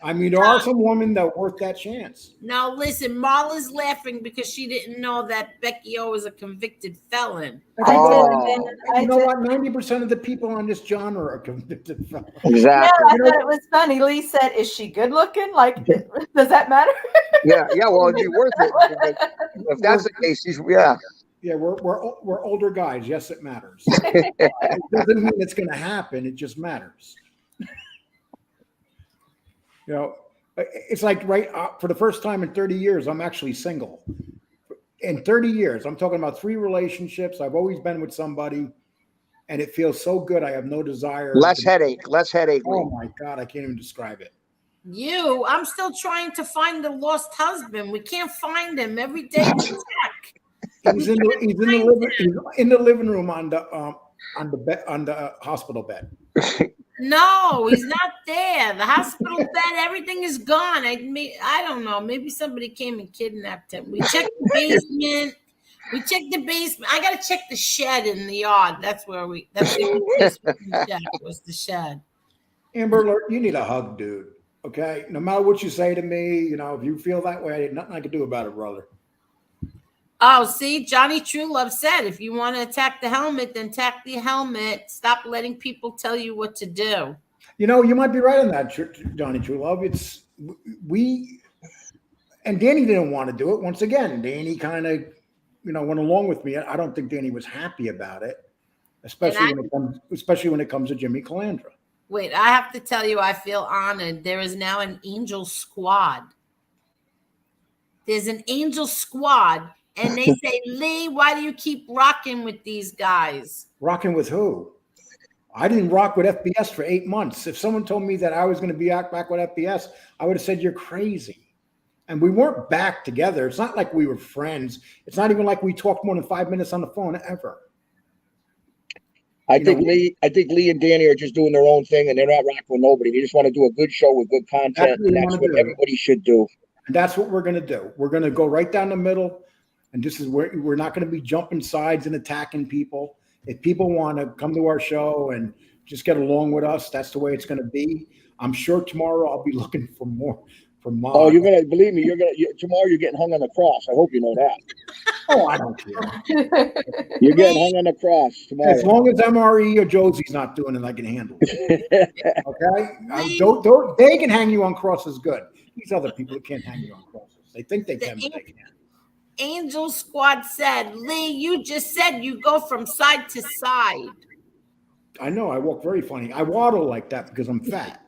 I mean, there are some women that are worth that chance. No, listen, Marla's laughing because she didn't know that Becky O is a convicted felon. You know what? 90% of the people on this genre are convicted felons. Exactly. Yeah, I thought it was funny. Lee said, "Is she good looking? Like, does that matter?" Yeah. Well, it'd be worth it. If that's the case, Yeah, we're older guys. Yes, it matters. It doesn't mean it's going to happen. It just matters. You know, it's like for the first time in 30 years, I'm actually single. In 30 years, I'm talking about 3 relationships. I've always been with somebody, and it feels so good. I have no desire. Less headache. Oh my God, I can't even describe it. I'm still trying to find the lost husband. We can't find him. Every day we check. He's in the living room on the hospital bed. No, he's not there. The hospital bed, everything is gone. I don't know. Maybe somebody came and kidnapped him. We checked the basement. I got to check the shed in the yard. That's the only place we checked was the shed. Amber Alert, you need a hug, dude. Okay? No matter what you say to me, you know, if you feel that way, nothing I can do about it, brother. Oh, see, Johnny True Love said, if you want to attack the helmet, then attack the helmet. Stop letting people tell you what to do. You know, you might be right on that, Johnny True Love. And Danny didn't want to do it. Once again, Danny kind of, went along with me. I don't think Danny was happy about it, especially when it comes to Jimmy Calandra. Wait, I have to tell you, I feel honored. There is now an Angel Squad. There's an Angel Squad. And they say, Lee, why do you keep rocking with these guys? Rocking with who? I didn't rock with FBS for 8 months. If someone told me that I was going to be back with FBS, I would have said, you're crazy. And we weren't back together. It's not like we were friends. It's not even like we talked more than 5 minutes on the phone ever. I think Lee and Danny are just doing their own thing, and they're not rocking with nobody. They just want to do a good show with good content, and that's what everybody should do. And that's what we're going to do. We're going to go right down the middle, and this is where we're not going to be jumping sides and attacking people. If people want to come to our show and just get along with us, that's the way it's going to be. I'm sure tomorrow I'll be looking for more from Mom. Oh, you're going to believe me. Tomorrow you're getting hung on the cross. I hope you know that. Oh, I don't care. You're getting hung on the cross tomorrow. As long as MRE or Josie's not doing it, I can handle it. Okay? They can hang you on crosses good. These other people can't hang you on crosses. They think they can, but they can't. Angel Squad said, Lee, you just said you go from side to side. I know. I walk very funny. I waddle like that because I'm fat.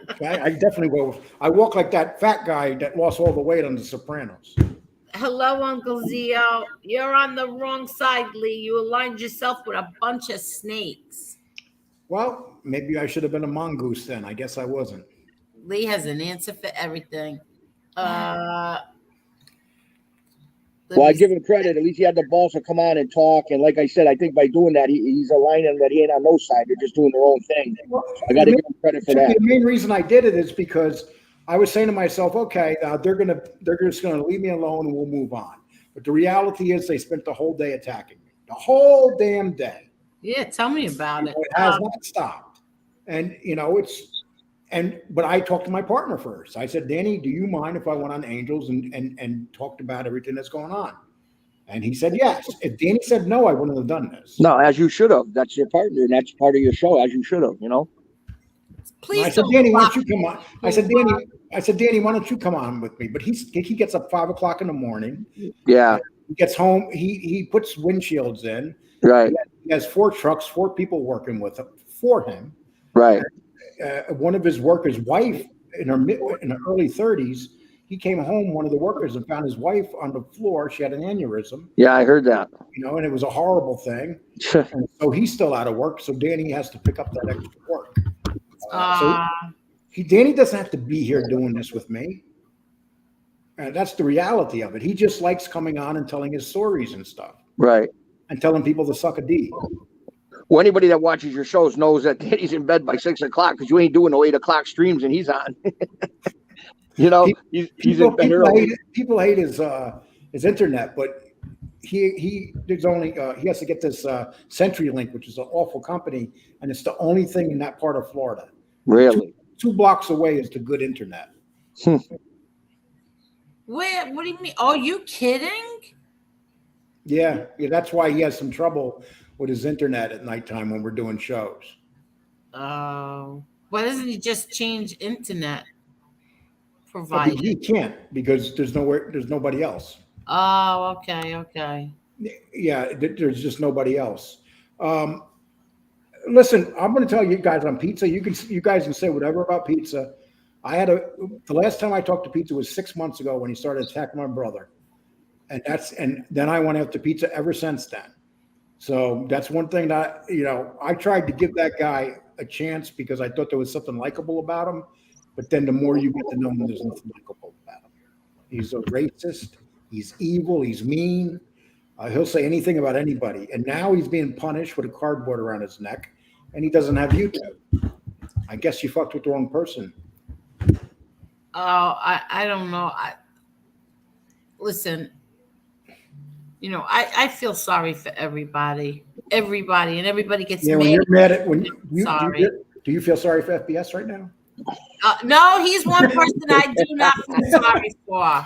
Okay? I definitely go. I walk like that fat guy that lost all the weight on The Sopranos. Hello, Uncle Zio. You're on the wrong side, Lee. You aligned yourself with a bunch of snakes. Well, maybe I should have been a mongoose then. I guess I wasn't. Lee has an answer for everything. Well, I give him credit. At least he had the balls to come on and talk. And like I said, I think by doing that, he's aligning that he ain't on no side. They're just doing their own thing. So I got to give him credit for that. The main reason I did it is because I was saying to myself, okay, they're just gonna leave me alone and we'll move on. But the reality is, they spent the whole day attacking me, the whole damn day. Yeah, tell me about it. It has not stopped, and but I talked to my partner first. I said, Danny, do you mind if I went on Angels and talked about everything that's going on? And he said yes. If Danny said no, I wouldn't have done this. No, as you should have. That's your partner, and that's part of your show, as you should have. Please. I said, Danny, why don't you come on? I said, Danny, why don't you come on with me? But he gets up 5 o'clock in the morning. Yeah. He gets home. He puts windshields in. Right. He has 4 trucks, 4 people working with him for him. Right. One of his workers' wife in the early 30s, he came home, one of the workers, and found his wife on the floor. She had an aneurysm. Yeah, I heard that. And it was a horrible thing. And so he's still out of work. So Danny has to pick up that extra work. Danny doesn't have to be here doing this with me. And that's the reality of it. He just likes coming on and telling his stories and stuff. Right. And telling people to suck a D. Well, anybody that watches your shows knows that Danny's in bed by 6 o'clock because you ain't doing no 8 o'clock streams and he's on. He's in bed early. People hate his internet, but he has to get this CenturyLink, which is an awful company, and it's the only thing in that part of Florida. Really? 2 blocks away is the good internet. Where? What do you mean? Are you kidding? Yeah, that's why he has some trouble with his internet at nighttime when we're doing shows. Oh, why doesn't he just change internet provider? He can't because there's nobody else. Oh, okay. Yeah, there's just nobody else. Listen, I'm going to tell you guys on pizza. You guys can say whatever about pizza. The last time I talked to pizza was 6 months ago when he started attacking my brother, and then I went after pizza ever since then. So that's one thing that I tried to give that guy a chance because I thought there was something likable about him. But then the more you get to know him, there's nothing likable about him. He's a racist. He's evil. He's mean. He'll say anything about anybody. And now he's being punished with a cardboard around his neck, and he doesn't have YouTube. I guess you fucked with the wrong person. Oh, I don't know. Listen, I feel sorry for everybody, and everybody gets mad. When you're mad at sorry. Do you feel sorry for FBS right now? No, he's one person I do not feel sorry for.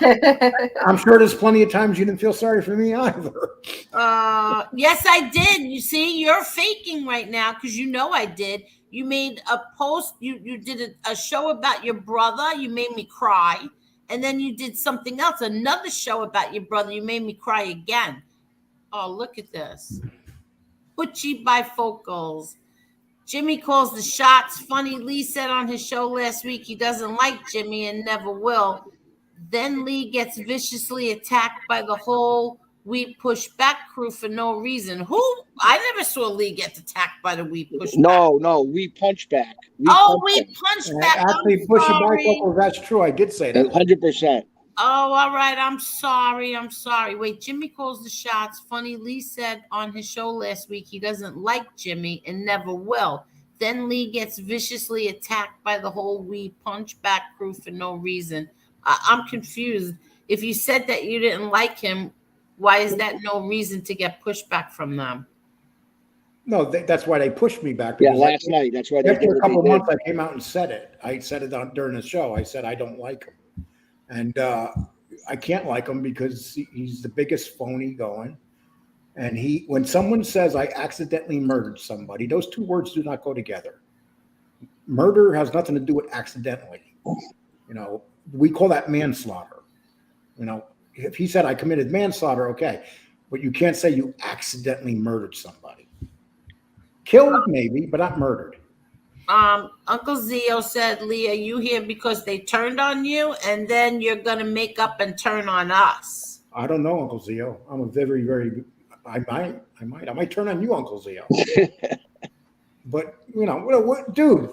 I'm sure there's plenty of times you didn't feel sorry for me either. Yes, I did. You see, you're faking right now because I did. You made a post. You did a show about your brother. You made me cry. And then you did something else, another show about your brother. You made me cry again. Oh, look at this. Butchie bifocals. Jimmy calls the shots. Funny, Lee said on his show last week he doesn't like Jimmy and never will. Then Lee gets viciously attacked by the whole We Push Back crew for no reason. Who? I never saw Lee get attacked by the We Push Back. No, we punch back. We Punch back. Actually, I'm push it back, sorry. Uncle, that's true. I did say that. 100%. Oh, all right. I'm sorry. Wait, Jimmy calls the shots. Funny, Lee said on his show last week he doesn't like Jimmy and never will. Then Lee gets viciously attacked by the whole We Punch Back crew for no reason. I'm confused. If you said that you didn't like him, why is that no reason to get pushback from them? No, that's why they pushed me back. Yeah, last night. That's why they did After a what couple they months, did. I came out and said it. I said it during the show. I said I don't like him, and I can't like him because he's the biggest phony going. And when someone says I accidentally murdered somebody, those two words do not go together. Murder has nothing to do with accidentally. You know, we call that manslaughter. You know, if he said I committed manslaughter, okay, but you can't say you accidentally murdered somebody. Killed maybe, but not murdered. Uncle Zio said, Lee, are you here because they turned on you and then you're going to make up and turn on us? I don't know, Uncle Zio. I'm a very, very, I might turn on you, Uncle Zio. But, you know, what, dude,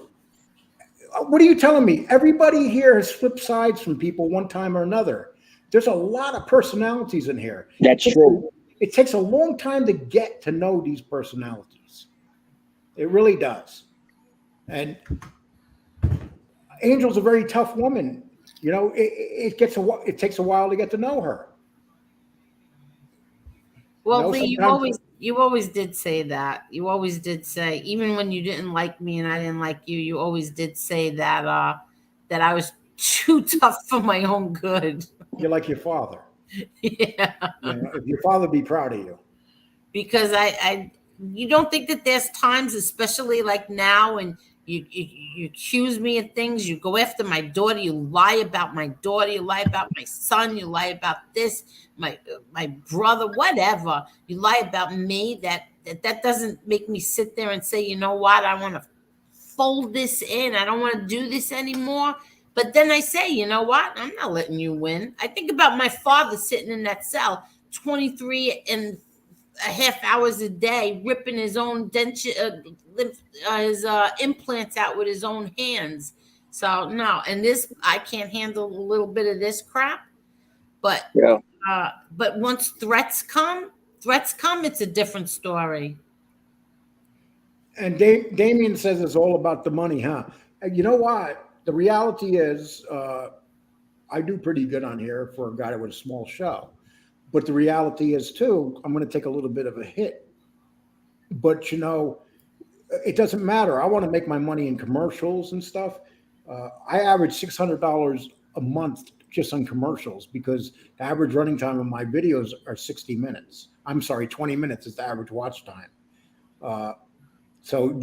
what are you telling me? Everybody here has flipped sides from people one time or another. There's a lot of personalities in here. That's true. It takes a long time to get to know these personalities. It really does. And Angel's a very tough woman. You know, it takes a while to get to know her. Well, Lee, you always did say that. You always did say, even when you didn't like me and I didn't like you, you always did say that that I was too tough for my own good. You're like your father. Yeah. You know, if your father be proud of you. Because you don't think that there's times, especially like now, and you accuse me of things, you go after my daughter, you lie about my daughter, you lie about my son, you lie about this, my brother, whatever, you lie about me, that doesn't make me sit there and say, you know what, I want to fold this in, I don't want to do this anymore. But then I say, you know what, I'm not letting you win. I think about my father sitting in that cell 23 and a half hours a day, ripping his own his implants out with his own hands. So no, and this, I can't handle a little bit of this crap. But Yeah. But once threats come, it's a different story. And Damien says it's all about the money, huh? And you know what? The reality is, I do pretty good on here for a guy with a small show. But the reality is, too, I'm going to take a little bit of a hit. But, you know, it doesn't matter. I want to make my money in commercials and stuff. I average $600 a month just on commercials because the average running time of my videos are 60 minutes. I'm sorry, 20 minutes is the average watch time. So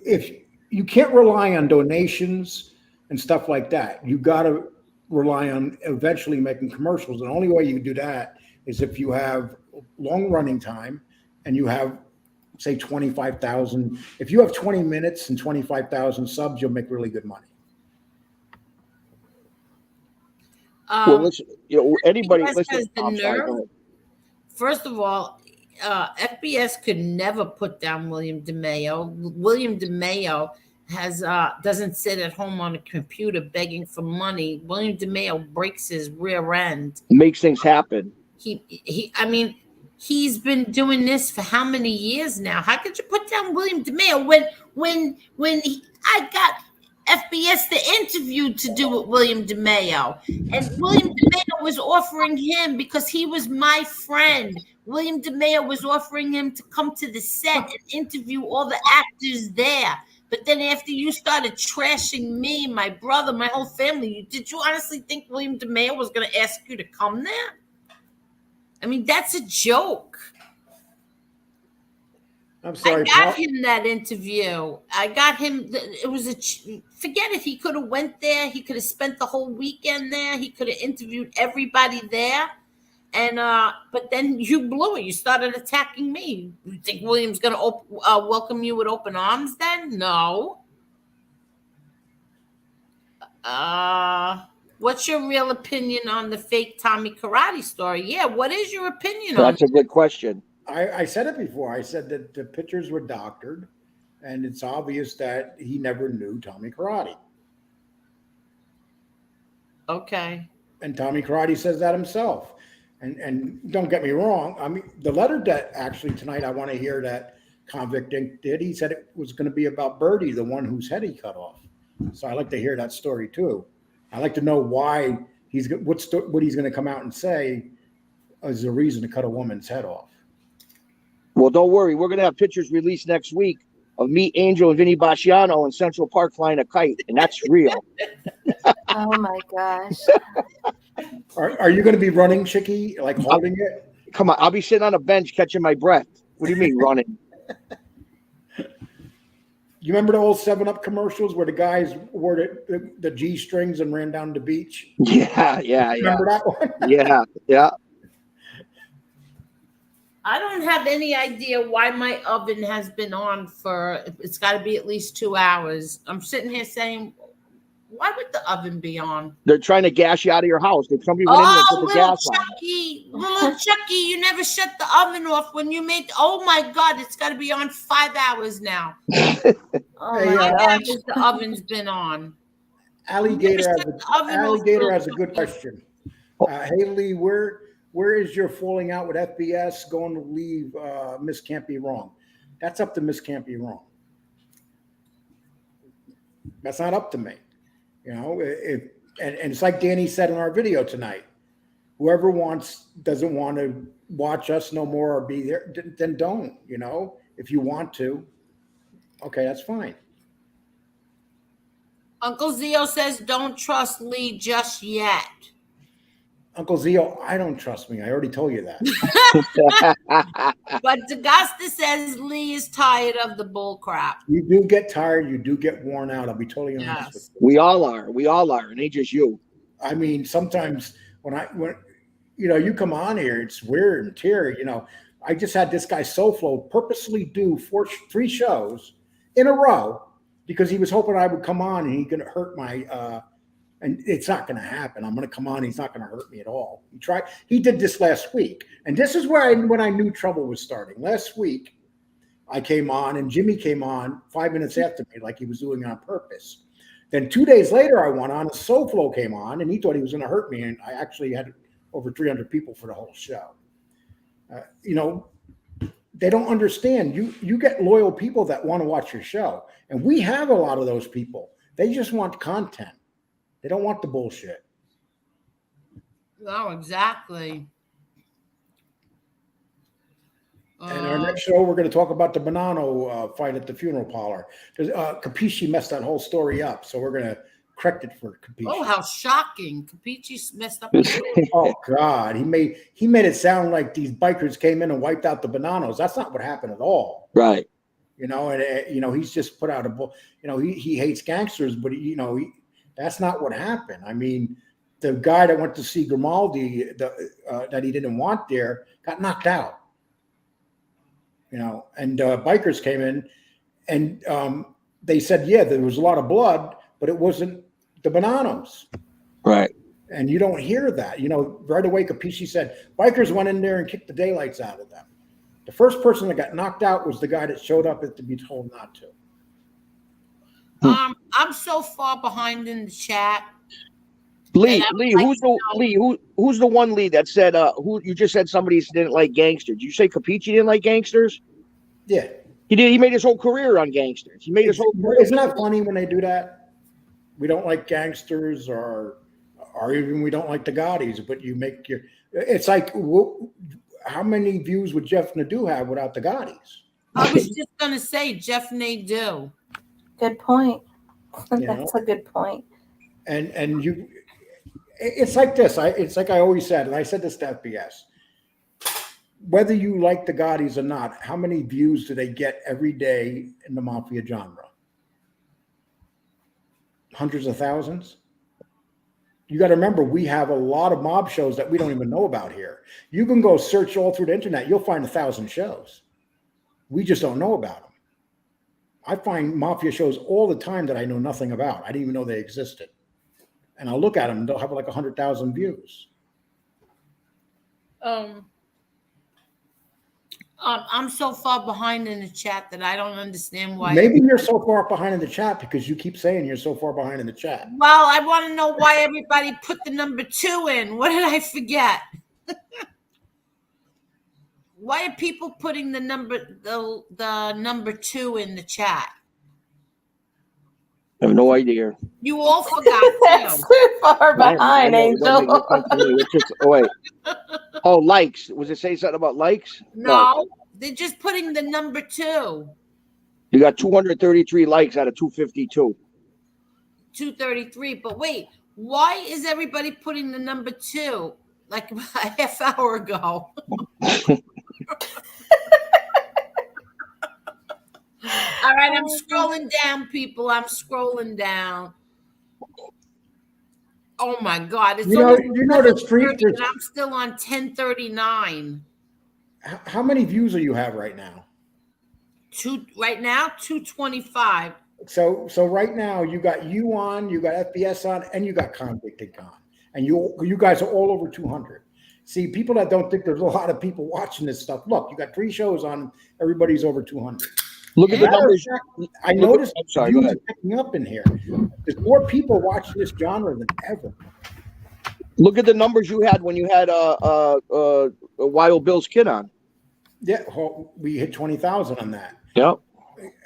if you can't rely on donations and stuff like that, you got to rely on eventually making commercials. And the only way you can do that is if you have long running time and you have, say, 25,000. If you have 20 minutes and 25,000 subs, you'll make really good money. Well, listen, you know, anybody FBS listen. has the I'm sorry, nerve. go ahead. First of all, FBS could never put down William DeMeo. William DeMeo doesn't sit at home on a computer begging for money. William DeMeo breaks his rear end. Makes things happen. I mean, he's been doing this for how many years now? How could you put down William DeMeo when I got FBS the interview to do with William DeMeo, and William DeMeo was offering him because he was my friend. William DeMeo was offering him to come to the set and interview all the actors there. But then after you started trashing me, my brother, my whole family, did you honestly think William DeMeo was going to ask you to come there? I mean, that's a joke. I'm sorry. I got him that interview. I got him. It was forget it. He could have went there. He could have spent the whole weekend there. He could have interviewed everybody there. And but then you blew it. You started attacking me. You think William's going to welcome you with open arms? Then no. what's your real opinion on the fake Tommy Karate story? Yeah, what is your opinion on That's a good question. I said it before. I said that the pictures were doctored, and it's obvious that he never knew Tommy Karate. Okay. And Tommy Karate says that himself. And don't get me wrong. I mean, the letter that actually tonight I want to hear that Convict Inc. did. He said it was going to be about Birdie, the one whose head he cut off. So I like to hear that story too. I like to know why what he's going to come out and say as a reason to cut a woman's head off. Well, don't worry. We're going to have pictures released next week of me, Angel, and Vinny Basciano in Central Park flying a kite, and that's real. Oh my gosh. Are you going to be running, Chicky, like holding it? Come on. I'll be sitting on a bench catching my breath. What do you mean running? You remember the old 7-Up commercials where the guys wore the G strings and ran down the beach? Yeah. Remember that one? Yeah. I don't have any idea why my oven has been on for, it's got to be at least 2 hours. I'm sitting here saying, why would the oven be on? They're trying to gas you out of your house. Somebody went in there and put the little gas on. Chucky, little Chucky, you never shut the oven off when you made, oh my God, it's got to be on 5 hours now. Oh Hey, my 5 gosh. hours the oven's been on. Alligator has a good question. Haley, where is your falling out with FBS going to leave Miss Can't Be Wrong? That's up to Miss Can't Be Wrong. That's not up to me. You know, and it's like Danny said in our video tonight. Whoever doesn't want to watch us no more or be there, then don't. You know, if you want to, okay, that's fine. Uncle Zio says, don't trust Lee just yet. Uncle Zio, I don't trust me. I already told you that. But DeGusta says Lee is tired of the bull crap. You do get tired. You do get worn out. I'll be totally honest with you. We all are. It ain't just you. I mean, sometimes when you know, you come on here, it's weird and teary. You know, I just had this guy SoFlo purposely do 3 shows in a row because he was hoping I would come on and he could hurt my and it's not going to happen. I'm going to come on. He's not going to hurt me at all. He did this last week. And this is when I knew trouble was starting. Last week, I came on and Jimmy came on 5 minutes after me, like he was doing it on purpose. Then 2 days later, I went on and SoFlo came on and he thought he was going to hurt me. And I actually had over 300 people for the whole show. You know, they don't understand. You get loyal people that want to watch your show. And we have a lot of those people. They just want content. They don't want the bullshit. Oh, exactly. And our next show, we're going to talk about the Bonanno fight at the funeral parlor. Capisci messed that whole story up, so we're going to correct it for Capisci. Oh, how shocking! Capisci messed up. Oh God, he made it sound like these bikers came in and wiped out the Bonannos. That's not what happened at all. Right. You know, and you know, he's just put out he hates gangsters, but that's not what happened. I mean, the guy that went to see Grimaldi that he didn't want there got knocked out. You know, and bikers came in and they said, yeah, there was a lot of blood, but it wasn't the Bonannos. Right. And you don't hear that. You know, right away, Capisci said, bikers went in there and kicked the daylights out of them. The first person that got knocked out was the guy that showed up to be told not to. I'm so far behind in the chat. Lee, who's the one Lee that said who you just said somebody didn't like gangsters? Did you say Capisci didn't like gangsters? Yeah. He did. He made his whole career on gangsters. Isn't that funny when they do that? We don't like gangsters or even we don't like the Gottis, but you make it's like how many views would Jeff Nadeau have without the Gottis? I was just gonna say Jeff Nadeau. Good point. You That's know? a good point. And it's like this. It's like I always said, and I said this to FBS. Whether you like the Gottis or not, how many views do they get every day in the mafia genre? Hundreds of thousands? You got to remember, we have a lot of mob shows that we don't even know about here. You can go search all through the internet. You'll find 1,000 shows. We just don't know about them. I find mafia shows all the time that I know nothing about. I didn't even know they existed. and I'll look at them. They'll have like 100,000 views. I'm so far behind in the chat that I don't understand why. Maybe you're so far behind in the chat because you keep saying you're so far behind in the chat. Well, I want to know why everybody put the number 2 in. What did I forget? Why are people putting the number 2 in the chat? I have no idea. You all forgot That's too. too far behind, I know, it don't make no Angel. sense to me. It's just, oh, wait. Oh, likes. Was it saying something about likes? No, they're just putting the number 2. You got 233 likes out of 252. 233. But wait, why is everybody putting the number 2 like a half hour ago? All right, I'm scrolling down, people. I'm scrolling down. Oh my God! It's there's three. and I'm still on 1039. How many views do you have right now? Right now, 225. So right now you got you on, you got FBS on, and you got Convicted Con, and you guys are all over 200. See, people that don't think there's a lot of people watching this stuff. Look, you got 3 shows on. Everybody's over 200. Look at the numbers. I noticed views are picking up in here. There's more people watching this genre than ever. Look at the numbers you had when you had Wild Bill's kid on. Yeah, we hit 20,000 on that. Yep.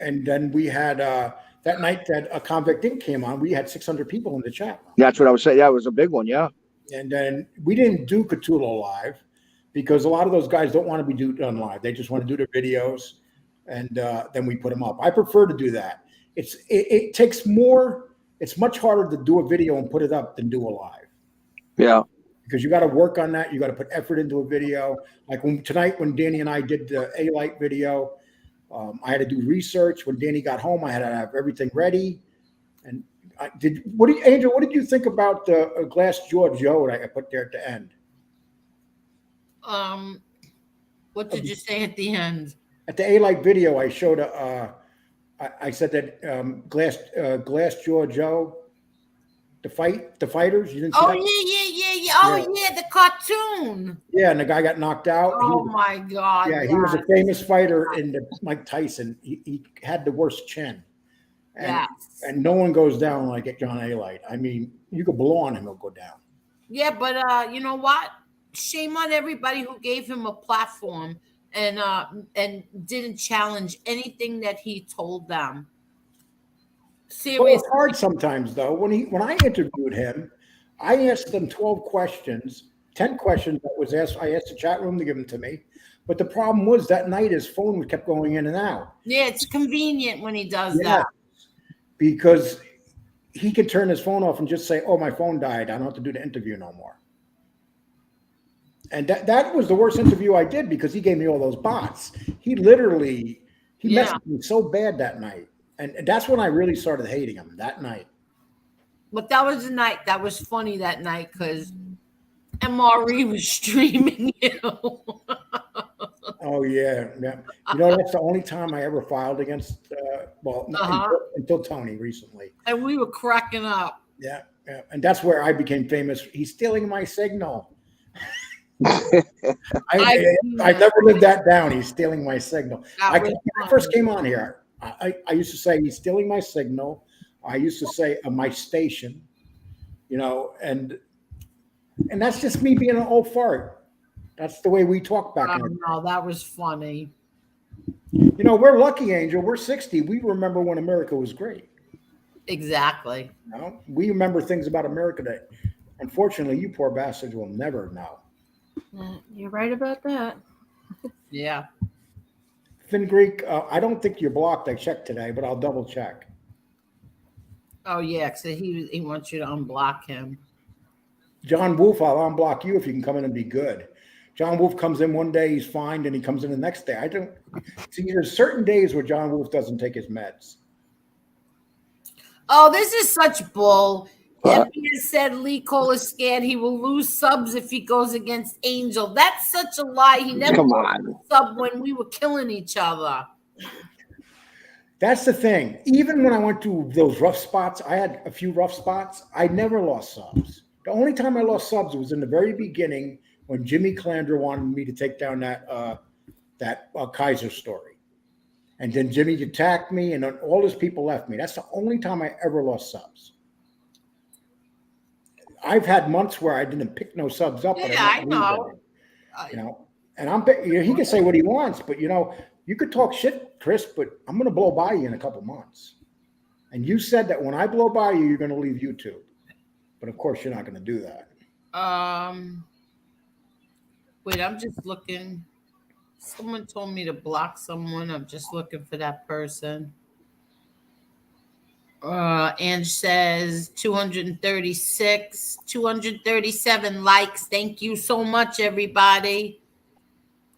And then we had that night that a Convict Inc. came on, we had 600 people in the chat. That's what I was saying. Yeah, it was a big one. Yeah. And then we didn't do Cthulhu live because a lot of those guys don't want to be done live. They just want to do their videos, and then we put them up. I prefer to do that. It takes more. It's much harder to do a video and put it up than do a live. Yeah. Because you got to work on that. You got to put effort into a video. Like tonight when Danny and I did the A-Light video, I had to do research. When Danny got home, I had to have everything ready. And Angel, what did you think about the Glass Jaw Joe that I put there at the end? What did you say at the end? At the A-Light video, I showed I said that Glass Jaw Joe, the fighters. You didn't see that? Yeah. Oh yeah, the cartoon. Yeah, and the guy got knocked out. Oh my God. Yeah, he was a famous fighter in the Mike Tyson. He had the worst chin. And no one goes down like John A-Light. I mean, you could blow on him, he'll go down. Yeah, but you know what? Shame on everybody who gave him a platform and didn't challenge anything that he told them. Seriously. Well, it's hard sometimes though. When I interviewed him, I asked them 12 questions, 10 questions that was asked. I asked the chat room to give them to me. But the problem was that night his phone kept going in and out. Yeah, it's convenient when he does that. Because he could turn his phone off and just say, "Oh, my phone died. I don't have to do the interview no more." And that was the worst interview I did because he gave me all those bots. He messed with me so bad that night. And that's when I really started hating him, that night. But that was the night that was funny that night because MRE was streaming you. Oh yeah. You know, that's the only time I ever filed against. Until Tony recently. And we were cracking up. Yeah, and that's where I became famous. He's stealing my signal. I never lived that down. He's stealing my signal. When I first came on here, I used to say he's stealing my signal. I used to say my station, you know, and that's just me being an old fart. That's the way we talk back then. No, that was funny. You know, we're lucky, Angel. We're 60. We remember when America was great. Exactly. You know? We remember things about America that, unfortunately, you poor bastards will never know. You're right about that. Yeah. Finn Greek, I don't think you're blocked. I checked today, but I'll double check. Oh, yeah. So he wants you to unblock him. John Wolf, I'll unblock you if you can come in and be good. John Wolf comes in one day, he's fine, and he comes in the next day. I don't see. There's certain days where John Wolf doesn't take his meds. Oh, this is such bull. NBA said Lee Cole is scared he will lose subs if he goes against Angel. That's such a lie. He never sub when we were killing each other. That's the thing. Even when I went to those rough spots, I had a few rough spots. I never lost subs. The only time I lost subs was in the very beginning when Jimmy Calandra wanted me to take down that Kaiser story. And then Jimmy attacked me, and then all his people left me. That's the only time I ever lost subs. I've had months where I didn't pick no subs up. Yeah, but I know. And he can say what he wants, but you could talk shit, Chris, but I'm going to blow by you in a couple months. And you said that when I blow by you, you're going to leave YouTube. But of course, you're not going to do that. Wait, I'm just looking. Someone told me to block someone. I'm just looking for that person. Ange says 236, 237 likes. Thank you so much, everybody.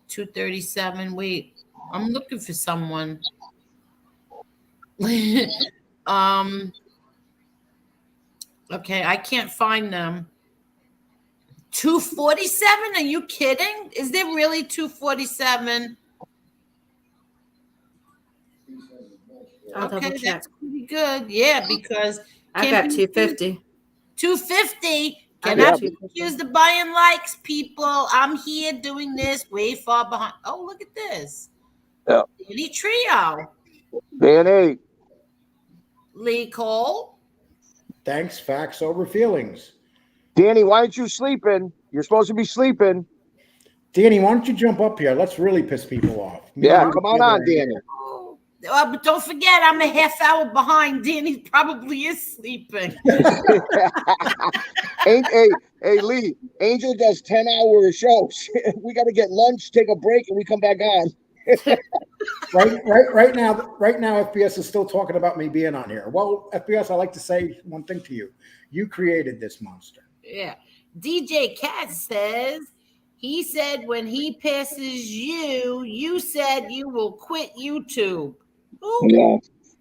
237. Wait, I'm looking for someone. Okay, I can't find them. 247? Are you kidding? Is there really 247? I'll double check. That's pretty good. Yeah, because I got 250. 250. I Cannot got be 250. accused of buying likes, people. I'm here doing this way far behind. Oh, look at this. Yeah. Danny Trio. Danny. Lee Cole. Thanks, facts over feelings. Danny, why aren't you sleeping? You're supposed to be sleeping. Danny, why don't you jump up here? Let's really piss people off. Yeah, come on, Danny. But don't forget, I'm a half hour behind. Danny probably is sleeping. Hey, Lee, Angel does 10-hour shows. We got to get lunch, take a break, and we come back on. Right now, FBS is still talking about me being on here. Well, FBS, I like to say one thing to you. You created this monster. Yeah. DJ Cat says, he said when he passes you, you said you will quit YouTube. Ooh, Yeah.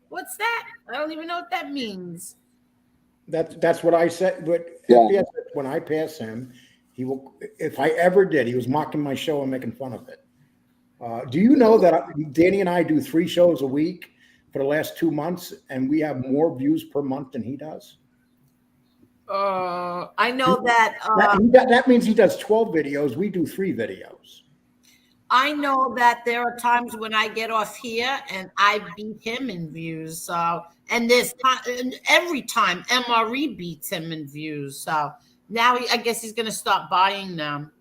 what's that? I don't even know what that means. That's what I said. But Yeah. FBS, when I pass him, he will. If I ever did, he was mocking my show and making fun of it. Do you know that Danny and I do 3 shows a week for the last 2 months, and we have more views per month than he does? I know that. That means he does 12 videos. We do 3 videos. I know that there are times when I get off here and I beat him in views. So, and every time MRE beats him in views. So now I guess he's going to stop buying them.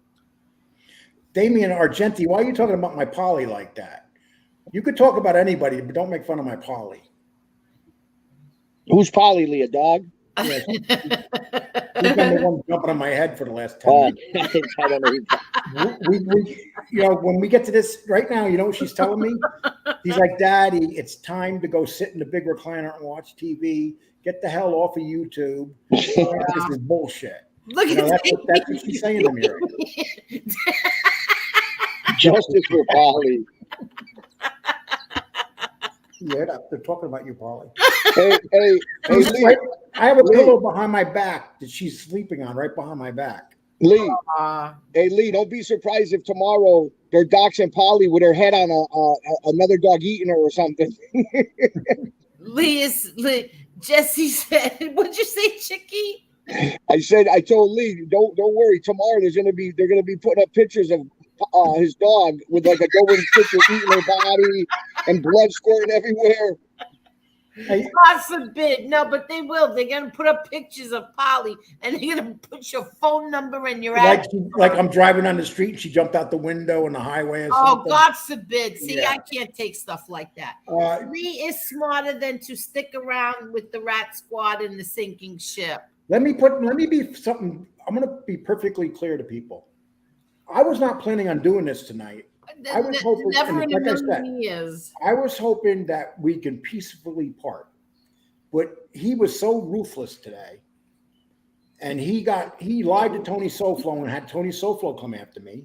Damian Argenti, why are you talking about my Polly like that? You could talk about anybody, but don't make fun of my Polly. Who's Polly, Lee, a dog? Yes. He's been the one jumping on my head for the last 10 minutes. I don't know. When we get to this right now, you know what she's telling me? He's like, Daddy, it's time to go sit in the big recliner and watch TV. Get the hell off of YouTube. This is bullshit. Look at that's what she's saying to me right now. Justice for Polly. Yeah, they're talking about you, Polly. Hey, Lee. I have a pillow behind my back that she's sleeping on, right behind my back. Lee. Hey, Lee, don't be surprised if tomorrow they're doxing Polly with her head on another dog eating her or something. Lee, Jesse said, what'd you say, Chicky? I told Lee, don't worry. Tomorrow they're gonna be putting up pictures of his dog with like a Doberman picture eating her body and blood squirting everywhere. God forbid. No, but they will. They're going to put up pictures of Polly and they're going to put your phone number and your address. Like I'm driving on the street and she jumped out the window on the highway or something. Oh, God forbid. See, yeah. I can't take stuff like that. Lee is smarter than to stick around with the rat squad in the sinking ship. Let me be something. I'm going to be perfectly clear to people. I was not planning on doing this tonight. I was hoping, never in a million years. I was hoping that we can peacefully part, but he was so ruthless today, and he lied to Tony Soflo and had Tony Soflo come after me,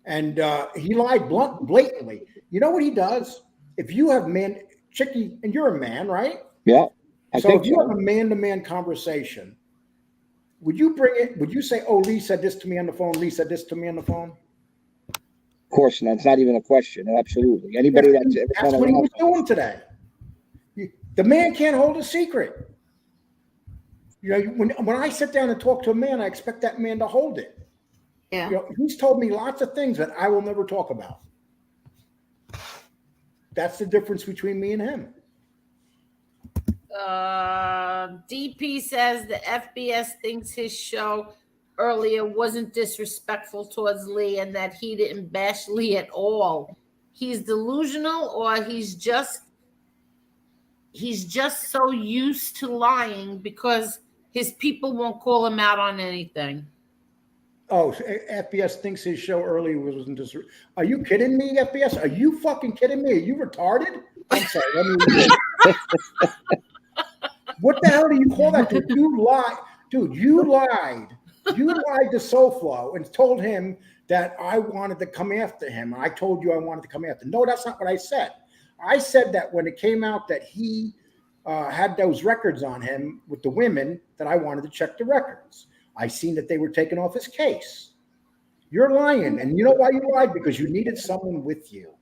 and he lied blatantly. You know what he does? If you have Chicky, and you're a man, right? Yeah. So if you have a man-to-man conversation, would you bring it? Would you say, "Oh, Lee said this to me on the phone. Lee said this to me on the phone"? Of course, and that's not even a question. Absolutely. Anybody that's what he was doing today. The man can't hold a secret. You know, when I sit down and talk to a man, I expect that man to hold it. Yeah. You know, he's told me lots of things that I will never talk about. That's the difference between me and him. DP says the FBS thinks his show earlier wasn't disrespectful towards Lee and that he didn't bash Lee at all. He's delusional, or he's just so used to lying because his people won't call him out on anything. Oh, FBS thinks his show earlier wasn't just. Are you kidding me, FBS? Are you fucking kidding me? Are you retarded? I'm sorry. Let me. What the hell do you call that, dude? You lied. Dude, you lied. You lied to SoFlo and told him that I wanted to come after him. I told you I wanted to come after him. No, that's not what I said. I said that when it came out that he had those records on him with the women, that I wanted to check the records. I seen that they were taken off his case. You're lying. And you know why you lied? Because you needed someone with you.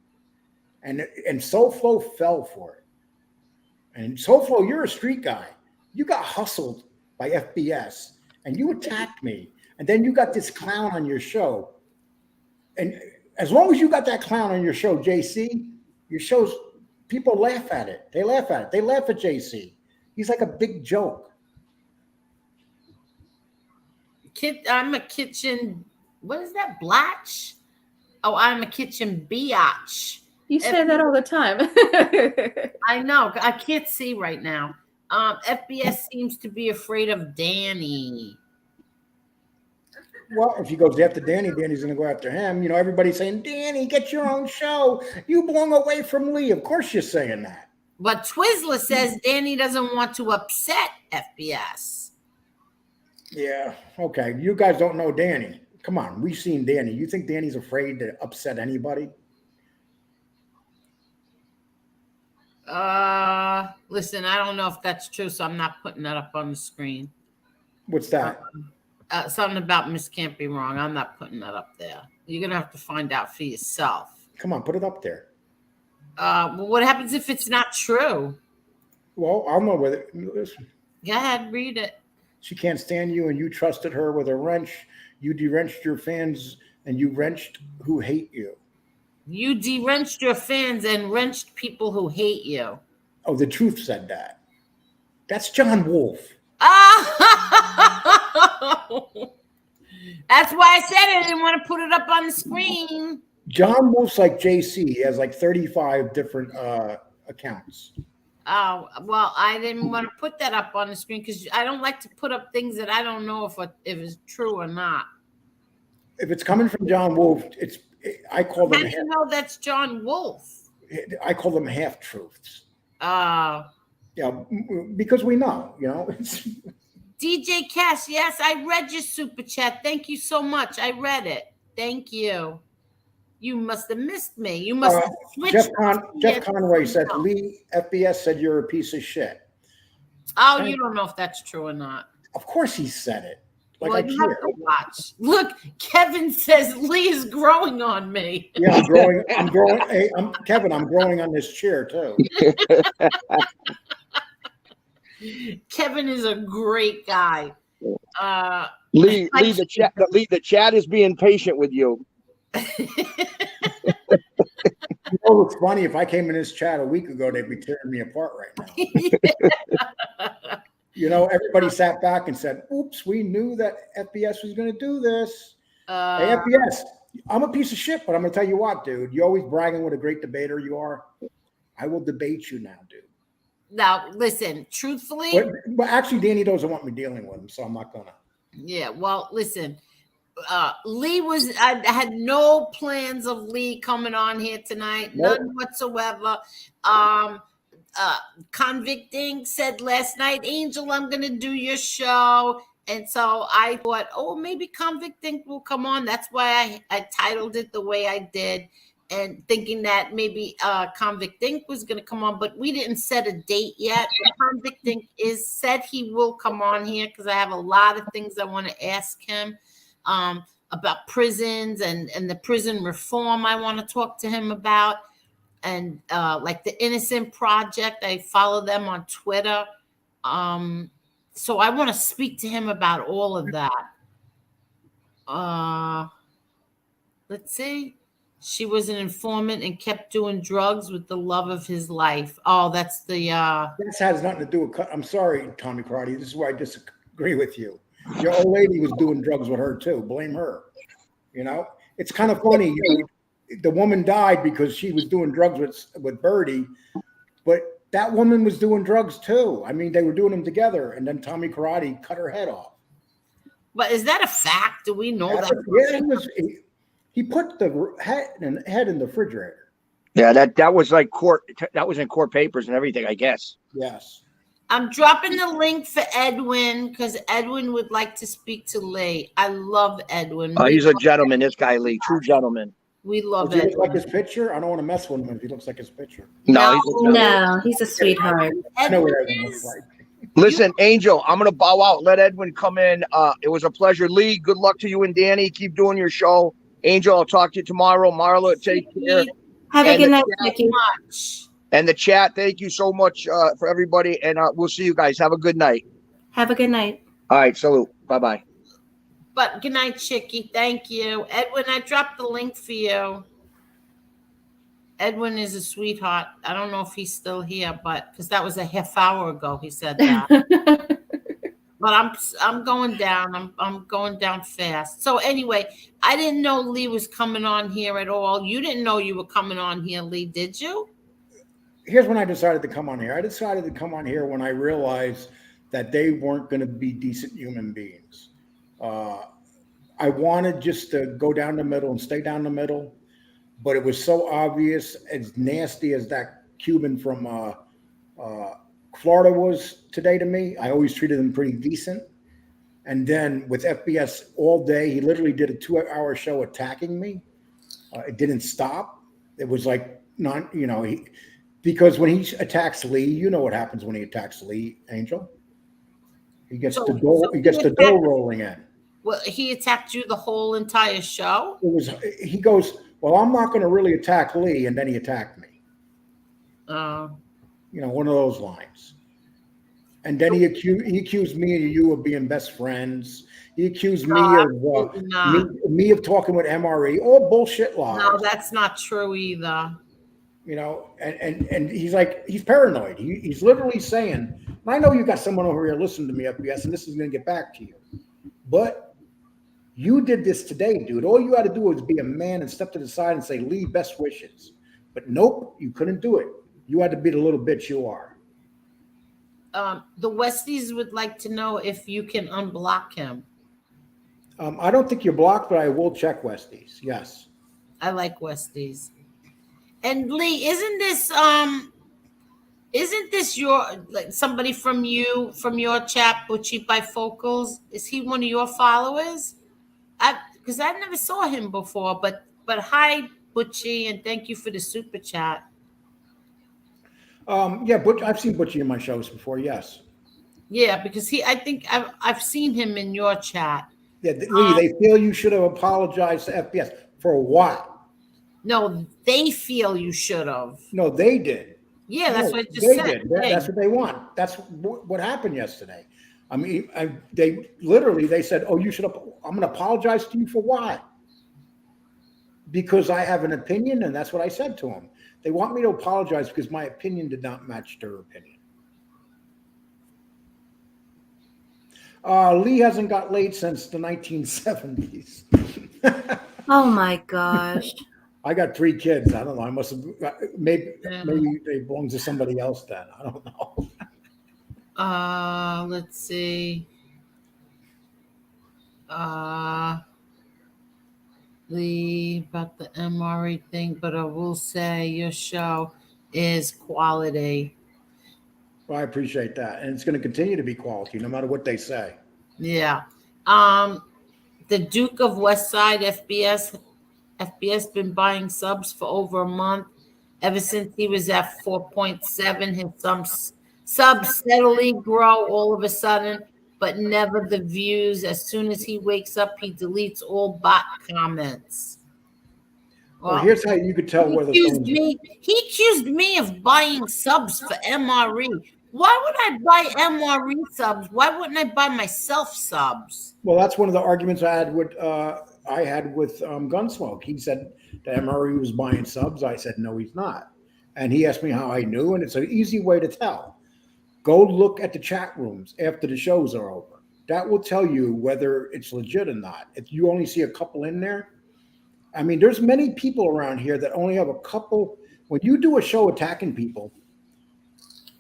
And SoFlo fell for it. And SoFlo, you're a street guy. You got hustled by FBS and you attacked me. And then you got this clown on your show. And as long as you got that clown on your show, JC, your shows, people laugh at it. They laugh at it. They laugh at JC. He's like a big joke. I'm a kitchen. What is that? Blatch? Oh, I'm a kitchen biatch. You say that all the time. I know. I can't see right now. FBS seems to be afraid of Danny. Well, if he goes after Danny, Danny's going to go after him. You know, everybody's saying, Danny, get your own show. You belong away from Lee. Of course you're saying that. But Twizzler says Danny doesn't want to upset FBS. Yeah, okay. You guys don't know Danny. Come on, we've seen Danny. You think Danny's afraid to upset anybody? Listen, I don't know if that's true, so I'm not putting that up on the screen. What's that? Something about Miss Can't Be Wrong. I'm not putting that up there. You're gonna have to find out for yourself. Come on, put it up there. Well, what happens if it's not true? Well, I'll know whether. Listen, Go ahead, read it. she can't stand you, and you trusted her with a wrench. You de-wrenched your fans, and you wrenched who hate you. You de-wrenched your fans and wrenched people who hate you. Oh, the truth said that. That's John Wolfe. That's why I said I didn't want to put it up on the screen. John Wolfe's like JC. He has like 35 different accounts. Oh, well, I didn't want to put that up on the screen because I don't like to put up things that I don't know if it's true or not. If it's coming from John Wolfe, I call them. How do you know that's John Wolfe? I call them half truths. Yeah, because we know, you know. DJ Cash, yes, I read your super chat. Thank you so much. I read it. Thank you. You must have missed me. You must have switched. Jeff Conway said, Lee, FBS said you're a piece of shit. Oh, you don't know if that's true or not. Of course he said it. Like, well, I you care. have to watch. Look, Kevin says Lee is growing on me. Yeah, I'm growing. I'm growing. Hey, Kevin, I'm growing on this chair too. Kevin is a great guy. Lee, the chat is being patient with you. You know what's funny? If I came in this chat a week ago, they'd be tearing me apart right now. You know, everybody sat back and said, oops, we knew that FBS was going to do this. Hey, FBS, I'm a piece of shit, but I'm going to tell you what, dude. You're always bragging what a great debater you are. I will debate you now, dude. Now, listen, truthfully. But actually, Danny doesn't want me dealing with him, so I'm not going to. Yeah, well, listen. Lee I had no plans of Lee coming on here tonight. Nope. None whatsoever. Convict Inc. said last night, Angel, I'm going to do your show. And so I thought, oh, maybe Convict Inc. will come on. That's why I titled it the way I did, and thinking that maybe Convict Inc. was going to come on, but we didn't set a date yet. Convict Inc. said he will come on here because I have a lot of things I want to ask him about prisons and the prison reform I want to talk to him about. and like the Innocent Project. I follow them on Twitter. So I want to speak to him about all of that. Let's see. She was an informant and kept doing drugs with the love of his life. Oh, that's the This has nothing to do with. I'm sorry, Tommy Karate. This is where I disagree with you. Your old lady was doing drugs with her too. Blame her. You know, it's kind of funny. You know, the woman died because she was doing drugs with Birdie, but that woman was doing drugs too. I mean, they were doing them together, and then Tommy Karate cut her head off. But is that a fact? Do we know that? Yeah, he put the head in the refrigerator. Yeah, that was like court. That was in court papers and everything, I guess. Yes. I'm dropping the link for Edwin because Edwin would like to speak to Lee. I love Edwin. He's a gentleman, this guy Lee, true gentleman. We love Does he Edwin. look like his picture? I don't want to mess with him if he looks like his picture. No, he's a sweetheart. I know what everything looks like. Listen, Angel, I'm going to bow out. Let Edwin come in. It was a pleasure. Lee, good luck to you and Danny. Keep doing your show. Angel, I'll talk to you tomorrow. Marla, take care. Have a good night, Chicky. And the chat, thank you so much for everybody. And we'll see you guys. Have a good night. Have a good night. All right, salute. Bye-bye. But good night, Chicky. Thank you. Edwin, I dropped the link for you. Edwin is a sweetheart. I don't know if he's still here, but because that was a half hour ago he said that. But I'm going down. I'm going down fast. So anyway, I didn't know Lee was coming on here at all. You didn't know you were coming on here, Lee, did you? Here's when I decided to come on here. I decided to come on here when I realized that they weren't going to be decent human beings. I wanted just to go down the middle and stay down the middle, but it was so obvious, as nasty as that Cuban from Florida was today to me. I always treated him pretty decent. And then with FBS all day, he literally did a 2-hour show attacking me. It didn't stop. It was like because when he attacks Lee, you know what happens when he attacks Lee, Angel. He gets the dough rolling in. Well, he attacked you the whole entire show? He goes, well, I'm not going to really attack Lee, and then he attacked me. One of those lines. And then he accused me and you of being best friends. He accused me of talking with MRE. All bullshit lies. No, that's not true either. And he's paranoid. He's literally saying, I know you got someone over here listening to me, FBS, and this is going to get back to you. But you did this today, dude. All you had to do was be a man and step to the side and say, Lee, best wishes. But nope, you couldn't do it. You had to be the little bitch you are. The Westies would like to know if you can unblock him. I don't think you're blocked, but I will check Westies. Yes. I like Westies. And Lee, isn't this your somebody from your chat, Butchie Bifocals? Is he one of your followers? Because I never saw him before, but hi, Butchie, and thank you for the super chat. Yeah, Butch. I've seen Butchie in my shows before. Yes. Yeah, because I think I've seen him in your chat. Yeah, Lee. They feel you should have apologized to FBS for what? No, they feel you should have. No, they did. Yeah, that's what I just said. Did. That's what they want. That's what happened yesterday. I mean, they said, "Oh, you should have." I'm going to apologize to you for what? Because I have an opinion, and that's what I said to them. They want me to apologize because my opinion did not match their opinion. Lee hasn't got laid since the 1970s. Oh my gosh. I got 3 kids. I don't know. I must have maybe they belong to somebody else then. I don't know. Let's see. About the MRE thing, but I will say your show is quality. Well, I appreciate that. And it's going to continue to be quality no matter what they say. Yeah. The Duke of Westside FBS been buying subs for over a month. Ever since he was at 4.7, his subs steadily grow all of a sudden, but never the views. As soon as he wakes up, he deletes all bot comments. Well, here's how you could tell whether someone's. He accused me of buying subs for MRE. Why would I buy MRE subs? Why wouldn't I buy myself subs? Well, that's one of the arguments I had with Gunsmoke. He said that MRE was buying subs. I said no, he's not. And he asked me how I knew, and it's an easy way to tell. Go look at the chat rooms after the shows are over. That will tell you whether it's legit or not. If you only see a couple in there, I mean, there's many people around here that only have a couple. When you do a show attacking people,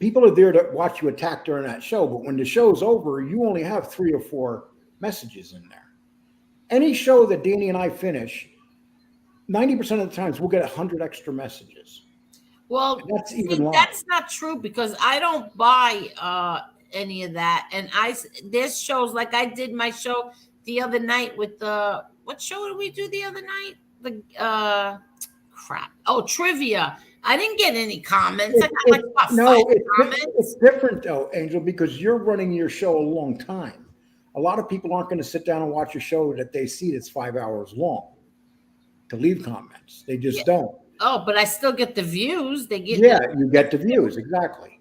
people are there to watch you attack during that show. But when the show's over, you only have 3 or 4 messages in there. Any show that Danny and I finish, 90% of the times we'll get 100 extra messages. Well, that's not true because I don't buy any of that. And there's shows like I did my show the other night with what show did we do the other night? Trivia. I didn't get any comments. I got like about 5 comments. It's different though, Angel, because you're running your show a long time. A lot of people aren't going to sit down and watch a show that they see that's 5 hours long to leave comments. They just don't. Oh, but I still get the views. You get the views, exactly.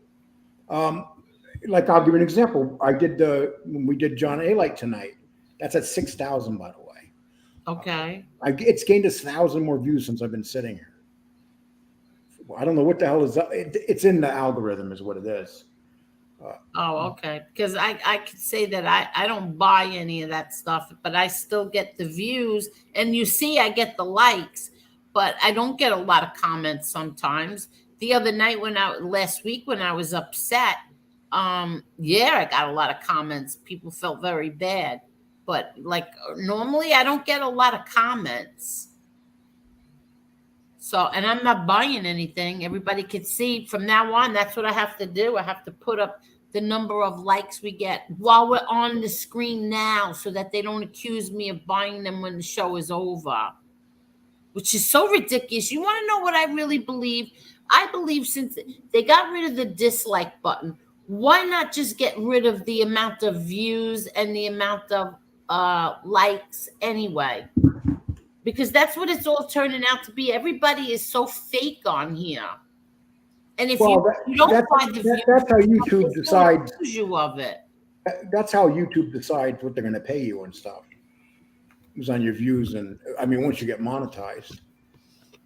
Like I'll give you an example. When we did John A. Light tonight, that's at 6,000, by the way. Okay. It's gained 1,000 more views since I've been sitting here. I don't know what the hell is up. It's in the algorithm, is what it is. Okay. Because I could say that I don't buy any of that stuff, but I still get the views. And you see, I get the likes, but I don't get a lot of comments sometimes. The other night last week when I was upset, I got a lot of comments. People felt very bad. But like normally I don't get a lot of comments. So, and I'm not buying anything. Everybody can see from now on. That's what I have to do. I have to put up the number of likes we get while we're on the screen now so that they don't accuse me of buying them when the show is over, which is so ridiculous. You want to know what I really believe? I believe since they got rid of the dislike button, why not just get rid of the amount of views and the amount of likes anyway? Because that's what it's all turning out to be. Everybody is so fake on here. And if you don't find the views, that's how YouTube decides. You of it. That's how YouTube decides what they're going to pay you and stuff. It's on your views, and I mean, once you get monetized.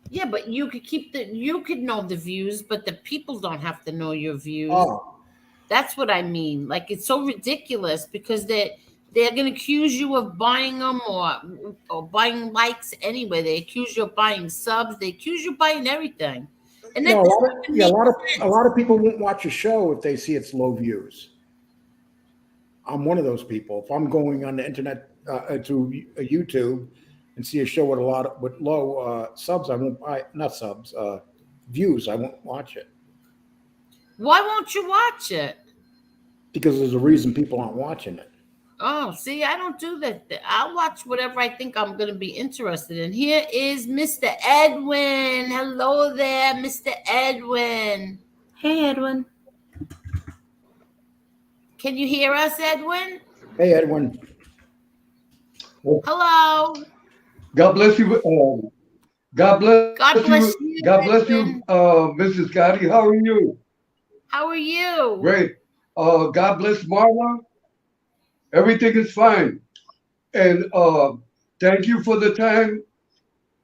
Yeah, but you could know the views, but the people don't have to know your views. Oh. That's what I mean. Like, it's so ridiculous because they're going to accuse you of buying them or buying likes anyway. They accuse you of buying subs. They accuse you of buying everything. And a lot of people won't watch a show if they see it's low views. I'm one of those people. If I'm going on the internet to YouTube and see a show with low subs, I won't buy. Not subs, views. I won't watch it. Why won't you watch it? Because there's a reason people aren't watching it. Oh, see, I don't do that. I'll watch whatever I think I'm going to be interested in. Here is Mr. Edwin. Hello there, Mr. Edwin. Hey, Edwin. Can you hear us, Edwin? Hey, Edwin. Hello. God bless you. God bless you. God bless you, Mrs. Gotti. How are you? How are you? Great. God bless Marla. Everything is fine. And thank you for the time.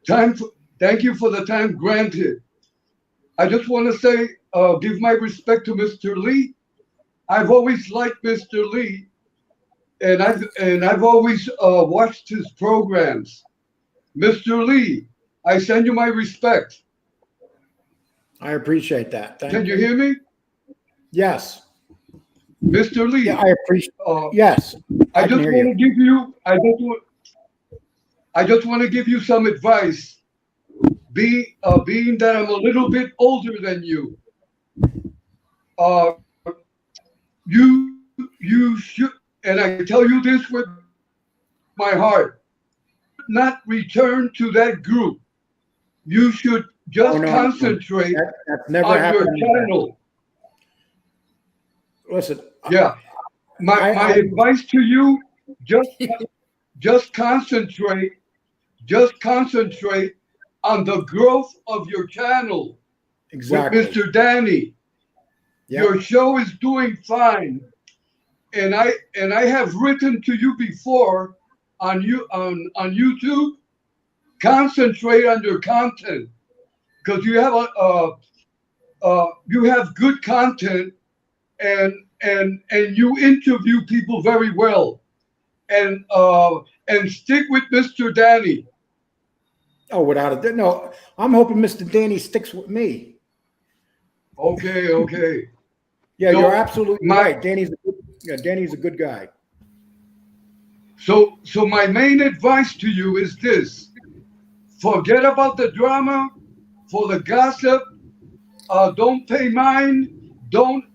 Thank you for the time granted. I just want to say, give my respect to Mr. Lee. I've always liked Mr. Lee, and I've always watched his programs. Mr. Lee, I send you my respect. I appreciate that. Can you hear me? Yes. Mr. Lee. Yeah, I appreciate. Yes. I just want to give you. I just want to give you some advice. Being that I'm a little bit older than you, you should, and I tell you this with my heart, not return to that group. You should just concentrate that's never on happened your channel. Listen. Yeah. My advice to you, just concentrate on the growth of your channel Exactly. with Mr. Danny. Yep. Your show is doing fine, and I have written to you before on YouTube. Concentrate on your content because you have you have good content, and you interview people very well, and stick with Mr. Danny. Oh, without a doubt. No, I'm hoping Mr. Danny sticks with me. Okay. Yeah, So you're absolutely right. Danny's a good guy. So my main advice to you is this: forget about the drama, for the gossip. Don't pay mind. Don't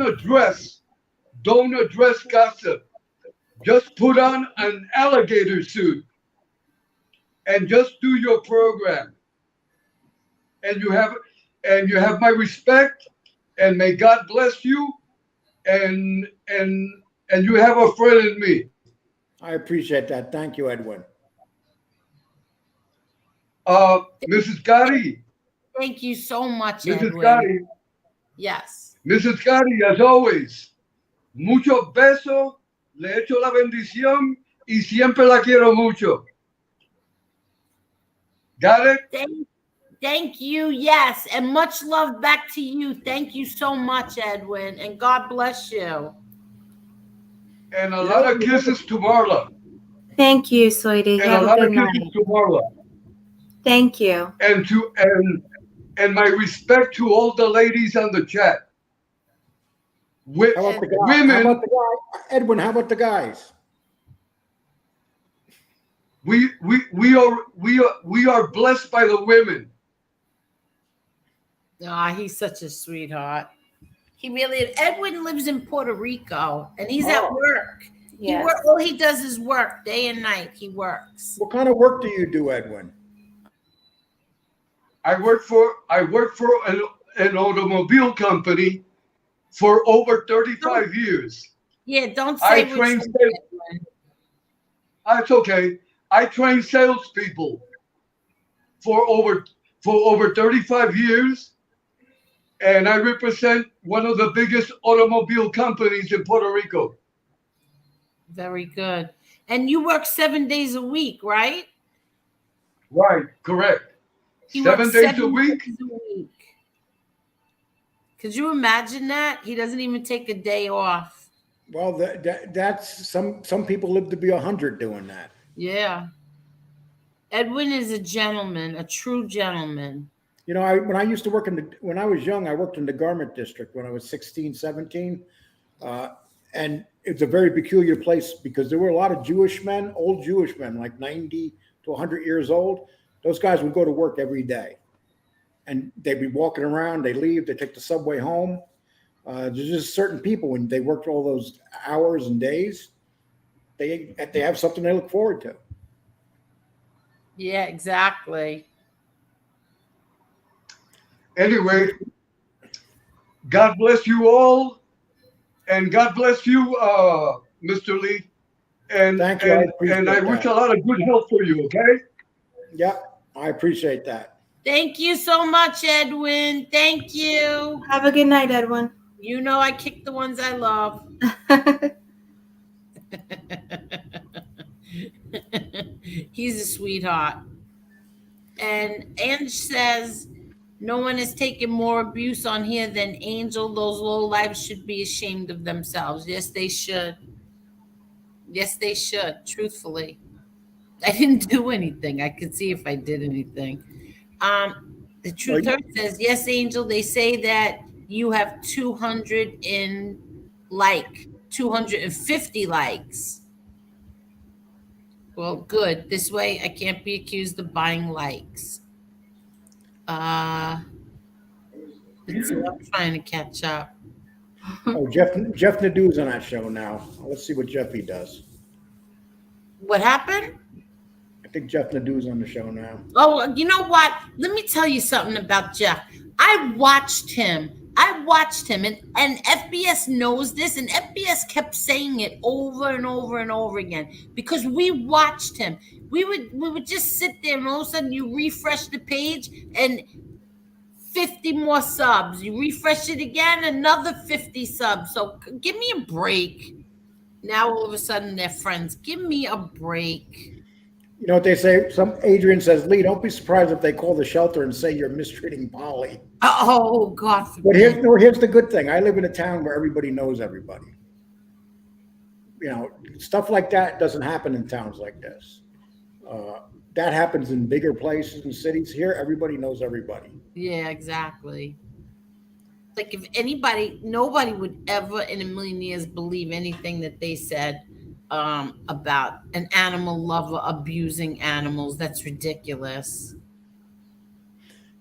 address gossip. Just put on an alligator suit and just do your program. And you have my respect, and may God bless you, and you have a friend in me. I appreciate that. Thank you, Edwin. Mrs. Gotti. Thank you so much, Mrs. Edwin. Gotti. Yes. Mrs. Gotti, as always, muchos besos, le echo la bendición y siempre la quiero mucho. Got it? Thank you. Yes. And much love back to you. Thank you so much, Edwin. And God bless you. And a lot of kisses to Marla. Thank you, sweetie. And Have a a lot good of night. kisses to Marla. Thank you. And my respect to all the ladies on the chat. How about the guys? Women, How about the guys? Edwin, how about the guys? we are blessed by the women. Ah, he's such a sweetheart. He really is. Edwin lives in Puerto Rico and he's at work. Yes. All he does is work day and night. He works. What kind of work do you do, Edwin? I work for an automobile company for over 35 years. Yeah, don't I say train which one, sales. Edwin. It's okay. I train salespeople for over 35 years, and I represent one of the biggest automobile companies in Puerto Rico. Very good. And you work 7 days a week, right? Right, correct. He 7 works days 7 a week. days a week. Could you imagine that? He doesn't even take a day off. Well, that's some people live to be 100 doing that. Yeah. Edwin is a gentleman, a true gentleman. You know, when I used to work when I was young, I worked in the garment district when I was 16, 17. And it's a very peculiar place because there were a lot of Jewish men, old Jewish men, like 90 to 100 years old. Those guys would go to work every day. And they'd be walking around, they leave, they take the subway home. There's just certain people, when they worked all those hours and days, they have something they look forward to. Yeah, exactly. Anyway, God bless you all, and God bless you, Mr. Lee. And Thank you. I wish a lot of good health for you. Okay. Yeah, I appreciate that. Thank you so much, Edwin. Thank you. Have a good night, Edwin. You know I kick the ones I love. He's a sweetheart. And Ange says, no one is taking more abuse on here than Angel. Those low lives should be ashamed of themselves. Yes, they should. Yes, they should, truthfully. I didn't do anything. I could see if I did anything. The Truth Hurt says, yes, Angel, they say that you have 250 likes. Well, good. This way I can't be accused of buying likes. Let's see, I'm trying to catch up. Oh, Jeff Nadeau's on that show now. Let's see what Jeffy does. What happened? I think Jeff Nadeau's on the show now. Oh, you know what? Let me tell you something about Jeff. I watched him, and FBS knows this, and FBS kept saying it over and over and over again because we watched him. We would just sit there, and all of a sudden you refresh the page and 50 more subs. You refresh it again, another 50 subs. So give me a break. Now all of a sudden they're friends. Give me a break. You know what they say? Adrian says, Lee, don't be surprised if they call the shelter and say you're mistreating Polly. Oh, God But forbid. here's the good thing. I live in a town where everybody knows everybody. You know, stuff like that doesn't happen in towns like this. That happens in bigger places and cities. Here, everybody knows everybody. Yeah, exactly. Like if nobody would ever in a million years believe anything that they said about an animal lover abusing animals. That's ridiculous.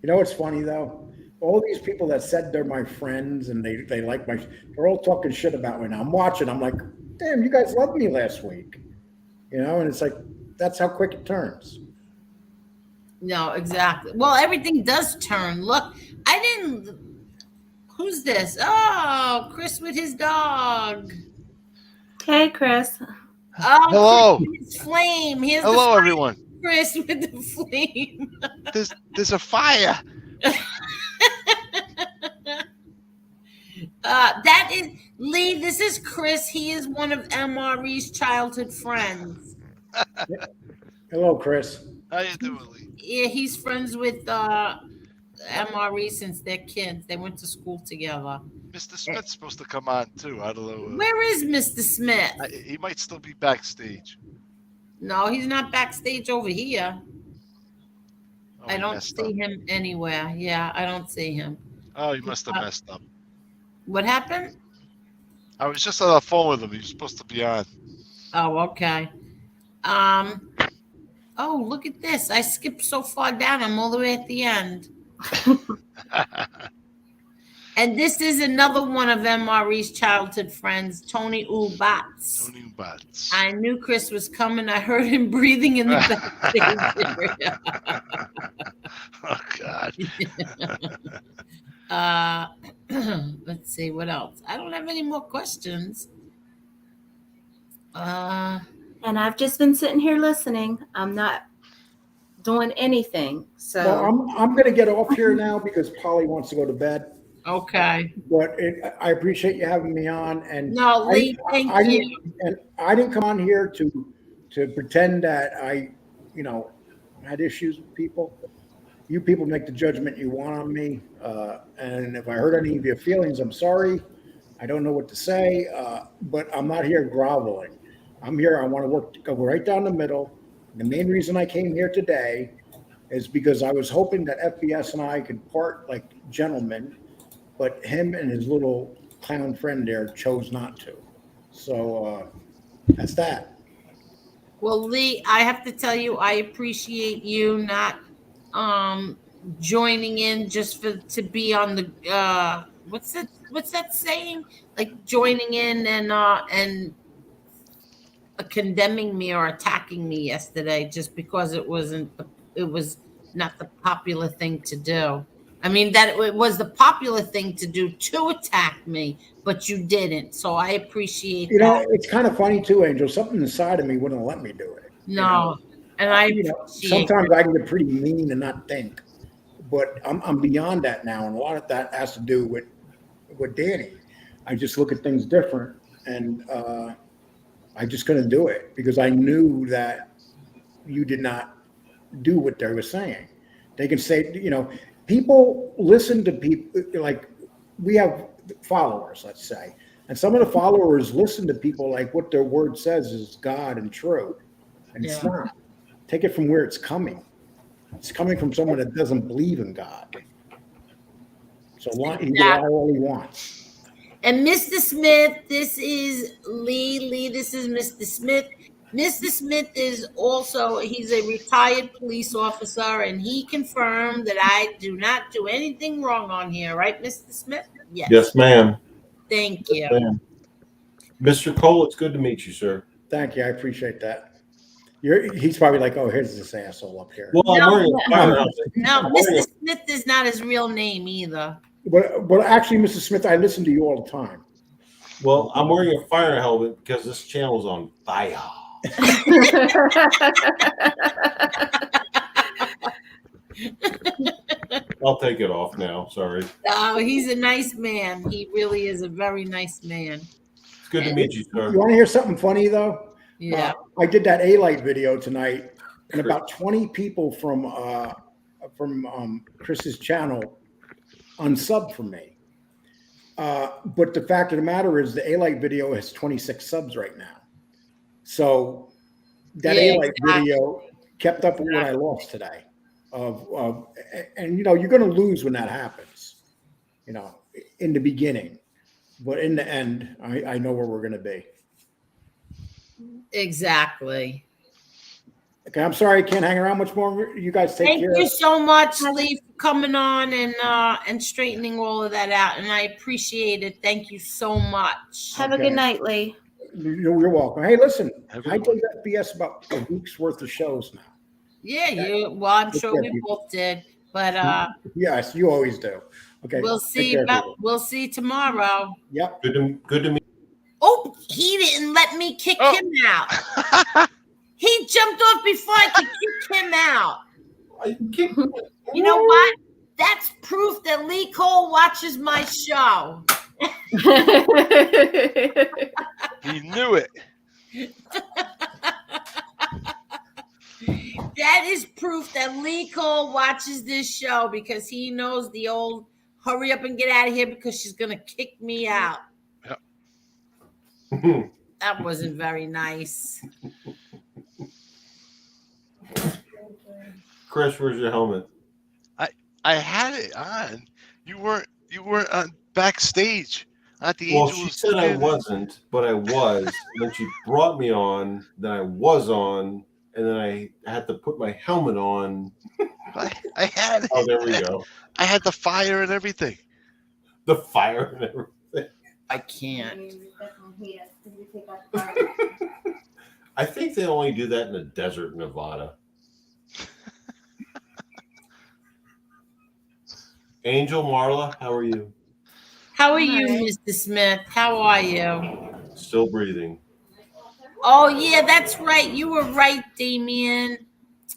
You know what's funny though? All these people that said they're my friends and they like they're all talking shit about me now. I'm watching. I'm like, damn, you guys loved me last week. You know, and it's like, that's how quick it turns. No, exactly. Well, everything does turn. Look, I didn't. Who's this? Oh, Chris with his dog. Hey, Chris. Oh, Hello. Chris with his flame. Here's the Hello, fire. everyone. Chris with the flame. There's a fire. That is Lee. This is Chris. He is one of MRE's childhood friends. Hello, Chris. How you doing, Lee? Yeah, he's friends with MRE since they're kids. They went to school together. Mr. Smith's supposed to come on too. I don't know. Where is Mr. Smith? He might still be backstage. No, he's not backstage over here. Oh, I he don't messed see up. him anywhere. Yeah, I don't see him. Oh, he must have messed up. What happened? I was just on the phone with him. He was supposed to be on. Oh, okay. Oh, look at this. I skipped so far down. I'm all the way at the end. And this is another one of MRE's childhood friends, Tony Ubats. Tony Butts. I knew Chris was coming. I heard him breathing in the backstage area. Oh God. Let's see what else. I don't have any more questions. And I've just been sitting here listening. I'm not doing anything. So Well, I'm going to get off here now because Polly wants to go to bed. Okay. But I appreciate you having me on. And No, Lee, thank you. And I didn't come on here to pretend that I, had issues with people. You people make the judgment you want on me. And if I hurt any of your feelings, I'm sorry. I don't know what to say, but I'm not here groveling. I'm here. I want to go right down the middle. The main reason I came here today is because I was hoping that FBS and I could part like gentlemen, but him and his little clown friend there chose not to. So that's that. Well, Lee, I have to tell you, I appreciate you not joining in just to be on the what's that saying? Like joining in and condemning me or attacking me yesterday just because it was not the popular thing to do. I mean, that it was the popular thing to do to attack me, but you didn't. So I appreciate that. It's kind of funny too, Angel. Something inside of me wouldn't let me do it. No, and I sometimes I can get pretty mean and not think, but I'm beyond that now, and a lot of that has to do with Danny. I just look at things different, and I just couldn't do it because I knew that you did not do what they were saying. They can say, people listen to people, like we have followers, let's say, and some of the followers listen to people like what their word says is God and true, and it's not. Take it from where it's coming. It's coming from someone that doesn't believe in God. So he can lie all he wants. And Mr. Smith, this is Lee. Lee, this is Mr. Smith. Mr. Smith is also, he's a retired police officer, and he confirmed that I do not do anything wrong on here. Right, Mr. Smith? Yes. Yes, ma'am. Thank you. Ma'am. Mr. Cole, it's good to meet you, sir. Thank you. I appreciate that. He's probably like, oh, here's this asshole up here. Well, I'm wearing a fire helmet. No, Mr. Smith is not his real name either. But actually, Mr. Smith, I listen to you all the time. Well, I'm wearing a fire helmet because this channel's on fire. I'll take it off now. Sorry. Oh, he's a nice man. He really is a very nice man. It's good to meet you, You sir. want to hear something funny though? Yeah. I did that A-Light video tonight, and about 20 people from Chris's channel unsubbed from me. But the fact of the matter is, the A-Light video has 26 subs right now. So that Yeah, A-Light video kept up with what I lost today. And you know, you're going to lose when that happens. You know, in the beginning, but in the end, I know where we're going to be. Exactly. Okay, I'm sorry I can't hang around much more. You guys take Thank care. you so much, Lee, for coming on and straightening all of that out. And I appreciate it. Thank you so much. Have a good night, Lee. You're welcome. Hey, listen, Have a I good did that BS about a week's worth of shows now. Yeah, well, I'm Take sure care, we people. both did. But Yes, you always do. Okay. we'll take see care, about people. we'll see tomorrow. Yep. Good to meet. Oh, he didn't let me kick Oh. him out. He jumped off before I could kick him out. You know what? That's proof that Lee Cole watches my show. He knew it. That is proof that Lee Cole watches this show because he knows the old hurry up and get out of here because she's going to kick me out. Yep. That wasn't very nice. Chris, where's your helmet? I had it on. You weren't on backstage at the Well, Angels. she said I Dinner. wasn't, but I was. And then she brought me on. Then I was on, and then I had to put my helmet on. I had it. Oh, there we go. I had the fire and everything. The fire and everything. I can't. I think they only do that in the desert, in Nevada. Angel, Marla, how are you? How are you, Hi. Mr. Smith? How are you? Still breathing. Oh, yeah, that's right. You were right, Damien.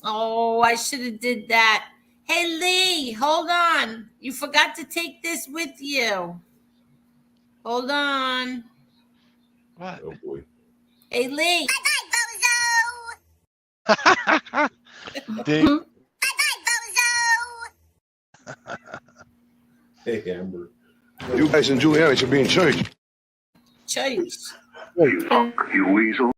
Oh, I should have did that. Hey, Lee, hold on. You forgot to take this with you. Hold on. What? Oh boy. Hey, Lee. Dave, Hey, Amber. You guys in Juliana should be in church. Church. You weasel.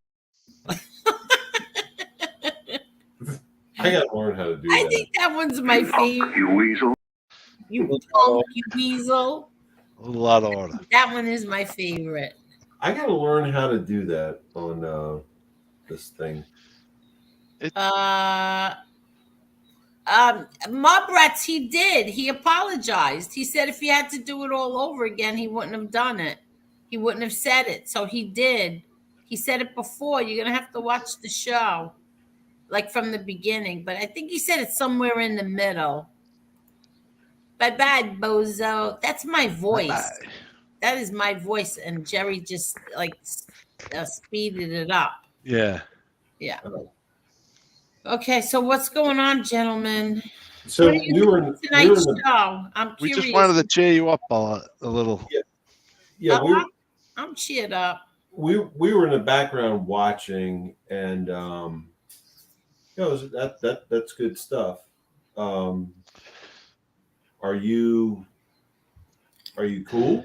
I gotta learn how to do I that. think that one's my favorite. You weasel. You punk, you weasel. a lot of order. That one is my favorite. I gotta learn how to do that on this thing. Mubrats, he did. He apologized. He said if he had to do it all over again, he wouldn't have done it. He wouldn't have said it. So he did. He said it before. You're going to have to watch the show, like from the beginning. But I think he said it somewhere in the middle. Bye-bye, bozo. That's my voice. Bye-bye. That is my voice. And Jerry just, like, speeded it up. Yeah. Yeah. Okay, so what's going on, gentlemen? So What are you we were doing in tonight's the, show? I'm We curious. just wanted to cheer you up a little. yeah, I'm cheered up. we were in the background watching, and that's good stuff. Are you cool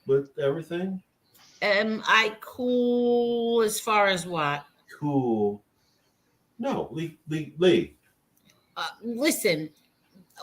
with everything? Am I cool as far as what? Cool. No, Lee. Listen,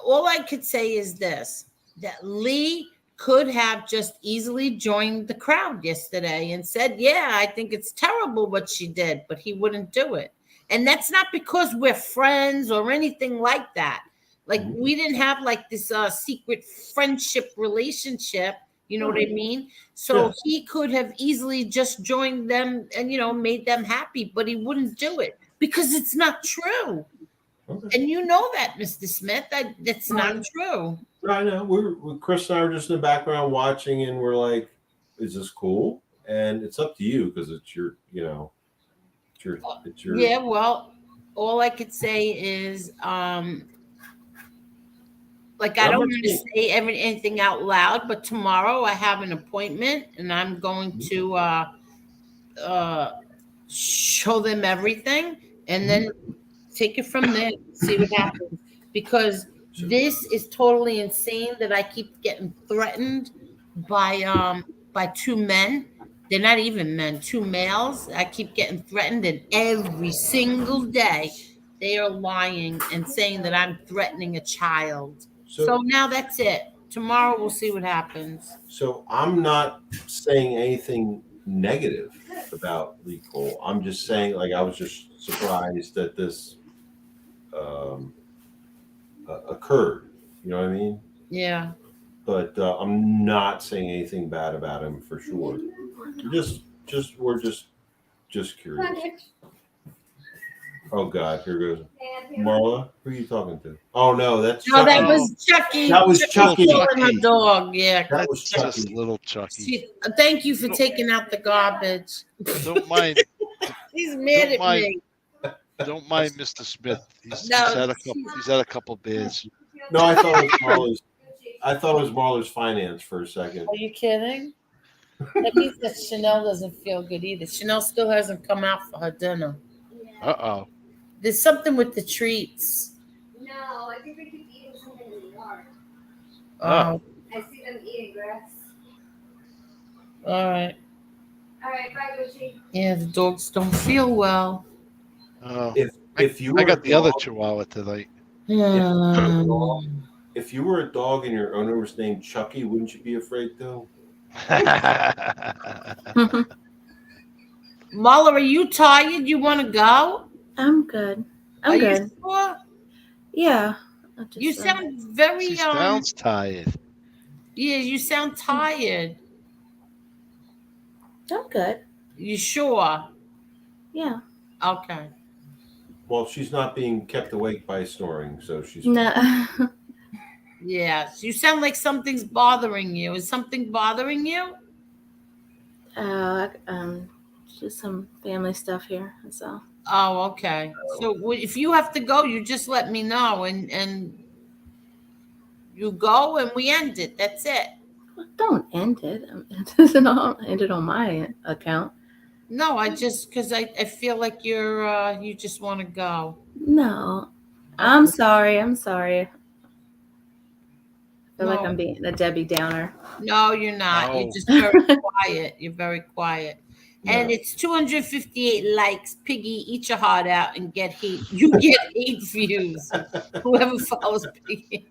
all I could say is this: that Lee could have just easily joined the crowd yesterday and said, "Yeah, I think it's terrible what she did," but he wouldn't do it. And that's not because we're friends or anything like that. Like we didn't have like this secret friendship relationship. You know what I mean? So Yeah. he could have easily just joined them and, made them happy, but he wouldn't do it because it's not true. Okay. And you know that, Mr. Smith, that's not true. I know. Chris and I were just in the background watching, and we're like, "Is this cool?" And it's up to you because it's your, It's your. Yeah, well, all I could say is, like, I I'm don't not want to saying- say anything out loud, but tomorrow I have an appointment and I'm going to uh, show them everything and then take it from there, see what happens. Because this is totally insane that I keep getting threatened by two men. They're not even men, two males. I keep getting threatened, and every single day they are lying and saying that I'm threatening a child. So now that's it. Tomorrow we'll see what happens. So I'm not saying anything negative about Lee Cole. I'm just saying, like, I was just surprised that this occurred. You know what I mean? Yeah. But I'm not saying anything bad about him for sure. We're just curious. Oh God, here goes Marla. Who are you talking to? Oh no, that's No, that Chucky. was Chucky. That was Chucky Chucky. killing her dog. Yeah. That was Just Chucky. little Chucky. Thank you for taking out the garbage. Don't mind. He's mad Don't at mind. me. Don't mind Mr. Smith. He's No, had a couple. He's had a couple beers. No, I thought it was Marla's. I thought it was Marla's finance for a second. Are you kidding? That means that Chanel doesn't feel good either. Chanel still hasn't come out for her dinner. Uh-oh. There's something with the treats. No, I think they keep eating something in the yard. Oh, I see them eating grass. all right. All right, bye, Gucci. Yeah, the dogs don't feel well. Oh. If you were I got a the other dog- Chihuahua tonight. If you were a dog and your owner was named Chucky, wouldn't you be afraid though? Marla, are you tired? You want to go? I'm good. Are I'm you good. sure? Yeah. I just, You sound very She sounds tired. Yeah, you sound tired. I'm good. You sure? Yeah. Okay. Well, she's not being kept awake by snoring, so she's No. Yes. You sound like something's bothering you. Is something bothering you? Just some family stuff here. That's all. Oh, okay. So if you have to go, you just let me know and you go and we end it. That's it. Well, don't end it. It doesn't all end it on my account. No, I just because I feel like you just want to go. No. I'm sorry. I feel like No. I'm being a Debbie Downer. No, you're not. You're No. just very quiet. You're very quiet. And No. it's 258 likes. Piggy, eat your heart out and get hate. You get 8 views. Whoever follows Piggy.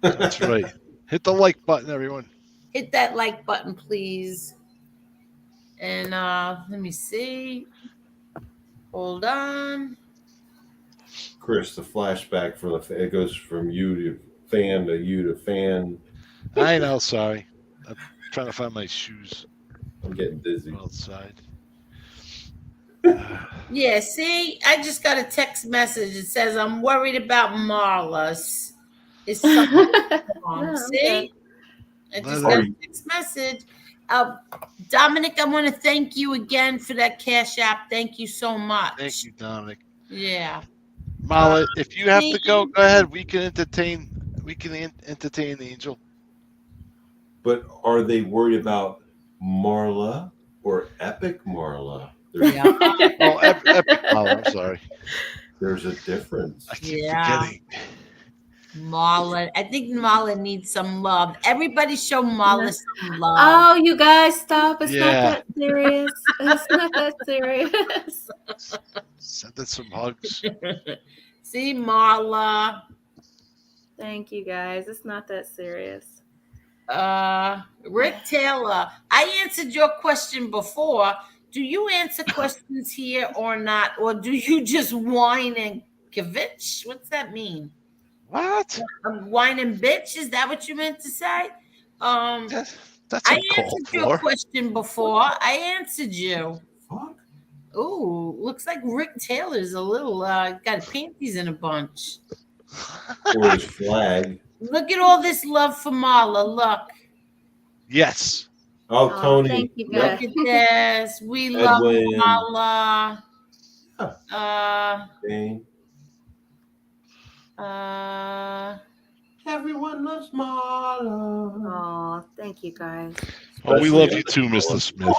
That's right. Hit the like button, everyone. Hit that like button, please. And let me see. Hold on. Chris, the flashback from it goes from you to fan to you to fan. I know. Sorry. I'm trying to find my shoes I'm getting dizzy. outside. Yeah, see, I just got a text message. It says, I'm worried about Marla's. Is something wrong? No, See? I just Let got her- a text message. Dominic, I want to thank you again for that Cash App. Thank you so much. Thank you, Dominic. Yeah. Marla, if you have to go ahead. We can entertain. We can entertain Angel. But are they worried about Marla or Epic Marla? Yeah. Oh, Epic Marla. I'm sorry. There's a difference. I keep Yeah. forgetting. Marla. I think Marla needs some love. Everybody show Marla some love. Oh, you guys, stop. It's Yeah. not that serious. It's not that serious. Send us some hugs. See, Marla. Thank you, guys. It's not that serious. Rick Taylor, I answered your question before. Do you answer questions here or not? Or do you just whine and kvetch? What's that mean? What? Whine and bitch? Is that what you meant to say? That's I uncalled answered your for. question before. I answered you. Fuck. Ooh, looks like Rick Taylor's a little got panties in a bunch. Or his flag. Look at all this love for Marla. Look. Oh, Tony. Thank you, Yep. guys. Look at this. We love Edwin. Marla. Dane. Everyone loves Marla. Oh, thank you guys. Oh, we love Especially you too, Mr. Smith.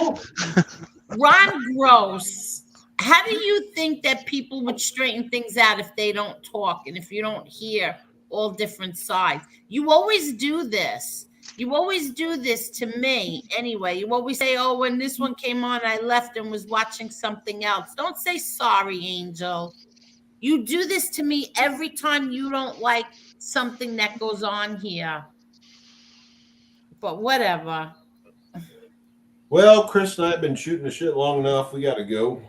Ron Gross. How do you think that people would straighten things out if they don't talk and if you don't hear all different sides? You always do this. You always do this to me anyway. You always say, oh, when this one came on, I left and was watching something else. Don't say sorry, Angel. You do this to me every time you don't like something that goes on here. But whatever. Well, Chris and I have been shooting the shit long enough. We got to go.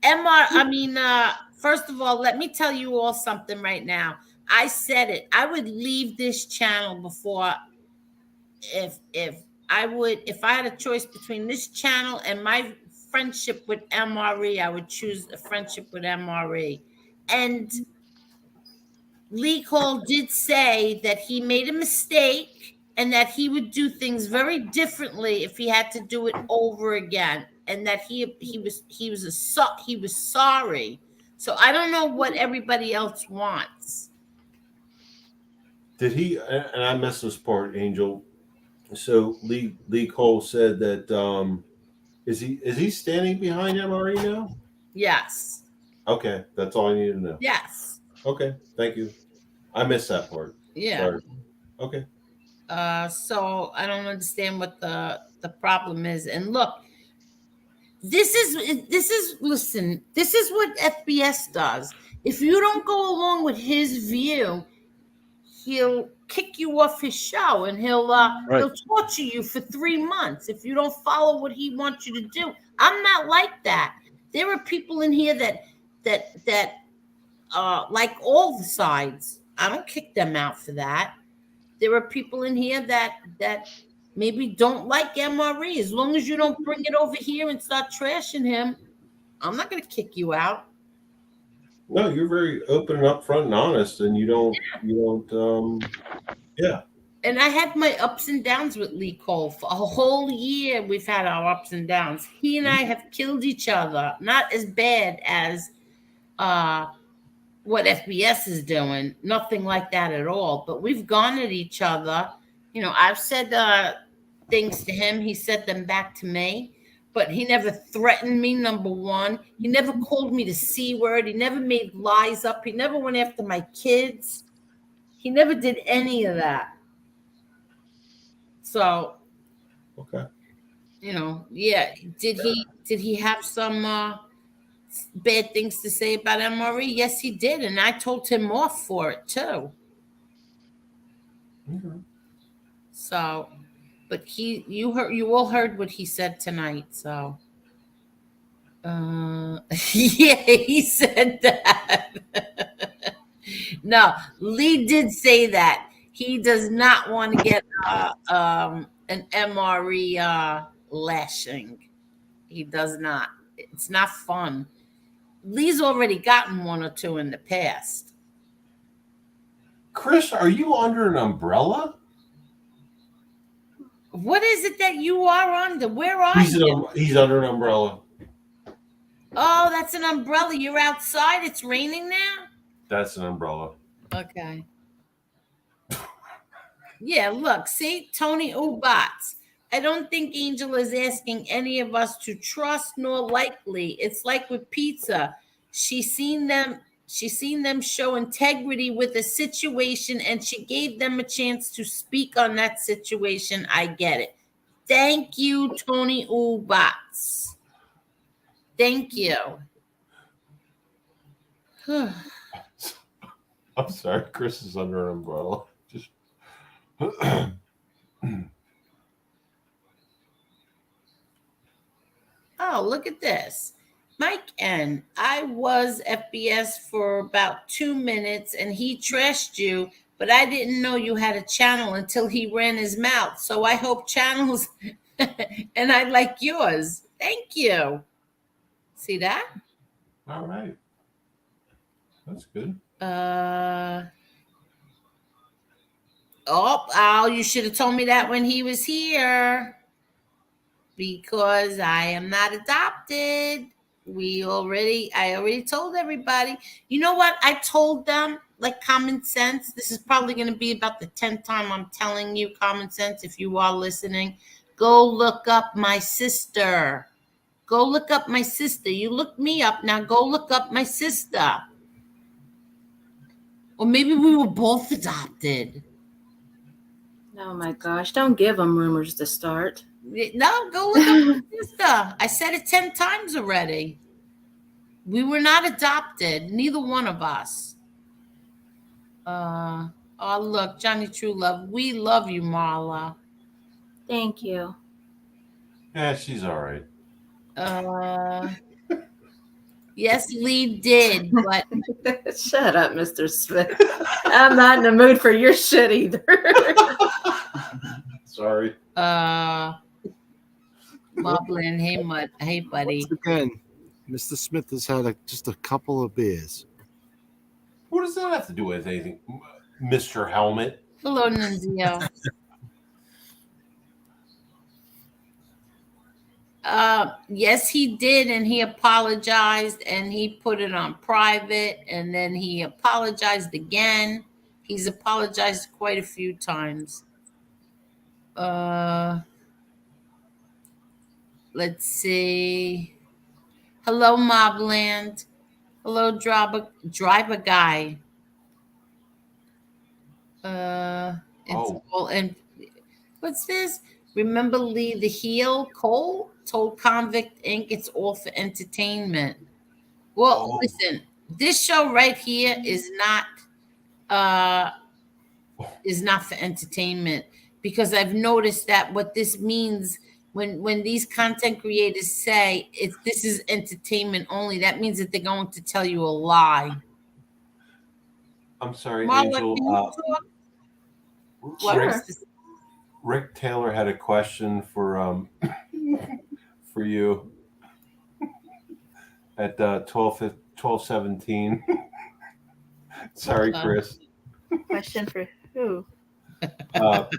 Emma, first of all, let me tell you all something right now. I said it. I would leave this channel before if I had a choice between this channel and my friendship with MRE, I would choose a friendship with MRE. And Lee Cole did say that he made a mistake and that he would do things very differently if he had to do it over again, and that he was sorry. So I don't know what everybody else wants. Did he? And I missed this part, Angel. So Lee Cole said that is he standing behind MRE now? Yes. Okay, that's all I need to know. Yes. Okay, thank you. I missed that part. Yeah. Sorry. Okay. So I don't understand what the problem is. And look, this is listen, this is what FBS does. If you don't go along with his view, he'll kick you off his show and he'll torture you for 3 months if you don't follow what he wants you to do. I'm not like that. There are people in here that like all the sides. I don't kick them out for that. There are people in here that maybe don't like MRE. As long as you don't bring it over here and start trashing him, I'm not going to kick you out. No, you're very open and upfront and honest, and you don't. Yeah. And I had my ups and downs with Lee Cole. For a whole year, we've had our ups and downs. He and I have killed each other. Not as bad as what FBS is doing. Nothing like that at all. But we've gone at each other. I've said things to him. He said them back to me. But he never threatened me, number one. He never called me the C word. He never made lies up. He never went after my kids. He never did any of that. So, okay. Yeah. Did he have some bad things to say about MRE? Yes, he did, and I told him off for it too. Mm-hmm. So, but you all heard what he said tonight. So, yeah, he said that. No, Lee did say that he does not want to get an MRE lashing. He does not. It's not fun. Lee's already gotten one or two in the past. Chris, are you under an umbrella? What is it that you are under? Where are you? He's under an umbrella. Oh, that's an umbrella. You're outside. It's raining now? That's an umbrella. Okay. Yeah, look, see? Tony Ubats. I don't think Angel is asking any of us to trust nor likely. It's like with pizza. She's seen them show integrity with a situation and she gave them a chance to speak on that situation. I get it. Thank you, Tony Ubats. Thank you. I'm sorry, Chris is under an umbrella. Just Oh, look at this. Mike N. I was FBS for about 2 minutes and he trashed you, but I didn't know you had a channel until he ran his mouth. So I hope channels and I like yours. Thank you. See that? all right. That's good. Al, you should have told me that when he was here. because I am not adopted. I already told everybody. You know what? I told them, like, common sense. This is probably going to be about the 10th time I'm telling you common sense. If you are listening, go look up my sister. Go look up my sister. You look me up. Now go look up my sister. Or maybe we were both adopted. Oh my gosh! Don't give them rumors to start. No, go look up my sister. I said it 10 times already. We were not adopted, neither one of us. Oh, look, Johnny True Love. We love you, Marla. Thank you. Yeah, she's all right. Yes, Lee did, but Shut up, Mr. Smith. I'm not in the mood for your shit either. Sorry. Moblin, hey, buddy. Once again, Mr. Smith has had just a couple of beers. What does that have to do with anything, Mr. Helmet? Hello, Nunzio. Yes, he did, and he apologized, and he put it on private, and then he apologized again. He's apologized quite a few times. Let's see. Hello, Mobland. Hello, driver guy. It's all and what's this? Remember Lee the heel? Cole told Convict Inc. it's all for entertainment. Well, listen, this show right here is not for entertainment, because I've noticed that what this means when these content creators say this is entertainment only, that means that they're going to tell you a lie. I'm sorry, Marla, Angel. Sure. Rick Taylor had a question for for you at 12:17. Sorry, Chris. Question for who?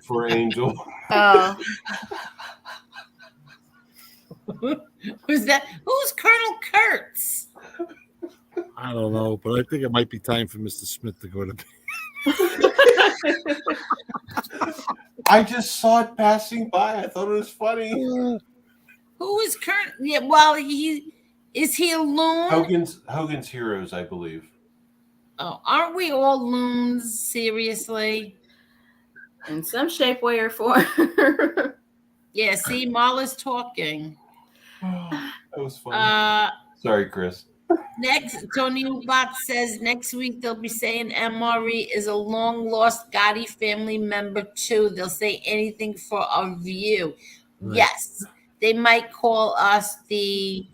For Angel. Oh. Who's that? Who's Colonel Kurtz? I don't know, but I think it might be time for Mr. Smith to go to bed. I just saw it passing by. I thought it was funny. Who is Colonel? Yeah, well, is he a loon? Hogan's Heroes, I believe. Oh, aren't we all loons? Seriously? In some shape, way, or form. Yeah, see, Marla's talking. That was funny. Sorry, Chris. Next, Tony Ubot says next week they'll be saying MRE is a long lost Gotti family member too. They'll say anything for a view. Right. Yes, they might call us the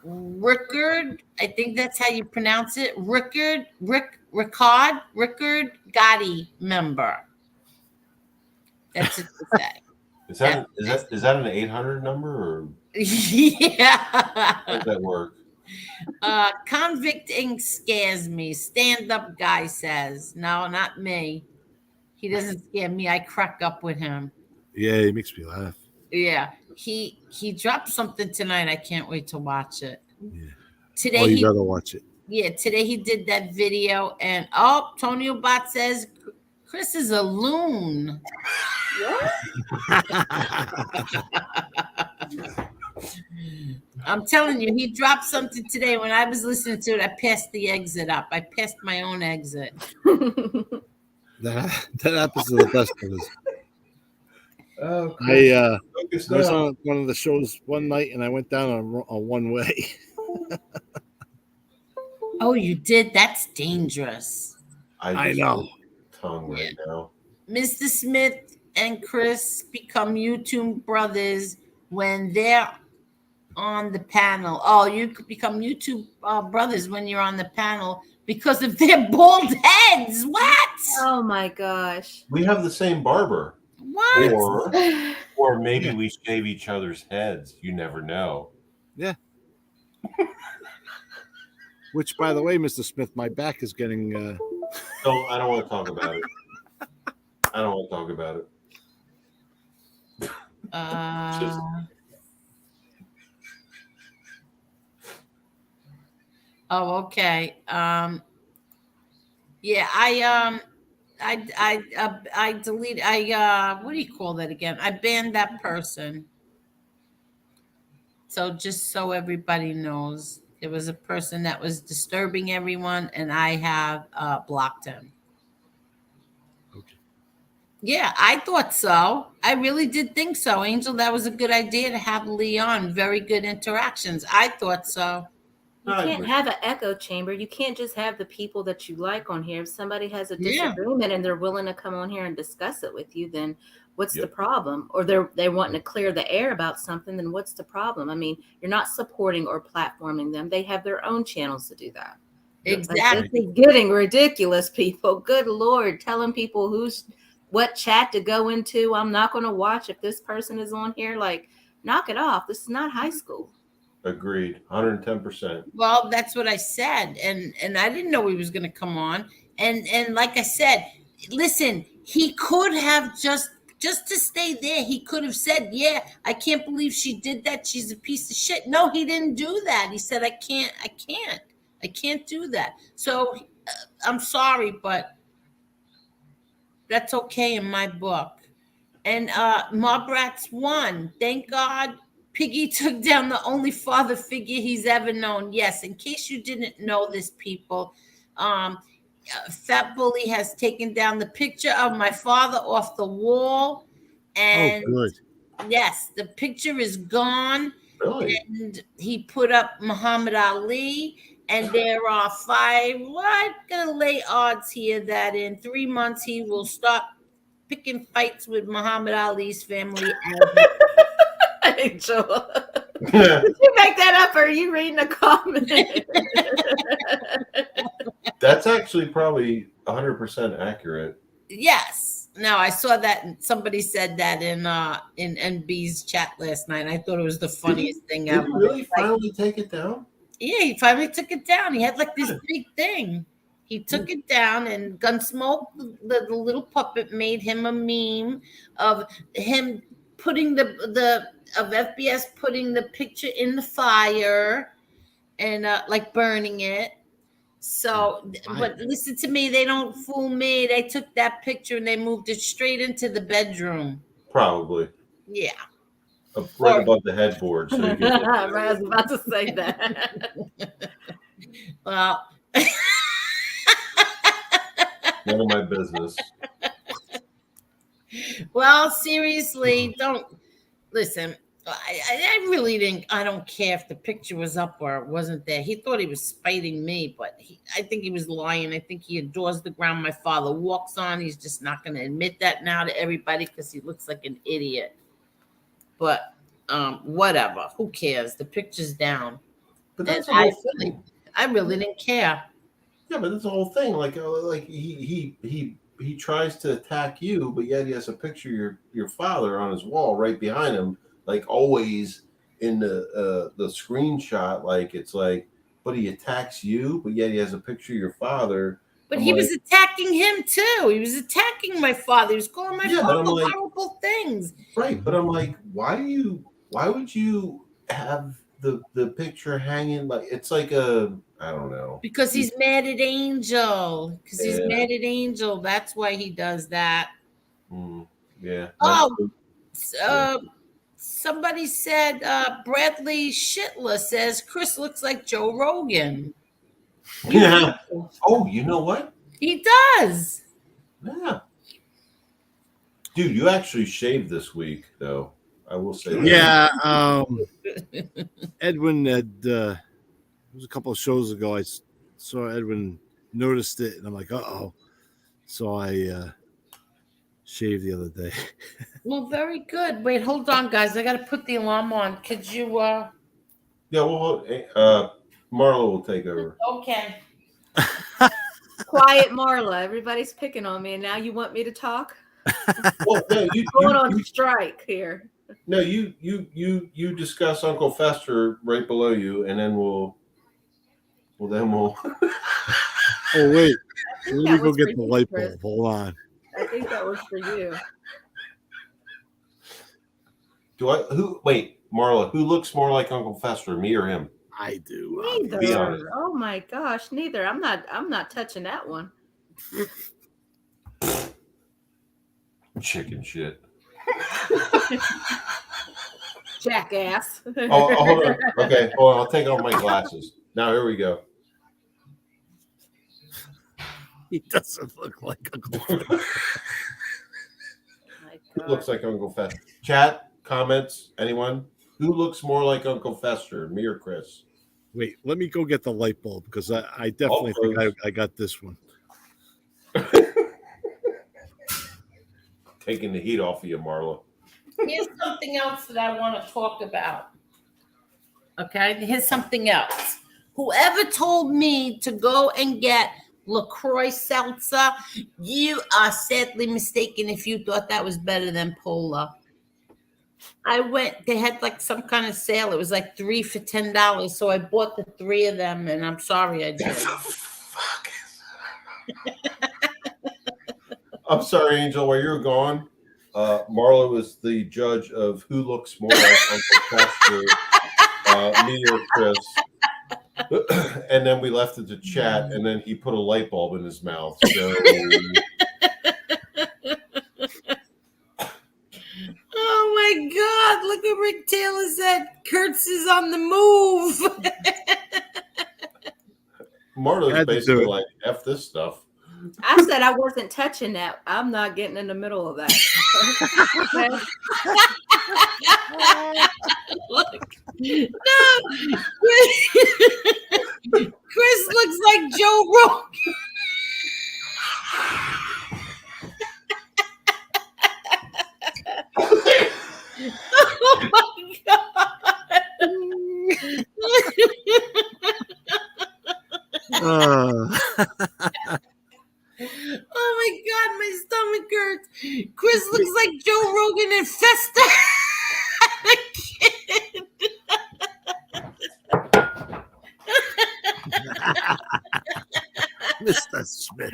Rickard. I think that's how you pronounce it. Rickard Gotti member. That's what they say. Is that an 800 number or? Yeah. How does that work? Convict Inc. scares me. Stand-up guy says. No, not me. He doesn't scare me. I crack up with him. Yeah, he makes me laugh. Yeah. He dropped something tonight. I can't wait to watch it. Yeah. Today you gotta watch it. Yeah, today he did that video, and Tony Obot says Chris is a loon. What? I'm telling you, he dropped something today. When I was listening to it, I passed the exit up. I passed my own exit. That happens to the best of us. I was on one of the shows one night, and I went down a one way. Oh, you did? That's dangerous. I know. Tongue right now. Mr. Smith and Chris become YouTube brothers when they're on the panel. Oh, you could become YouTube brothers when you're on the panel because of their bald heads. What? Oh my gosh. We have the same barber. What? Or maybe we shave each other's heads. You never know. Yeah. Which, by the way, Mr. Smith, my back is getting. I don't want to talk about it. I don't want to talk about it. Oh, okay. Yeah, I delete. What do you call that again? I banned that person. So just so everybody knows, it was a person that was disturbing everyone, and I have blocked him. Okay. Yeah, I thought so. I really did think so, Angel. That was a good idea to have Leon. Very good interactions. I thought so. You I can't agree. have an echo chamber. You can't just have the people that you like on here. If somebody has a Yeah. disagreement and they're willing to come on here and discuss it with you, then what's the Yep. problem? Or they're wanting to clear the air about something, then what's the problem? I mean, you're not supporting or platforming them. They have their own channels to do that. Yep. Like, Exactly. this is getting ridiculous, people. Good Lord. Telling people what chat to go into. I'm not going to watch if this person is on here. Like, knock it off. This is not high school. Agreed. 110%. Well, that's what I said, and I didn't know he was going to come on. And like I said, listen, he could have just to stay there. He could have said, "Yeah, I can't believe she did that. She's a piece of shit." No, he didn't do that. He said, I can't do that." So I'm sorry, but that's okay in my book. And Mobrat's won. Thank God. Piggy took down the only father figure he's ever known. Yes, in case you didn't know this, people, um, Fat Bully has taken down the picture of my father off the wall. Oh, And good. yes, the picture is gone. Really? And he put up Muhammad Ali. And there are five. What? Gonna lay odds here that in 3 months he will stop picking fights with Muhammad Ali's family. Angel. Did you make that up or are you reading a comment? That's actually probably 100% accurate. Yes. No, I saw that somebody said that in NB's chat last night. I thought it was the funniest thing Did ever. he really finally take it down? Yeah, he finally took it down. He had like this big thing. He took it down, and Gunsmoke, the little puppet, made him a meme of him putting the of FBS putting the picture in the fire and like burning it. So, but listen to me, they don't fool me. They took that picture and they moved it straight into the bedroom. Probably. Yeah. Right above the headboard. So you can I was about to say that. Well, none of my business. well, seriously, don't listen. I really didn't. I don't care if the picture was up or it wasn't there. He thought he was spiting me, but I think he was lying. I think he adores the ground my father walks on. He's just not going to admit that now to everybody because he looks like an idiot. But whatever. Who cares? The picture's down. But that's And the whole thing. I really didn't care. Yeah, but that's the whole thing. Like he tries to attack you, but yet he has a picture of your father on his wall right behind him, like always in the screenshot. Like it's like, but he attacks you, but yet he has a picture of your father. But I'm he like, was attacking him too. He was attacking my father. He was calling my Yeah, but I'm father like- horrible things. right, but I'm like, why would you have the picture hanging like it's like a I don't know. Because he's mad at Angel. Because he's Yeah. mad at Angel. That's why he does that. Yeah. Oh, somebody said Bradley Shitler says Chris looks like Joe Rogan. Yeah. Oh, you know what? He does. Yeah. Dude, you actually shaved this week, though. I will say that. Yeah. Edwin had, it was a couple of shows ago. I saw Edwin noticed it, and I'm like, uh-oh. So I shaved the other day. Well, very good. Wait, hold on, guys. I got to put the alarm on. Could you? Yeah, well, Marla will take over. Okay. Quiet Marla. Everybody's picking on me, and now you want me to talk? Well, no, Going on strike here. No, you discuss Uncle Fester right below you, and then we'll. Oh wait, let me that go was get for the you, light Chris. bulb. Hold on. I think that was for you. Wait, Marla, who looks more like Uncle Fester, me or him? I do. Neither. Be honest. Oh my gosh, neither. I'm not touching that one. Chicken shit. Jackass. Oh, hold on. Okay, hold on. I'll take off my glasses. Now here we go. He doesn't look like Uncle Fester. My Who God. looks like Uncle Fester? Chat, comments, anyone? Who looks more like Uncle Fester, me or Chris? Wait, let me go get the light bulb because I definitely think I got this one. Taking the heat off of you, Marla. Here's something else that I want to talk about. Okay, here's something else. Whoever told me to go and get LaCroix seltzer, you are sadly mistaken if you thought that was better than Pola. I went, they had like some kind of sale. It was like 3 for $10. So I bought the 3 of them, and I'm sorry I did. I'm sorry, Angel, while you're gone, Marla was the judge of who looks more like Uncle Fester, me or Chris. And then we left it to chat, and then he put a light bulb in his mouth. So Oh my God, look at Rick Taylor said Kurtz is on the move. Marla's basically like, F this stuff. I said I wasn't touching that. I'm not getting in the middle of that. Look. No. Chris looks like Joe Rogan. Oh my God. Oh my God, my stomach hurts. Chris looks like Joe Rogan and Fester. Mr. Smith.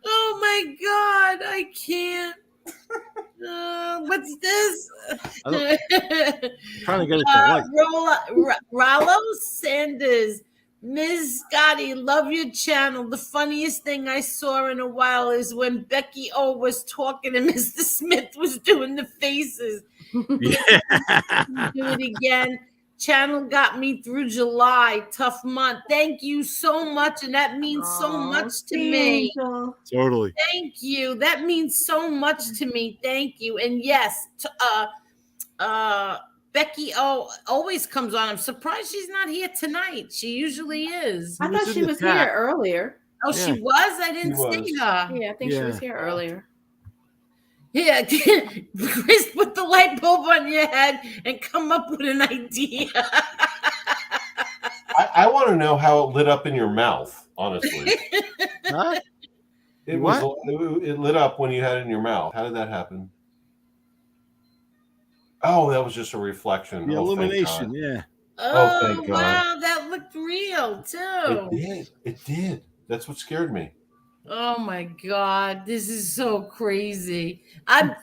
Oh my God, I can't. What's this? Trying to get it to light. Rollo Sanders. Ms. Gotti, love your channel. The funniest thing I saw in a while is when Becky O was talking and Mr. Smith was doing the faces. Yeah. Do it again. Channel got me through July. Tough month. Thank you so much. And that means so much to me. Angel. Totally. Thank you. That means so much to me. Thank you. And yes, Becky O always comes on. I'm surprised she's not here tonight. She usually is. I thought she was here earlier. Oh, she was? I didn't see her. Yeah, I think she was here earlier. Yeah, Chris, put the light bulb on your head and come up with an idea. I want to know how it lit up in your mouth, honestly. Huh? It lit up when you had it in your mouth. How did that happen? Oh, that was just a reflection. The oh, illumination, yeah. Oh, thank God. wow, that looked real too. It did. It did. That's what scared me. Oh my God, this is so crazy. I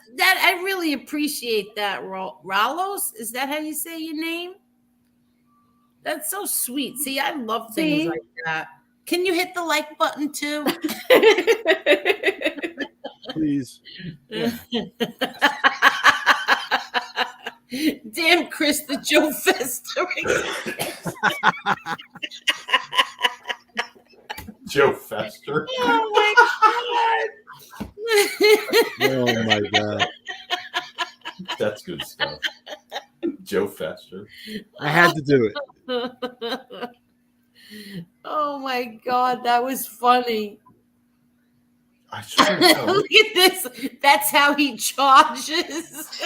really appreciate that, Ralos. Is that how you say your name? That's so sweet. See, I love things like that. Can you hit the like button too? Please. Yeah. Damn, Chris, the Joe Fester. Joe Fester. Oh my God. Oh my God. That's good stuff. Joe Fester. I had to do it. Oh my God, that was funny. I swear to God. Look at this. That's how he charges.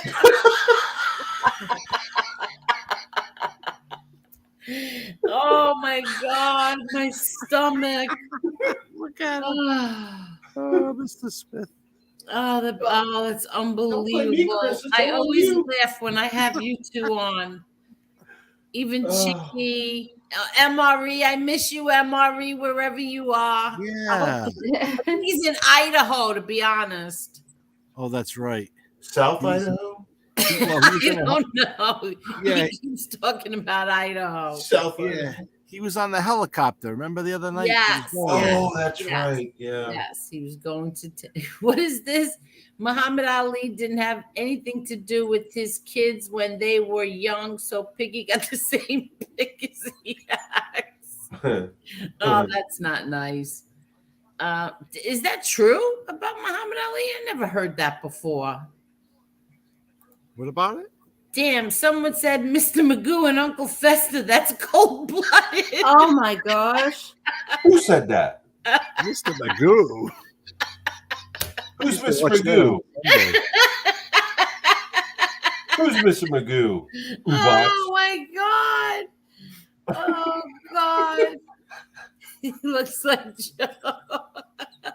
Oh my God, my stomach. Look at him. Oh, Oh, Mr. Smith. that's unbelievable. me, Chris. It's I all always you. laugh when I have you two on. Even Chicky, MRE. I miss you, MRE, wherever you are. Yeah. I think he's in Idaho, to be honest. Oh, that's right. South Idaho? Well, he was I on a don't know. Yeah. He keeps talking about Idaho. South yeah, he was on the helicopter. Remember the other night? He was Yes. going yes, Oh, that's yes, right. Yeah. Yes, he was going to. What is this? Muhammad Ali didn't have anything to do with his kids when they were young, so Piggy got the same pick as he has. Oh, that's not nice. Is that true about Muhammad Ali? I never heard that before. What about it? Damn, someone said Mr. Magoo and Uncle Fester. That's cold blooded. Oh my gosh. Who said that? Mr. Magoo. Who's To Mr. watch that Magoo? on Sunday. Who's Mr. Magoo? Oh my god. Oh god. He looks like Joe.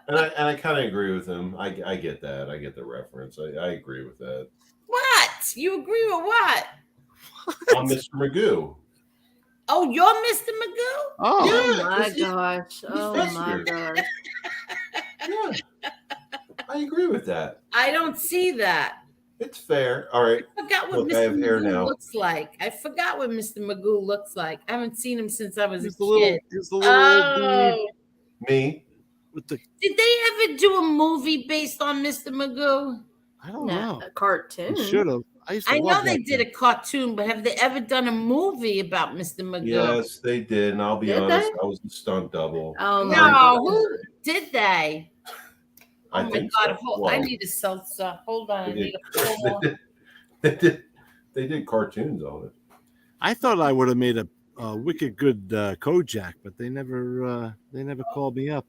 And I kind of agree with him. I get that. I get the reference. I agree with that. What? You agree with what? I'm Mr. Magoo. Oh, you're Mr. Magoo? Oh, Oh Yeah, my 'cause gosh. Oh my Fester. gosh. Yeah, I agree with that. I don't see that. It's fair. All right. I forgot what Look, I Mr. have hair Magoo now. looks like. I forgot what Mr. Magoo looks like. I haven't seen him since I was he's a the little, kid. he's the little old dude Oh. Me? with the. Did they ever do a movie based on Mr. Magoo? I don't No, know. a cartoon. He should have. I used to I love know they that did guy. a cartoon, but have they ever done a movie about Mr. Magoo? Yes, they did. And I'll be Did honest, they? I was the stunt double. Oh my No, gosh. who did they? I Oh my think god, so. I Well, need a seltzer. Hold on, I they need did, a pour. they did cartoons on it. I thought I would have made a wicked good Kojak, but they never called me up.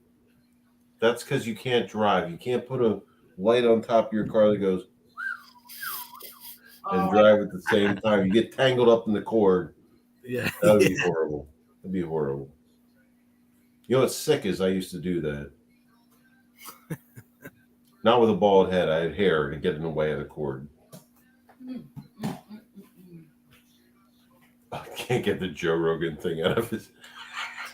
That's because you can't drive. You can't put a light on top of your car that goes and Oh, drive at the same time. You get tangled up in the cord. Yeah. That would be horrible. That'd be horrible. You know what's sick is I used to do that. Not with a bald head. I had hair to get in the way of the cord. I can't get the Joe Rogan thing out of his.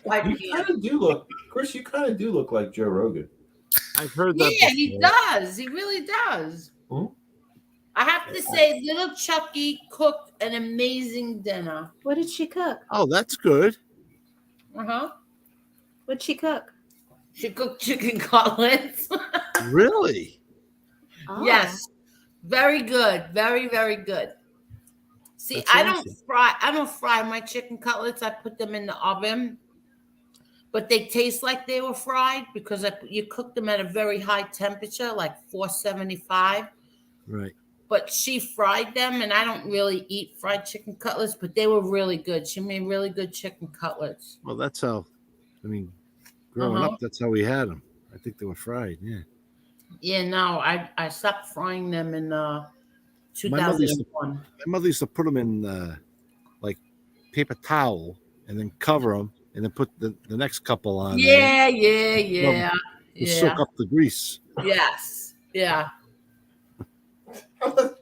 I You can't. kind of do look, Chris. You kind of do look like Joe Rogan. I've heard that. Yeah, he before. does. He really does. Hmm? I have to say, little Chucky cooked an amazing dinner. What did she cook? Oh, that's good. Uh-huh. What'd she cook? She cooked chicken cutlets. Really? Oh. Yes. Very good. Very, very good. See, That's I awesome. don't fry my chicken cutlets. I put them in the oven. But they taste like they were fried because you cook them at a very high temperature, like 475. Right. But she fried them, and I don't really eat fried chicken cutlets, but they were really good. She made really good chicken cutlets. Well, that's how. I mean, growing Uh-huh. up, that's how we had them. I think they were fried. Yeah. Yeah, no, I stopped frying them in My mother used to 2001. put them in like paper towel and then cover them and then put the next couple on. there Yeah. to soak up the grease. Yes. Yeah.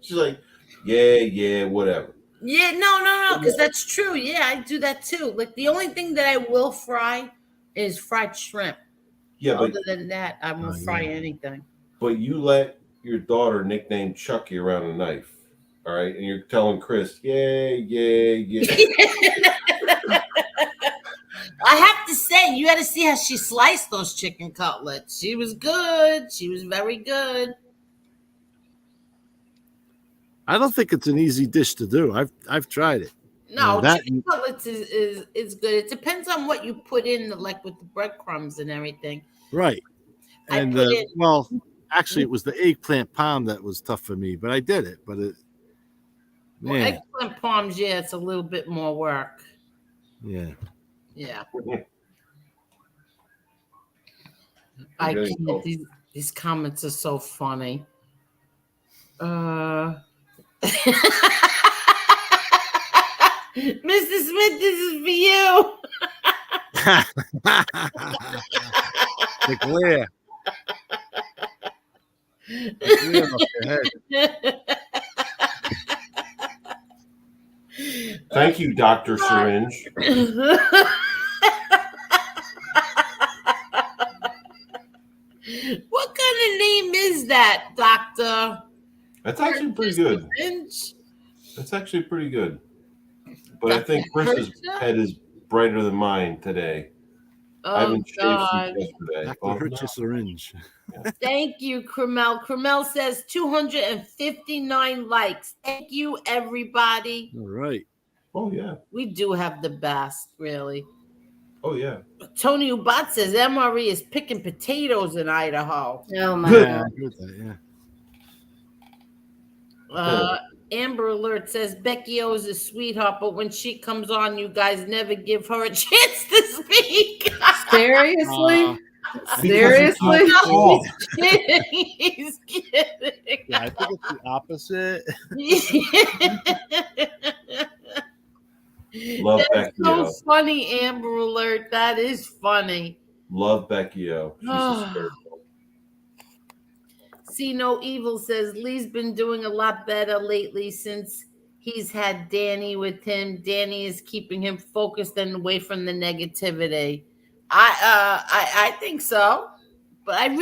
She's like, yeah, whatever. Yeah, no, because that's true. Yeah, I do that too. Like the only thing that I will fry is fried shrimp. Yeah, but Other than that, I won't fry anything. but you let your daughter nickname Chucky around a knife, all right? And you're telling Chris, yeah. I have to say, you got to see how she sliced those chicken cutlets. She was good. She was very good. I don't think it's an easy dish to do. I've tried it. No, that chicken cutlets is good. It depends on what you put in, like with the breadcrumbs and everything. Right. I And put in- well, actually, it was the eggplant palm that was tough for me, but I did it. But it, Well, man, eggplant palms, yeah, it's a little bit more work. yeah. Yeah. You're I getting can't. cold. These comments are so funny. Mr. Smith, this is for you. The glare. The glare off your head. Thank you, Dr. Syringe. What kind of name is that, Doctor? That's actually pretty good. That's actually pretty good. But I think Chris's head is brighter than mine today. I haven't shaved since yesterday. Back to hurt your syringe. Thank you, Kremel. Kremel says 259 likes. Thank you, everybody. All right. Oh, yeah. We do have the best, really. Oh, yeah. Tony Ubat says MRE is picking potatoes in Idaho. Oh, my Yeah, God. I heard that, Amber Alert says Becky O is a sweetheart, but when she comes on, you guys never give her a chance to speak. Seriously? Seriously? No, he's kidding. He's kidding. Yeah, I think it's the opposite. Love That's Becky so O. funny, Amber Alert. That is funny. Love Becky O. She's hysterical. See No Evil says Lee's been doing a lot better lately since he's had Danny with him. Danny is keeping him focused and away from the negativity. I think so. But I'm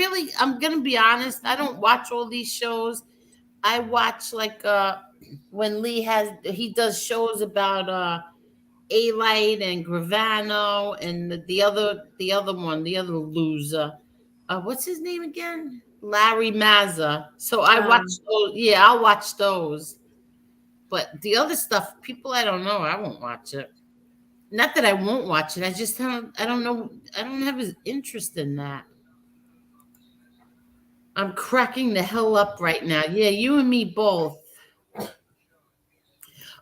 gonna be honest, I don't watch all these shows. I watch like when he does shows about A-Light and Gravano and the other loser. What's his name again? Larry Mazza. So I watch those. Yeah, I'll watch those. But the other stuff, people I don't know, I won't watch it. Not that I won't watch it. I don't know. I don't have his interest in that. I'm cracking the hell up right now. Yeah, you and me both.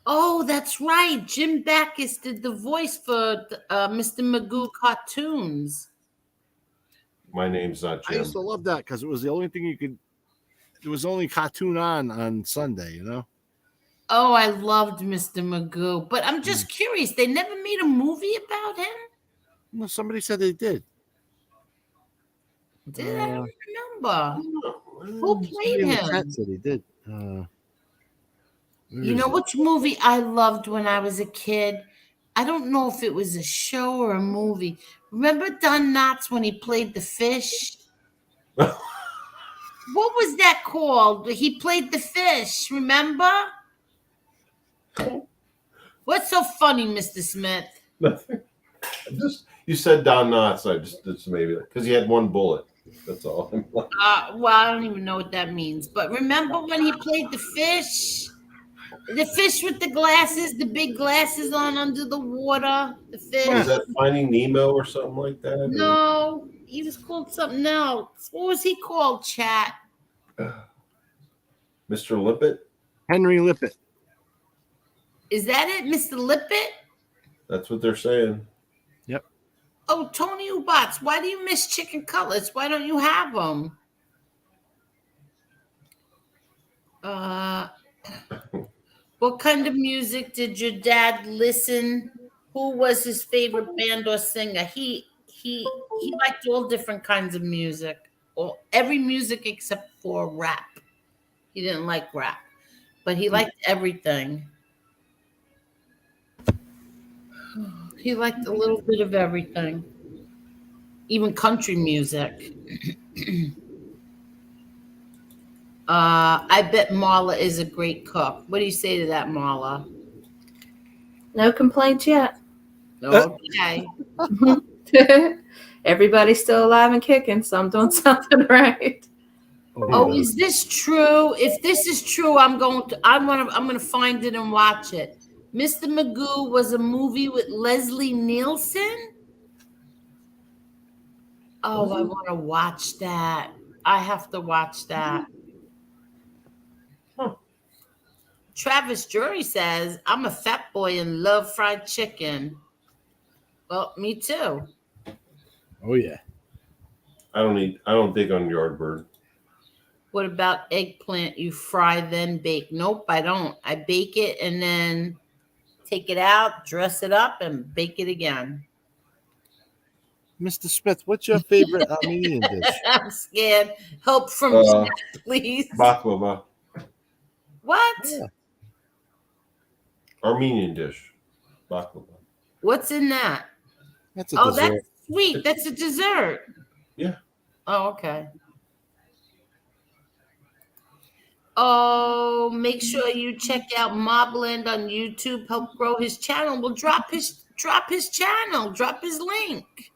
Oh, that's right. Jim Backus did the voice for Mr. Magoo cartoons. My name's not I Jim. used to love that because it was the only thing you could. It was only cartoon on Sunday, you know. Oh, I loved Mr. Magoo, but I'm just curious. They never made a movie about him. Well, somebody said they did. I don't remember. Who played In the him? chat said he did. You know which movie I loved when I was a kid? I don't know if it was a show or a movie. Remember Don Knotts when he played the fish? What was that called? He played the fish, remember? What's so funny, Mr. Smith? Nothing. You said Don Knotts. I just maybe because he had one bullet. That's all. Well, I don't even know what that means. But remember when he played the fish? The fish with the glasses, the big glasses on under the water. The fish. Was that Finding Nemo or something like that? No, he was called something else. What was he called, chat? Mr. Lippet? Henry Lippet. Is that it, Mr. Lippet? That's what they're saying. Yep. Oh, Tony Ubats, why do you miss chicken cutlets? Why don't you have them? What kind of music did your dad listen? Who was his favorite band or singer? He liked all different kinds of music, or every music except for rap. He didn't like rap, but he liked everything. He liked a little bit of everything, even country music. I bet Marla is a great cook. What do you say to that, Marla? No complaints yet. Okay. Everybody's still alive and kicking, so I'm doing something right. Oh, is this true? If this is true, I'm gonna find it and watch it. Mr. Magoo was a movie with Leslie Nielsen. Oh, I want to watch that. I have to watch that. Travis Jury says, I'm a fat boy and love fried chicken. Well, me too. Oh, yeah. I don't dig on Yardbird. What about eggplant? You fry, then bake? Nope, I don't. I bake it and then take it out, dress it up, and bake it again. Mr. Smith, what's your favorite Armenian dish? I'm scared. Help from chat, please. Baklava. What? Yeah. Armenian dish. Baklava. What's in that? That's a dessert. That's sweet. That's a dessert. Yeah. Oh, okay. Oh, make sure you check out Mobland on YouTube. Help grow his channel. We'll drop his channel. Drop his link.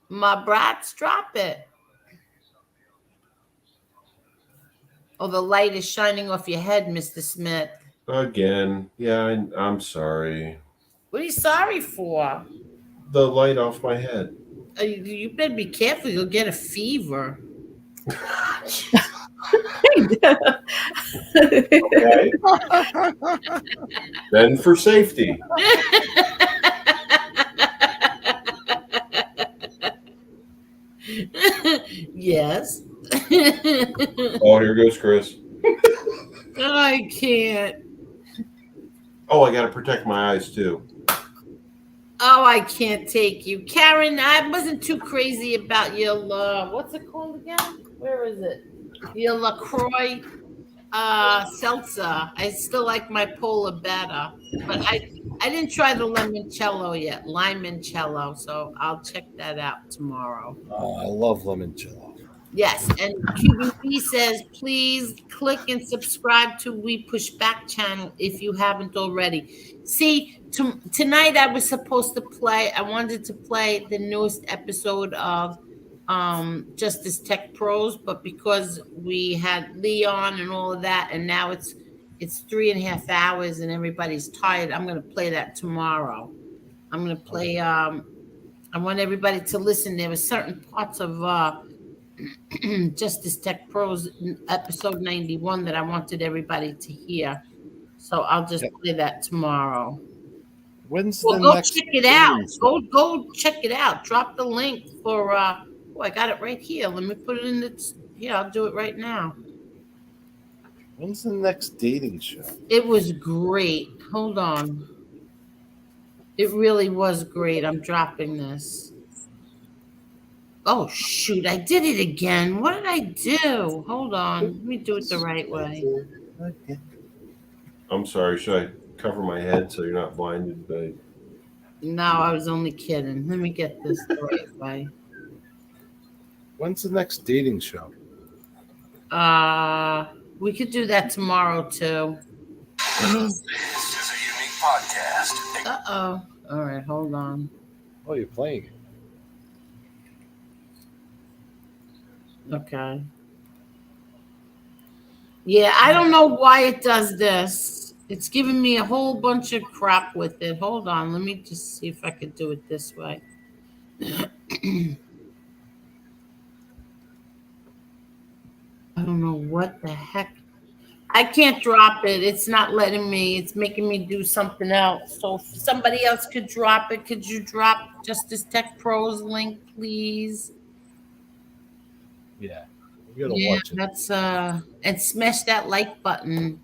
My brats, drop it. Oh, the light is shining off your head, Mr. Smith. Again. Yeah, I'm sorry. What are you sorry for? The light off my head. You better be careful. You'll get a fever. Okay. Then for safety. Yes. Oh, here goes Chris. I can't. Oh, I got to protect my eyes too. Oh, I can't take you. Karen, I wasn't too crazy about your, what's it called again? Where is it? Your LaCroix seltzer. I still like my Polar better. But I didn't try the limoncello yet, limoncello. So I'll check that out tomorrow. Oh, I love limoncello. Yes, and QBB says, please click and subscribe to We Push Back channel if you haven't already. See, tonight I was supposed to play, I wanted to play the newest episode of Justice Tech Pros, but because we had Leon and all of that, and now it's 3.5 hours and everybody's tired, I'm going to play that tomorrow. I'm going to play, I want everybody to listen. There were certain parts of Justice Tech Pros episode 91 that I wanted everybody to hear. So I'll just play that tomorrow. When's Well, the go next check it out. show? Go check it out. Drop the link for I got it right here. Let me put it in the I'll do it right now. When's the next dating show? It was great. Hold on. It really was great. I'm dropping this. Oh, shoot. I did it again. What did I do? Hold on. Let me do it the right way. I'm sorry. Should I cover my head so you're not blinded by... No, I was only kidding. Let me get this the right way. When's the next dating show? We could do that tomorrow, too. This is a unique podcast. Uh-oh. All right, hold on. Oh, you're playing it. Okay. Yeah, I don't know why it does this. It's giving me a whole bunch of crap with it. Hold on. Let me just see if I could do it this way. I don't know what the heck. I can't drop it. It's not letting me. It's making me do something else. So if somebody else could drop it, could you drop Justice Tech Pros link, please? Yeah. You gotta watch it. That's and smash that like button.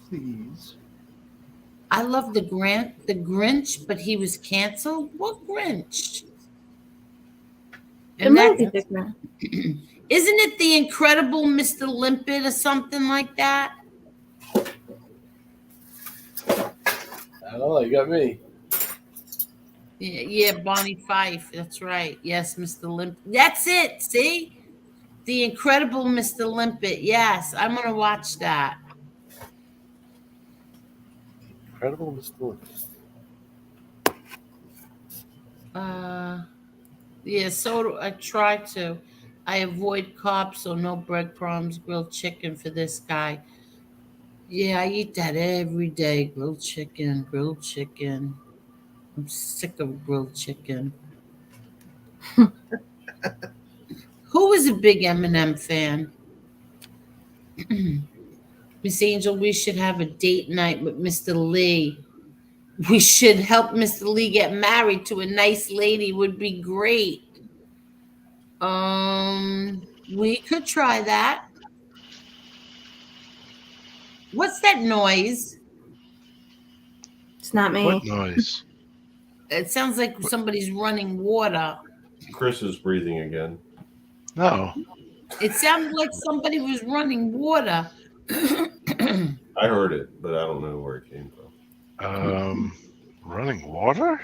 Please. I love the Grinch, but he was canceled. What Grinch? And might that's be different. isn't it the Incredible Mr. Limpet or something like that? I don't know. You got me. Yeah, Bonnie Fife. That's right. Yes, Mr. Limpet. That's it. See? The Incredible Mr. Limpet. Yes, I'm going to watch that. Incredible Mr. Yeah, so I try to. I avoid carbs, so no breadcrumbs, grilled chicken for this guy. Yeah, I eat that every day. Grilled chicken, grilled chicken. I'm sick of grilled chicken. Who is a big M&M fan? Miss Angel, we should have a date night with Mr. Lee. We should help Mr. Lee get married to a nice lady. Would be great. We could try that. What's that noise? It's not me. What noise? It sounds like somebody's running water. Chris is breathing again. No. It sounded like somebody was running water. I heard it, but I don't know where it came from. Running water?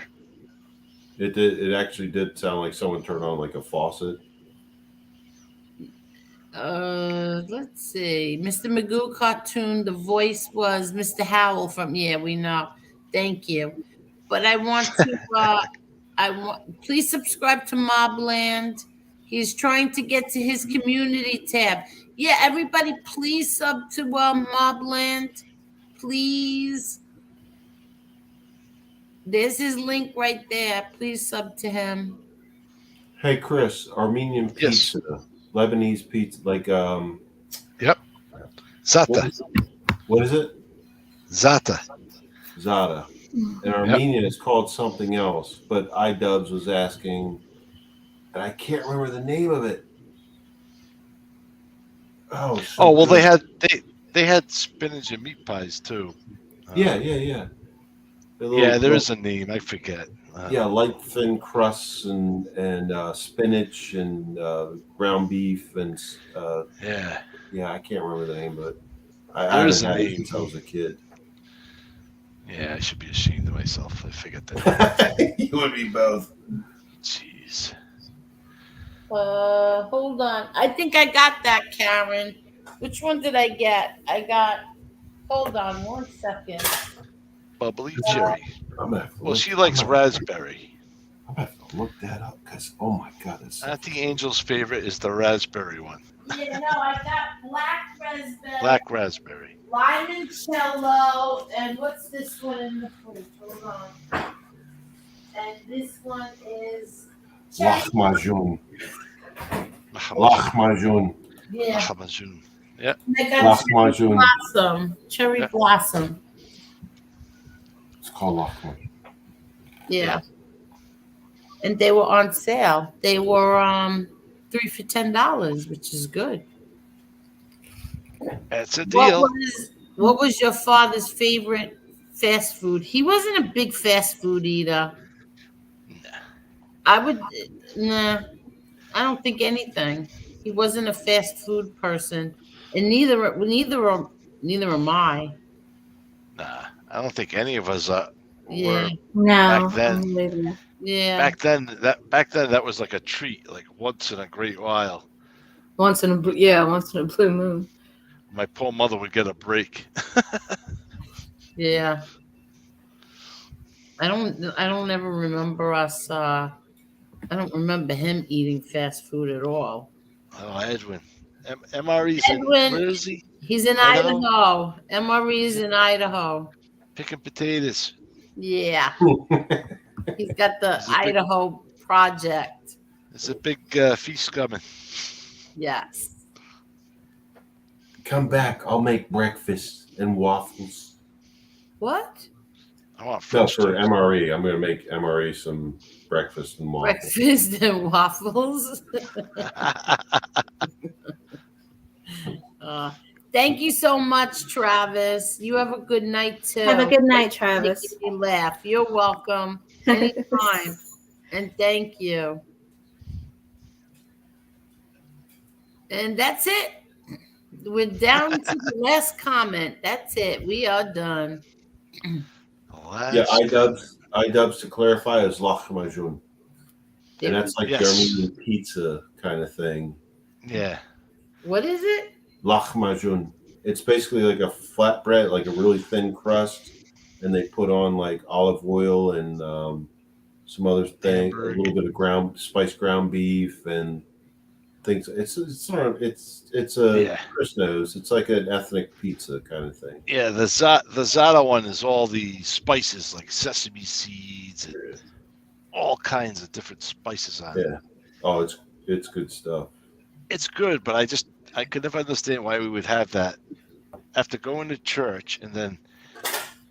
It actually did sound like someone turned on like a faucet. Let's see. Mr. Magoo cartoon. The voice was Mr. Howell from. Yeah, we know. Thank you. But I want to. I want. Please subscribe to Mobland. He's trying to get to his community tab. Yeah, everybody, please sub to Mobland. Please. There's his link right there. Please sub to him. Hey, Chris, Armenian Yes. pizza, Lebanese pizza, like Yep. Zata. what is it? Zata. Zada. In Armenian, it's called something else. But iDubbbz was asking, and I can't remember the name of it. Oh, so Oh well, good. they had spinach and meat pies too. Yeah. Yeah, Little- there is a name. I forget. Yeah, light thin crusts and spinach and ground beef and Yeah. I can't remember the name of it. I There haven't is a had it name. since I was a kid. Yeah, I should be ashamed of myself. I forget that. You would be both. Jeez. Hold on. I think I got that, Karen. Which one did I get? Hold on 1 second. Bubbly cherry. I'm gonna have to Well, look- she likes I'm gonna- raspberry. I'm gonna have to look that up because oh my god, it's Auntie Angel's favorite is the raspberry one. Yeah, no, I got black raspberry, Black raspberry. limoncello, and what's this one in the fridge? Hold on. And this one is Lahmacun. Lahmacun. Yeah. Lahmacun. Yeah. I got cherry Lahmacun. blossom. Cherry blossom. It's called Lahmacun. Yeah. And they were on sale. They were 3 for $10, which is good. That's a deal. What was your father's favorite fast food? He wasn't a big fast food eater. I don't think anything. He wasn't a fast food person, and neither am I. Nah, I don't think any of us Yeah. were No. back then. Yeah. Back then that was like a treat, like once in a great while. Once in a blue moon. My poor mother would get a break. Yeah. I don't ever remember us. I don't remember him eating fast food at all. Oh, Edwin. MRE's Edwin, where is he? He's in Idaho. MRE's in Idaho. Picking potatoes. Yeah. He's got the Idaho project. It's a big feast coming. Yes. Come back. I'll make breakfast and waffles. What? I want No, French for toast. MRE. I'm going to make MRE some breakfast and waffles. Breakfast and waffles. Thank you so much, Travis. You have a good night too. Have a good night, Travis. Making me laugh. You're welcome. Anytime. And thank you. And that's it. We're down to the last comment. That's it. We are done. Yeah, iDubbbz to clarify is Lahmacun. And that's like the Armenian pizza kind of thing. Yeah. What is it? Lahmacun. It's basically like a flatbread, like a really thin crust, and they put on like olive oil and some other thing, a little bit of spiced ground beef and things. It's a Chris knows. It's like an ethnic pizza kind of thing. Yeah, the Zata one is all the spices like sesame seeds and all kinds of different spices on it. Yeah. Oh, it's good stuff. It's good, but I could never understand why we would have that after going to church, and then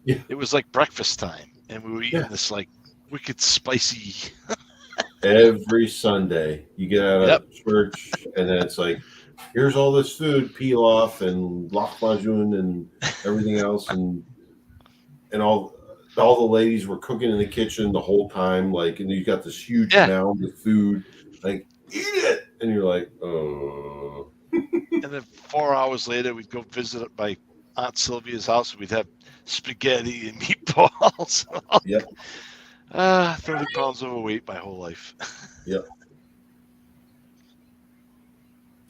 it was like breakfast time, and we were eating this like wicked spicy. Every Sunday, you get out of church, and then it's like, here's all this food, pilaf and lahmacun and everything else, and all the ladies were cooking in the kitchen the whole time, like, and you got this huge mound of food, like, eat it, and you're like, oh. And then 4 hours later, we'd go visit at my Aunt Sylvia's house. We'd have spaghetti and meatballs. Yep. 30 pounds overweight my whole life. Yep.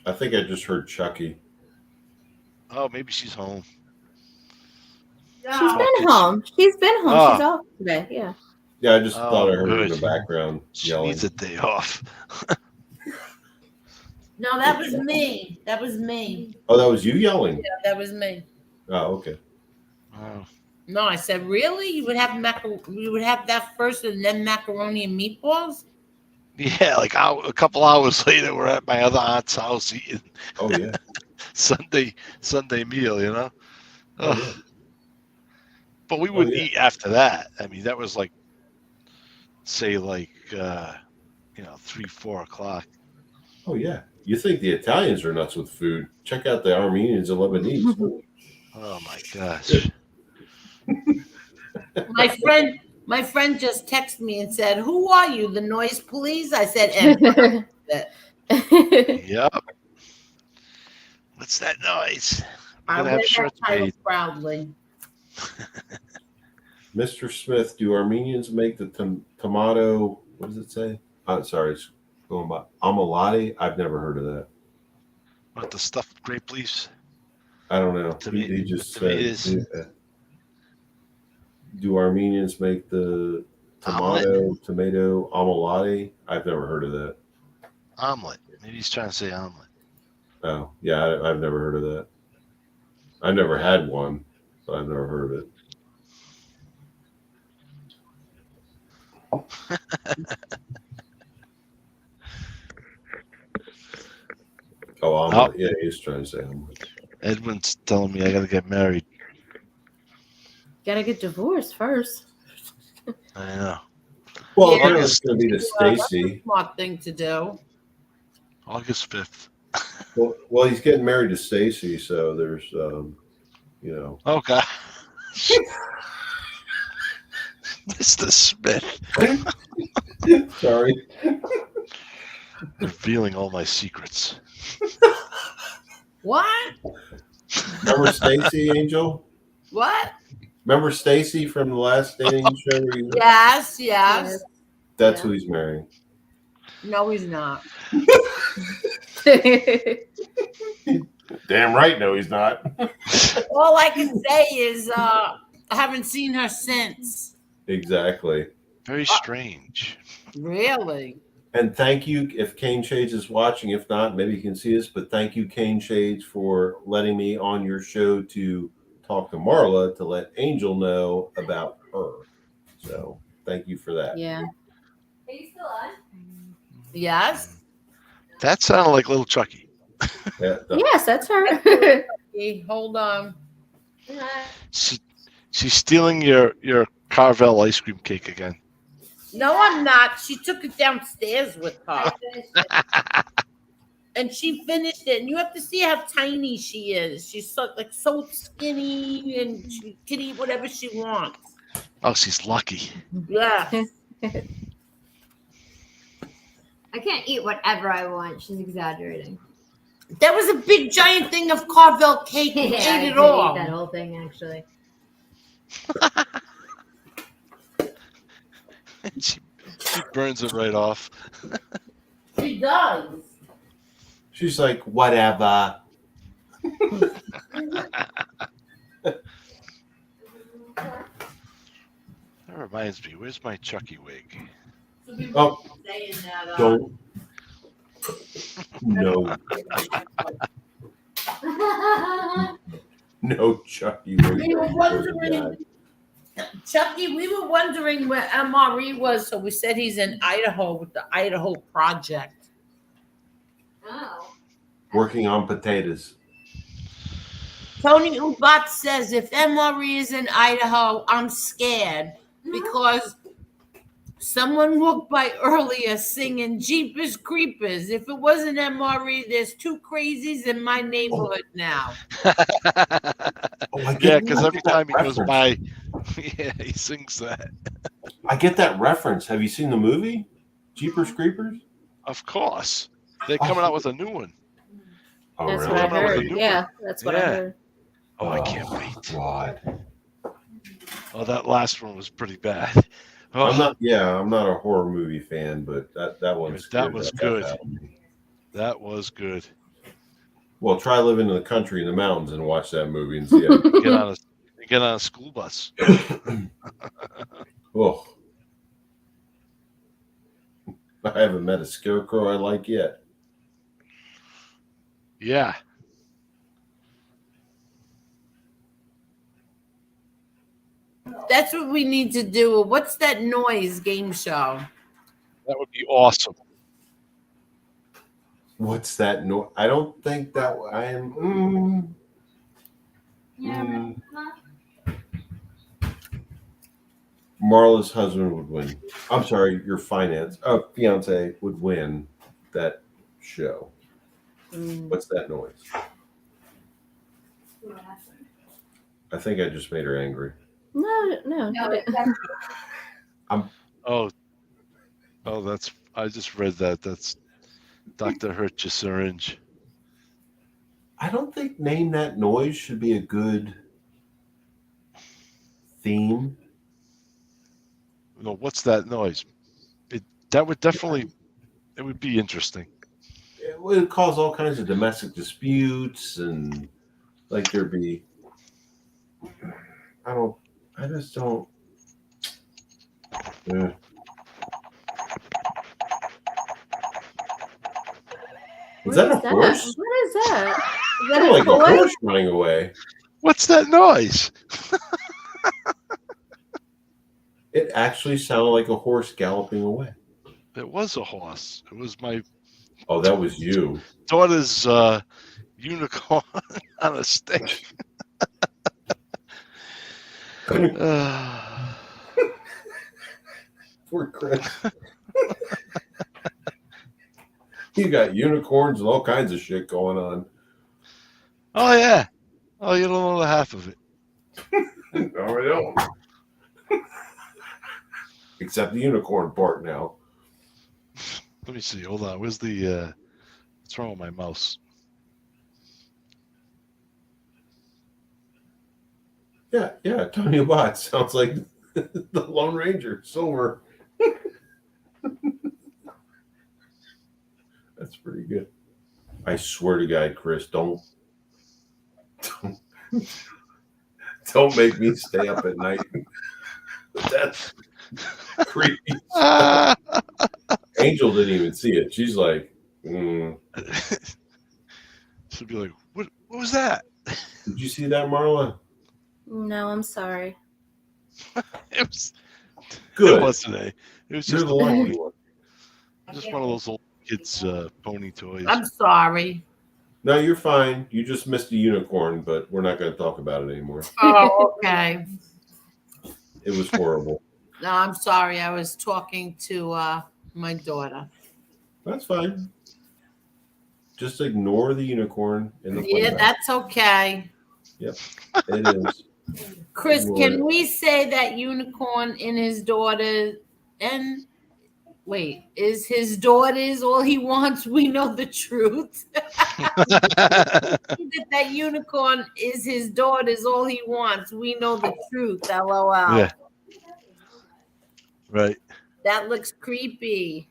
I think I just heard Chucky. Oh, maybe she's home. She's No. been home. She's been home. Oh. She's off today. Yeah. Yeah, I just thought I heard her in good. the background She yelling. needs a day off. No, that was me. That was me. Oh, that was you yelling? Yeah, that was me. Oh, okay. Oh. No, I said, really? You would have that first and then macaroni and meatballs? Yeah, like a couple hours later, we're at my other aunt's house eating. Oh yeah. Sunday meal, you know. Oh, yeah. But we wouldn't eat after that. I mean, that was like, say, 3-4 o'clock. Oh yeah. You think the Italians are nuts with food? Check out the Armenians and Lebanese. Oh my gosh. My friend just texted me and said, "Who are you? The noise police?" I said, Yep. What's that noise? We're I gonna wear have that shirts title made. proudly. Mr. Smith, do Armenians make the tomato? What does it say? Sorry, it's going by amalati. I've never heard of that. What, the stuffed grape leaves? I don't know. He just tomatoes. said, do Armenians make the tomato amalati? I've never heard of that. Omelet. Maybe he's trying to say omelet. Oh, yeah, I've never heard of that. I never had one, but I've never heard of it. Oh, omelet. Yeah, he's trying to say omelet. Edwin's telling me I gotta get married. Gotta get divorced first. I know. Well, Yeah, it's going to be to that's Stacy. a smart thing to do. August 5th. Well, he's getting married to Stacy, so there's, Oh God. Mr. Smith. Sorry. Revealing all my secrets. What? Remember Stacy, Angel? What? Remember Stacy from the last dating show? Yes. That's who he's marrying. No, he's not. Damn right, no, he's not. All I can say is I haven't seen her since. Exactly. Very strange. Really? And thank you if Kane Shades is watching. If not, maybe you can see us. But thank you, Kane Shades, for letting me on your show to talk to Marla to let Angel know about her. So thank you for that. Yeah. Are you still on? Yes. That sounded like little Chucky. Yeah, Yes, that's her. Hey, hold on. She's stealing your Carvel ice cream cake again. No, I'm not. She took it downstairs with her. And she finished it. And you have to see how tiny she is. She's so skinny and she can eat whatever she wants. Oh, she's lucky. Yeah. I can't eat whatever I want. She's exaggerating. That was a big giant thing of Carvel cake. You Yeah, I ate it could all. eat that whole thing, actually. she burns it right off. She does. She's like, whatever. That reminds me, where's my Chucky wig? Oh, Saying that, don't. No. No, Chucky. We were wondering, Chucky, we were wondering where MRE was, so we said he's in Idaho with the Idaho Project. Oh. Working on potatoes. Tony Ubat says if MRE is in Idaho, I'm scared because someone walked by earlier singing Jeepers Creepers. If it wasn't MRE, there's two crazies in my neighborhood now. Yeah, because every time he goes by, yeah, he sings that. I get that reference. Have you seen the movie Jeepers Creepers? Of course. They're coming out with a new one. Oh, That's really? what I Coming out with a heard. new Yeah, one. that's what I Yeah. heard. Oh, I can't wait. God. Oh, that last one was pretty bad. Oh, I'm not a horror movie fan, but that one that was good. That was good. Well, try living in the country in the mountains and watch that movie and see it. Get on a school bus. Oh, I haven't met a scarecrow I like yet. Yeah. That's what we need to do. What's that noise game show? That would be awesome. What's that? No, I don't think that I am. Marla's husband would win. I'm sorry, your fiance would win that show. What's that noise? I think I just made her angry. No. That's. I just read that. That's Dr. Hurt Your Syringe. I don't think Name That Noise should be a good theme. No, what's that noise? That would definitely. It would be interesting. It would cause all kinds of domestic disputes and like there'd be. I just don't. Yeah. Is that a horse? What is that? Is that like a horse running away? What's that noise? It actually sounded like a horse galloping away. It was a horse. It was my. Oh, that was you. Daughter's unicorn on a stick. Poor Chris. You got unicorns and all kinds of shit going on. Oh yeah. Oh, you don't know the half of it. No, I don't. Except the unicorn part now. Let me see. Hold on. Where's the? What's wrong with my mouse? Yeah. Tony Abbott sounds like the Lone Ranger, Silver. That's pretty good. I swear to God, Chris, don't make me stay up at night. That's creepy. Angel didn't even see it. She's like, She'll be like, what was that? Did you see that, Marla? No, I'm sorry. It was good. It wasn't It was just the lucky one. Just one of those old kids' pony toys. I'm sorry. No, you're fine. You just missed a unicorn, but we're not going to talk about it anymore. Oh, okay. It was horrible. No, I'm sorry. I was talking to my daughter. That's fine. Just ignore the unicorn in the Yeah, that's okay. Yep, it is. Chris, Ignore can it. we say that unicorn in his daughter and wait, is his daughter's all he wants? We know the truth. that unicorn is his daughter's all he wants. We know the truth. LOL. Yeah. Right. That looks creepy.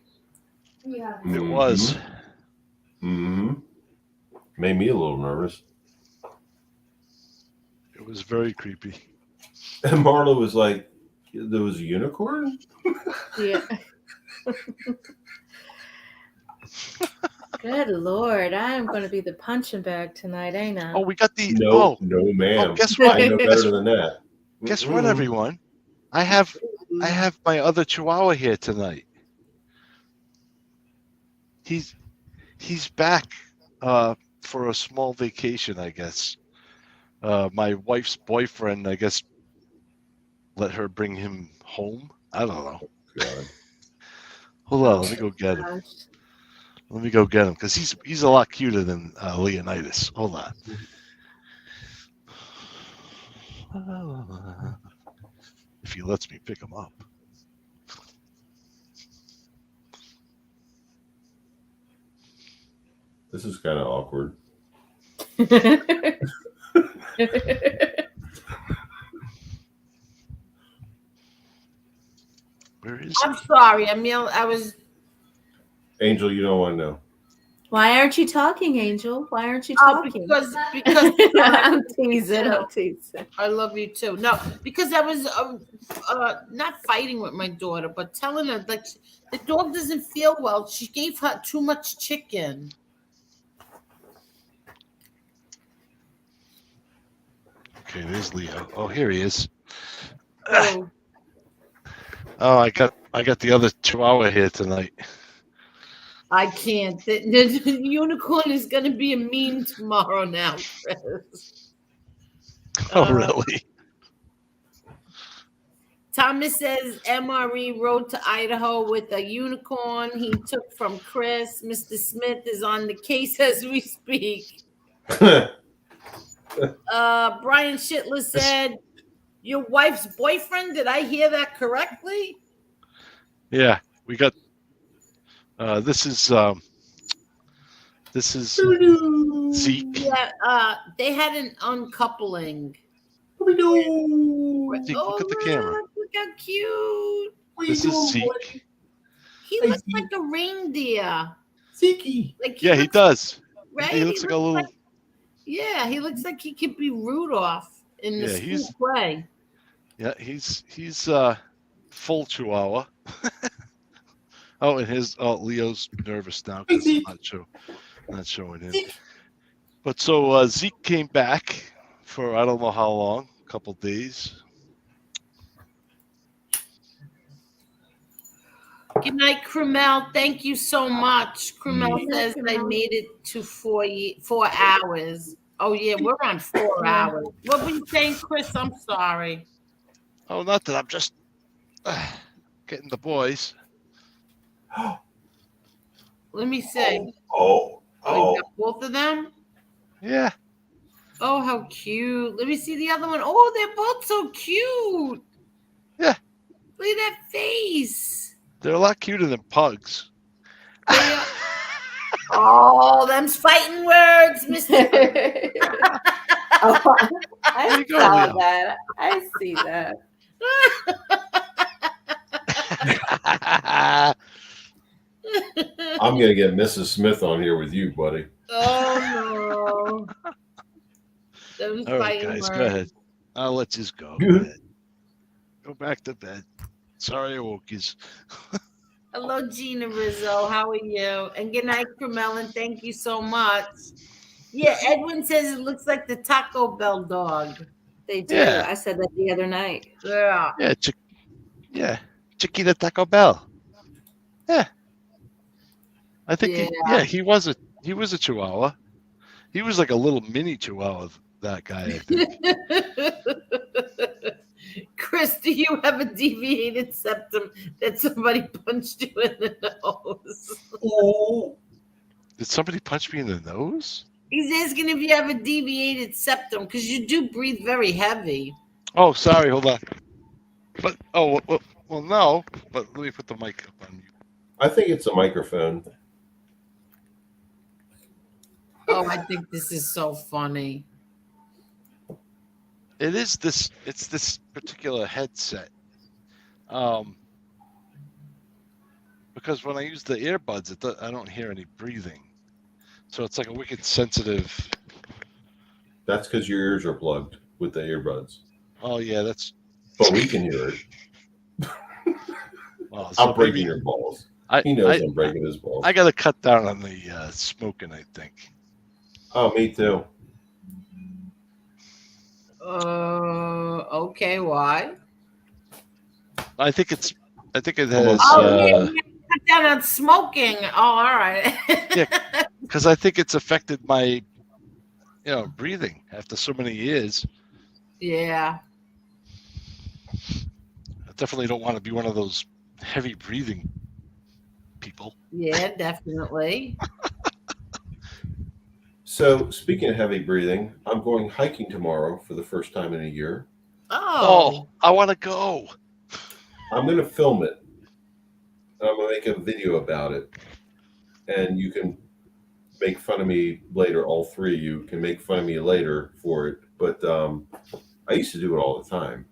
Yeah. It was. Mm-hmm. Made me a little nervous. It was very creepy. And Marla was like, there was a unicorn? Yeah. Good Lord. I am going to be the punching bag tonight, ain't I? Oh, we got the. No, ma'am. Oh, guess what? I know better than that. Guess what, everyone? I have my other Chihuahua here tonight. He's back for a small vacation, I guess. My wife's boyfriend, I guess, let her bring him home. I don't know. God. Hold on, let me go get him. Let me go get him because he's a lot cuter than Leonidas. Hold on. If he lets me pick him up. This is kind of awkward. Where is I'm sorry, Emil. I was. Angel, you don't want to know. Why aren't you talking, Angel? Why aren't you Oh, talking? because I'm teasing. I'm teasing. I love you too. No, because I was not fighting with my daughter, but telling her like the dog doesn't feel well. She gave her too much chicken. Okay, there's Leo. Oh, here he is. Oh, Oh, I got the other Chihuahua here tonight. I can't. The unicorn is going to be a meme tomorrow now, Chris. Oh, really? Thomas says MRE rode to Idaho with a unicorn he took from Chris. Mr. Smith is on the case as we speak. Brian Shitler said, your wife's boyfriend? Did I hear that correctly? Yeah, we got. This is Zeke. Yeah, they had an uncoupling. Zeke, look at the camera. Look how cute. This is Zeke. He looks like a reindeer. Zeke. Like Yeah, he does. Right? He looks like a little. Yeah, he looks like he could be Rudolph in the school play. Yeah, he's full Chihuahua. Oh, and Leo's nervous now because I'm not showing him. But so Zeke came back for I don't know how long, a couple days. Good night, Krumel. Thank you so much. Krumel says I made it to 4 hours. Oh yeah, we're on 4 hours. What were you saying, Chris? I'm sorry. Oh, not that I'm just getting the boys. Let me see. Oh, you got both of them? Yeah. Oh, how cute. Let me see the other one. Oh, they're both so cute. Yeah. Look at that face. They're a lot cuter than pugs. Oh, them's fighting words, Mr. I saw that. I see that. I'm gonna get Mrs. Smith on here with you, buddy. Oh no. All right, guys, go ahead. I'll let you go. Go ahead. Go back to bed. Sorry I woke you. Hello, Gina Rizzo. How are you? And good night, Carmel, thank you so much. Yeah, Edwin says it looks like the Taco Bell dog. They do. Yeah. I said that the other night. Yeah. Yeah, Chicky the Taco Bell. Yeah. I think he was a Chihuahua. He was like a little mini Chihuahua, that guy, I think. Chris, do you have a deviated septum that somebody punched you in the nose? Oh. Did somebody punch me in the nose? He's asking if you have a deviated septum because you do breathe very heavy. Oh, sorry. Hold on. But well, no. But let me put the mic up on you. I think it's a microphone. Oh, I think this is so funny. It is this. It's this particular headset. Because when I use the earbuds, I don't hear any breathing. So it's like a wicked sensitive. That's because your ears are plugged with the earbuds. Oh yeah, But we can hear it. Well, I'm breaking your balls. He knows I'm breaking his balls. I got to cut down on the smoking, I think. Oh, me too. Okay, why? I think it has. Cut down on smoking. Oh, all right. Yeah, because I think it's affected my, breathing after so many years. Yeah. I definitely don't want to be one of those heavy breathing people. Yeah, definitely. So, speaking of heavy breathing, I'm going hiking tomorrow for the first time in a year. Oh, I want to go. I'm going to film it. I'm going to make a video about it. And you can make fun of me later. All three of you can make fun of me later for it. But I used to do it all the time.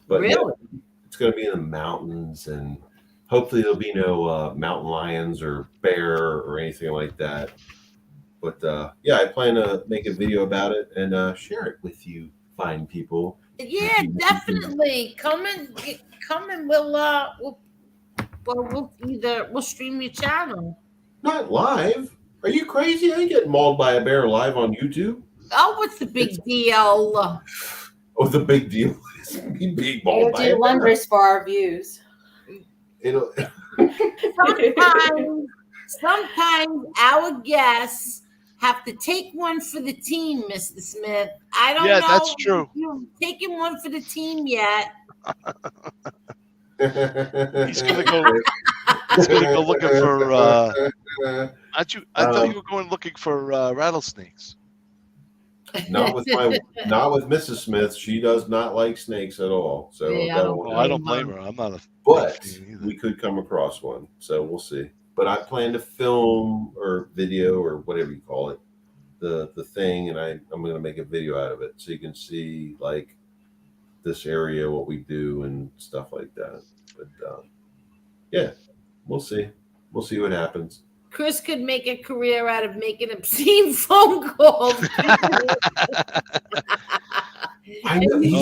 But really? yeah, it's going to be in the mountains and Hopefully there'll be no mountain lions or bear or anything like that. But yeah, I plan to make a video about it and share it with you fine people. Yeah, definitely. Come and we'll stream your channel. Not live. Are you crazy? I ain't getting mauled by a bear live on YouTube. Oh, what's the big deal? Oh, the big deal is me being It'll mauled by a do bear. wonders for our views. It'll. Sometimes our guests have to take one for the team, Mr. Smith. I don't know. Yeah, that's true. If you've taken one for the team yet. He's gonna go. He's gonna go looking for. Aren't you? I thought you were going looking for rattlesnakes. Not with Mrs. Smith. She does not like snakes at all. So Yeah, I don't blame her. I'm not a. But we could come across one, so we'll see. But I plan to film or video or whatever you call it, the thing, and I'm going to make a video out of it so you can see like this area, what we do, and stuff like that. But yeah, we'll see. We'll see what happens. Chris could make a career out of making obscene phone calls. I know. He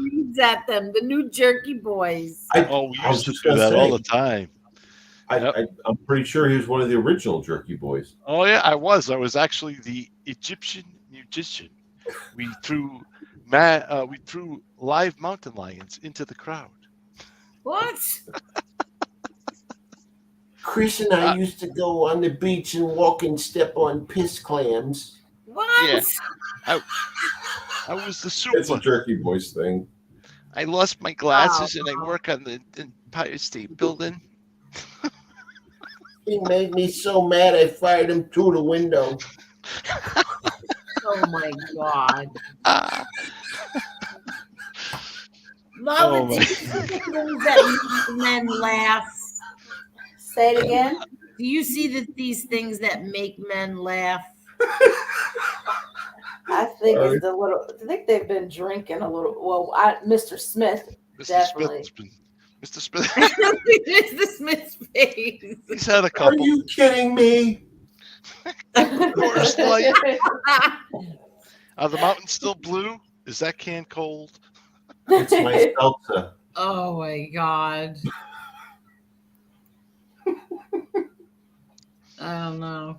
reads at them, the new jerky boys. We used to do that all the time. I'm pretty sure he was one of the original Jerky Boys. Oh yeah, I was actually the Egyptian musician. We threw live mountain lions into the crowd. What? Chris and I used to go on the beach and walk and step on piss clams. What? Yeah. I was the super. It's a Jerky Boys thing. I lost my glasses and I work on the Empire State Building. He made me so mad I fired him through the window. Oh my God. Oh Marla, do you see the things that make men laugh? Say it again. Do you see these things that make men laugh? I think I think they've been drinking a little. Well, Mr. Smith, definitely. Mr. Smith. Mr. Smith's face. He's had a couple. Are you kidding me? Coors Light. Are the mountains still blue? Is that can cold? It's my seltzer. Oh my God. I don't know.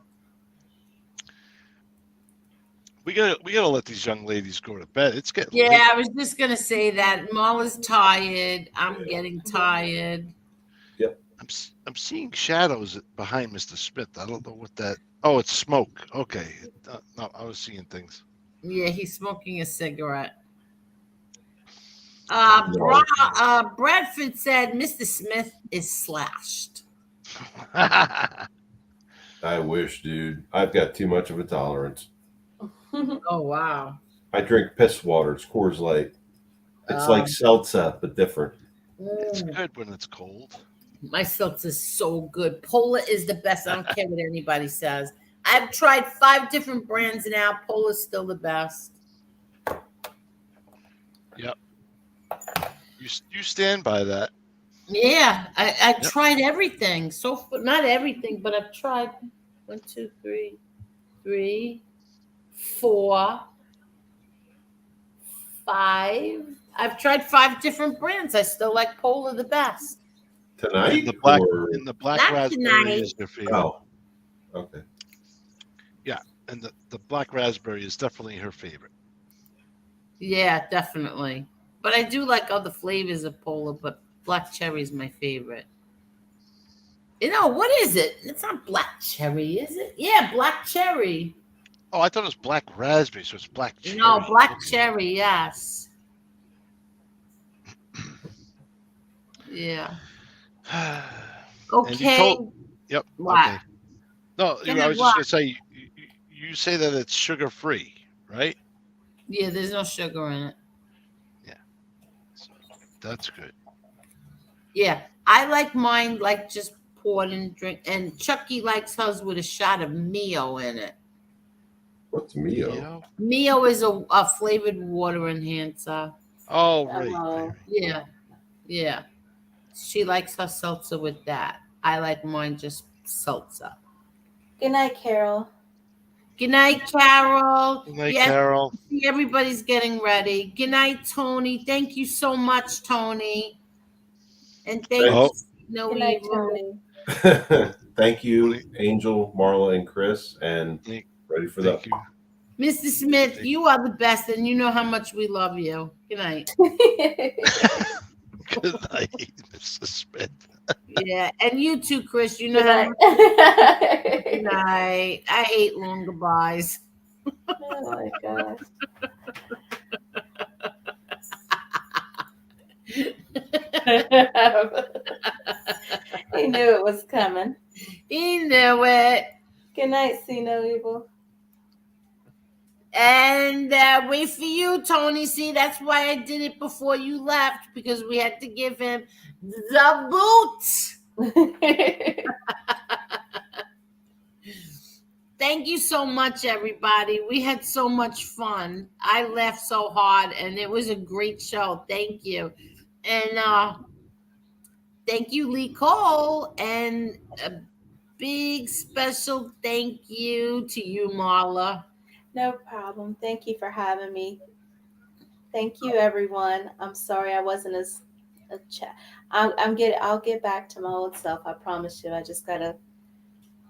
We gotta let these young ladies go to bed. It's getting Yeah, late. I was just gonna say that Marla's tired. I'm getting tired. Yep. I'm seeing shadows behind Mr. Smith. I don't know what that. Oh, it's smoke. Okay. No, I was seeing things. Yeah, he's smoking a cigarette. Bradford said Mr. Smith is slashed. I wish, dude. I've got too much of a tolerance. Oh wow. I drink piss water. It's Coors Light. It's like seltzer, but different. It's good when it's cold. My seltzer is so good. Polar is the best. I don't care what anybody says. I've tried 5 different brands now. Polar's still the best. Yep. You stand by that. Yeah, I tried everything. So not everything, but I've tried 1, 2, 3, 4, 5. I've tried 5 different brands. I still like Polar the best. Tonight? The black Not raspberry tonight. is your favorite. Oh, okay. Yeah, and the black raspberry is definitely her favorite. Yeah, definitely. But I do like other flavors of Polar, but black cherry is my favorite. You know, what is it? It's not black cherry, is it? Yeah, black cherry. Oh, I thought it was black raspberry, so it's black cherry. No, black cherry, yes. Yeah. Okay. Yep. What? Okay. No, Go ahead, I was just going to say, you say that it's sugar-free, right? Yeah, there's no sugar in it. Yeah. So that's good. Yeah, I like mine like just poured and drink. And Chucky likes hers with a shot of Mio in it. What's Mio? Mio is a flavored water enhancer. Oh, right. Yeah, yeah. She likes her seltzer with that. I like mine just seltzer. Good night, Carol. Good night, Carol. Good night, Yes, Carol. everybody's getting ready. Good night, Tony. Thank you so much, Tony. And thank you, No Good night, Evil. Tony. Thank you, Angel, Marla, and Chris. And ready for that. Mr. Smith, you are the best, and you know how much we love you. Good night. Good night, Mr. Smith. Yeah, and you too, Chris. You know Good how night. much. Good night. I hate long goodbyes. Oh my gosh. He knew it was coming. He knew it. Good night, See No Evil. And wait for you, Tony. See, that's why I did it before you left, because we had to give him the boots. Thank you so much, everybody. We had so much fun. I laughed so hard, and it was a great show. Thank you. And thank you, Lee Cole. And a big special thank you to you, Marla. No problem. Thank you for having me. Thank you, everyone. I'm sorry I wasn't as a chat. I'll get back to my old self. I promise you. I just gotta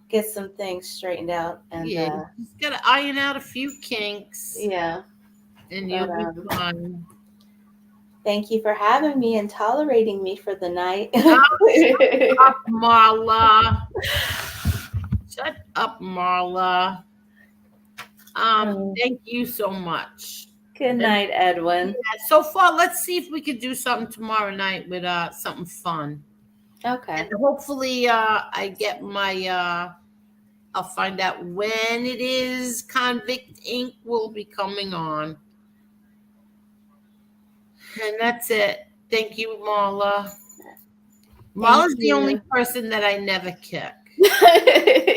get some things straightened out. And Yeah, you just gotta iron out a few kinks. Yeah. And you'll be fine. Thank you for having me and tolerating me for the night. Shut up, Marla. Shut up, Marla. Thank you so much. Good night, Edwin. Yeah, so far, let's see if we could do something tomorrow night with something fun. Okay. And hopefully, I get my. I'll find out when it is. Convict Inc. will be coming on. And that's it. Thank you, Marla. Marla's the only person that I never kick.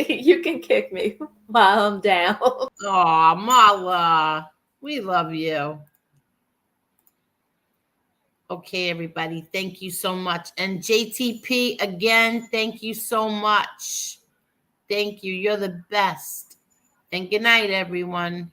You can kick me while I'm down. Oh, Marla, we love you. Okay, everybody, thank you so much. And JTP, again, thank you so much. Thank you. You're the best. And good night, everyone.